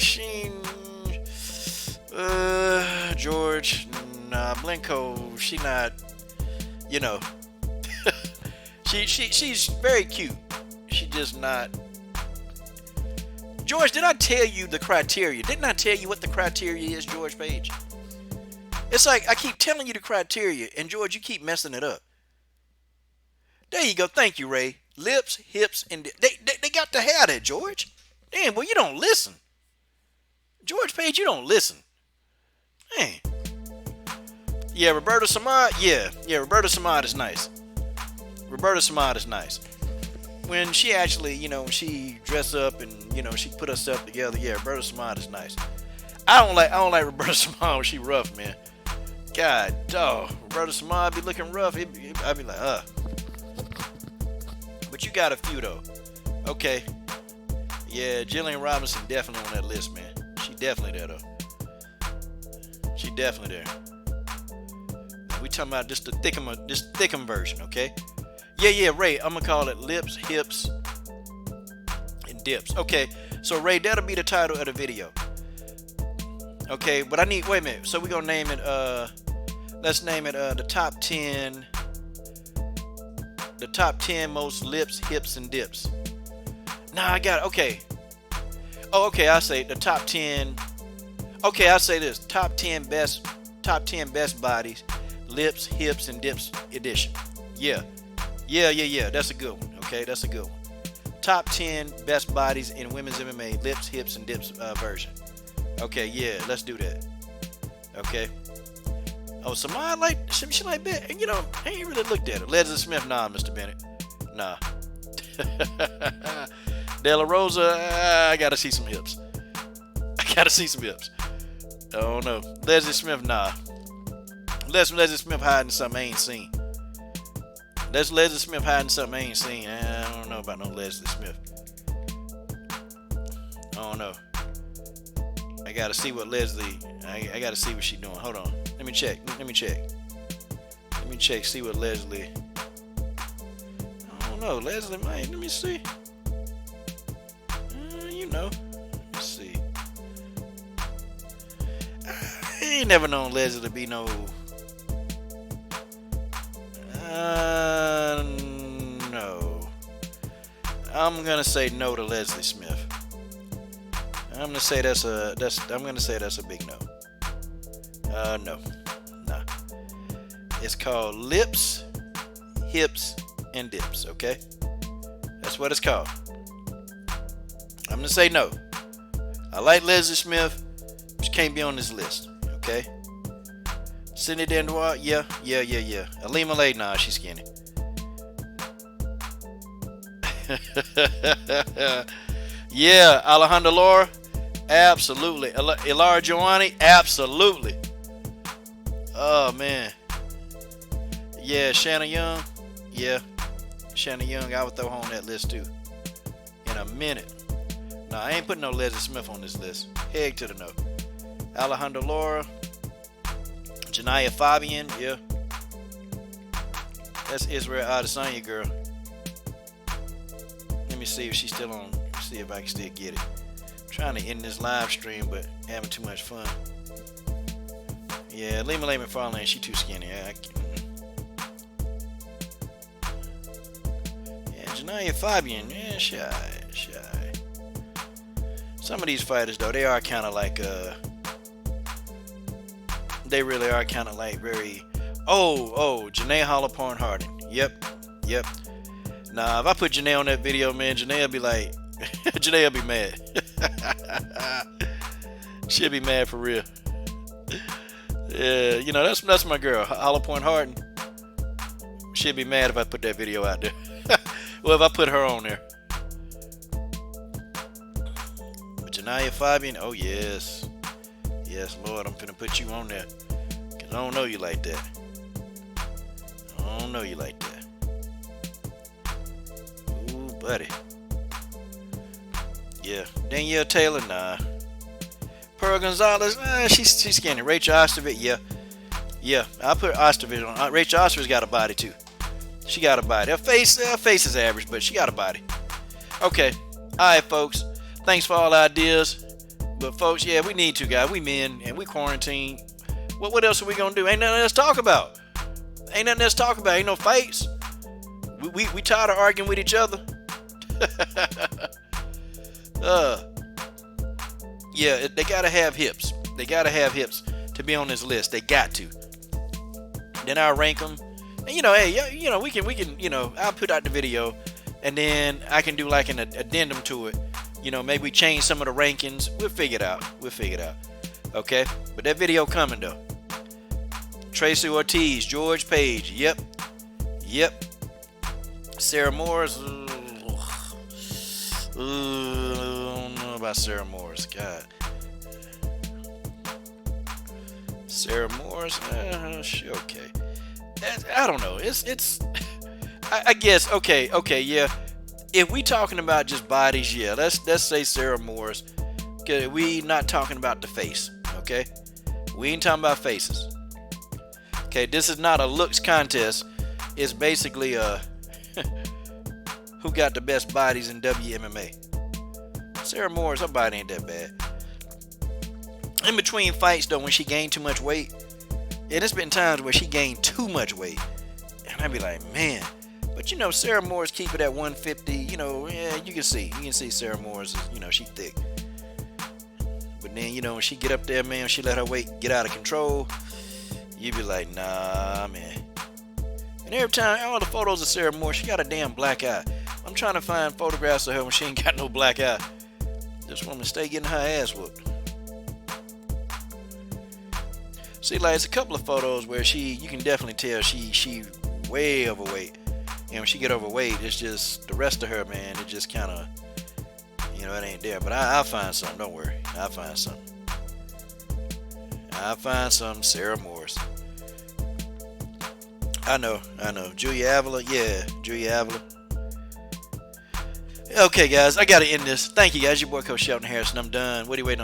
George. Nah, Blenko, she not, you know, she's very cute. She just not. George, did I tell you the criteria? Didn't I tell you what the criteria is, George Page? It's like I keep telling you the criteria, and George, you keep messing it up. There you go. Thank you, Ray. Lips, hips, and they got to have that, George. Damn, well, you don't listen. George Page, you don't listen. Man. Yeah, Roberta Samad. Yeah, Roberta Samad is nice. Roberta Samad is nice. When she actually, you know, when she dress up and, you know, she put herself together, yeah, Roberta Samad is nice. I don't like Roberta Samad when she rough, man. God, dog. Roberta Samad be looking rough. I'd be like, But you got a few though. Okay. Yeah, Jillian Robinson definitely on that list, man. She definitely there though. She definitely there. We talking about just the thickum version, okay? Yeah, Ray, I'm gonna call it lips, hips, and dips. Okay, so Ray, that'll be the title of the video. Okay, but wait a minute. So we're gonna name it, let's name it the top 10 most lips, hips, and dips. Nah, I got it. Okay. Oh, okay, I say the top 10. Okay, I say this: top 10 best bodies, lips, hips, and dips edition. Yeah. That's a good one. Okay, that's a good one. Top 10 best bodies in women's MMA, lips, hips, and dips version. Okay, yeah, let's do that. Okay. Oh, Samad she like that. And you know, I ain't really looked at her. Leslie Smith, nah, Mr. Bennett. Nah. De La Rosa, I gotta see some hips. I don't know. Leslie Smith, nah. Leslie Smith hiding something I ain't seen. Leslie Smith hiding something I ain't seen. I don't know about no Leslie Smith. I don't know. I gotta see what Leslie. I gotta see what she doing. Hold on. Let me check. See what Leslie. I don't know. Leslie, man. Let me see. You know. Let's see. I ain't never known Leslie to be no. No. I'm gonna say no to Leslie Smith. I'm gonna say that's a big no. No. Nah. It's called Lips, Hips, and Dips, okay? That's what it's called. I'm gonna say no. I like Leslie Smith, but she can't be on this list, okay? Sydney Dendois, yeah. Alima Lay, nah, she's skinny. Yeah, Alejandra Laura, absolutely. Ilara Joani, absolutely. Oh man. Yeah, Shanna Young, yeah. Shanna Young, I would throw her on that list too. In a minute. Nah, I ain't putting no Leslie Smith on this list. Heck to the no. Alejandra Laura, Janiyah Fabian, yeah. That's Israel Adesanya, girl. Let me see if she's still on. See if I can still get it. I'm trying to end this live stream, but having too much fun. Yeah, Lima McFarlane, she too skinny. Yeah, Janiyah Fabian, yeah, shy. Some of these fighters, though, they are kind of like, they really are kind of like very, Janae Hollowporn Harding. Yep. Nah, if I put Janae on that video, man, Janae will be like, Janae will be mad. She'll be mad for real. Yeah, that's my girl, Hollowporn Harding. She'll be mad if I put that video out there. Well, if I put her on there. But Janiyah Fabian, oh yes. Yes, Lord, I'm finna put you on there. Because I don't know you like that. Ooh, buddy. Yeah. Danielle Taylor, nah. Pearl Gonzalez, she's skinny. Rachel Ostovich, yeah. I put Ostovich on. Rachel Ostovich's got a body too. She got a body. Her face is average, but she got a body. Okay. Alright, folks. Thanks for all the ideas. But folks, yeah, we need to, guys. We men and we quarantine. What else are we gonna do? Ain't nothing else to talk about. Ain't no fights. We tired of arguing with each other. Yeah, they gotta have hips. They gotta have hips to be on this list. They got to. Then I'll rank them. And we can, I'll put out the video, and then I can do like an addendum to it. Maybe we change some of the rankings. We'll figure it out. Okay? But that video coming though. Tracy Ortiz, George Page, yep. Sarah Morris, I don't know about Sarah Morris, God. Sarah Morris, she okay. I don't know. It's. I guess okay, yeah. If we talking about just bodies, yeah, let's say Sarah Morris. Okay, we not talking about the face. Okay, we ain't talking about faces. Okay, this is not a looks contest. It's basically who got the best bodies in WMMA. Sarah Morris, her body ain't that bad. In between fights though, when she gained too much weight. And it's been times where she gained too much weight. And I'd be like, man. But Sarah Morris keep it at 150. Yeah, you can see Sarah Morris is, she thick. But then, when she get up there, man, she let her weight get out of control. You be like, nah, man. And every time, all the photos of Sarah Morris, she got a damn black eye. I'm trying to find photographs of her when she ain't got no black eye. This woman stay getting her ass whooped. See, like, it's a couple of photos where you can definitely tell she way overweight. And when she get overweight, it's just the rest of her, man, it just kind of, it ain't there. But I'll find something, don't worry. I'll find something. Sarah Morris. I know. Julia Avila, yeah, Julia Avila. Okay, guys, I got to end this. Thank you, guys. Your boy, Coach Shelton Harrison. I'm done. What are you waiting on?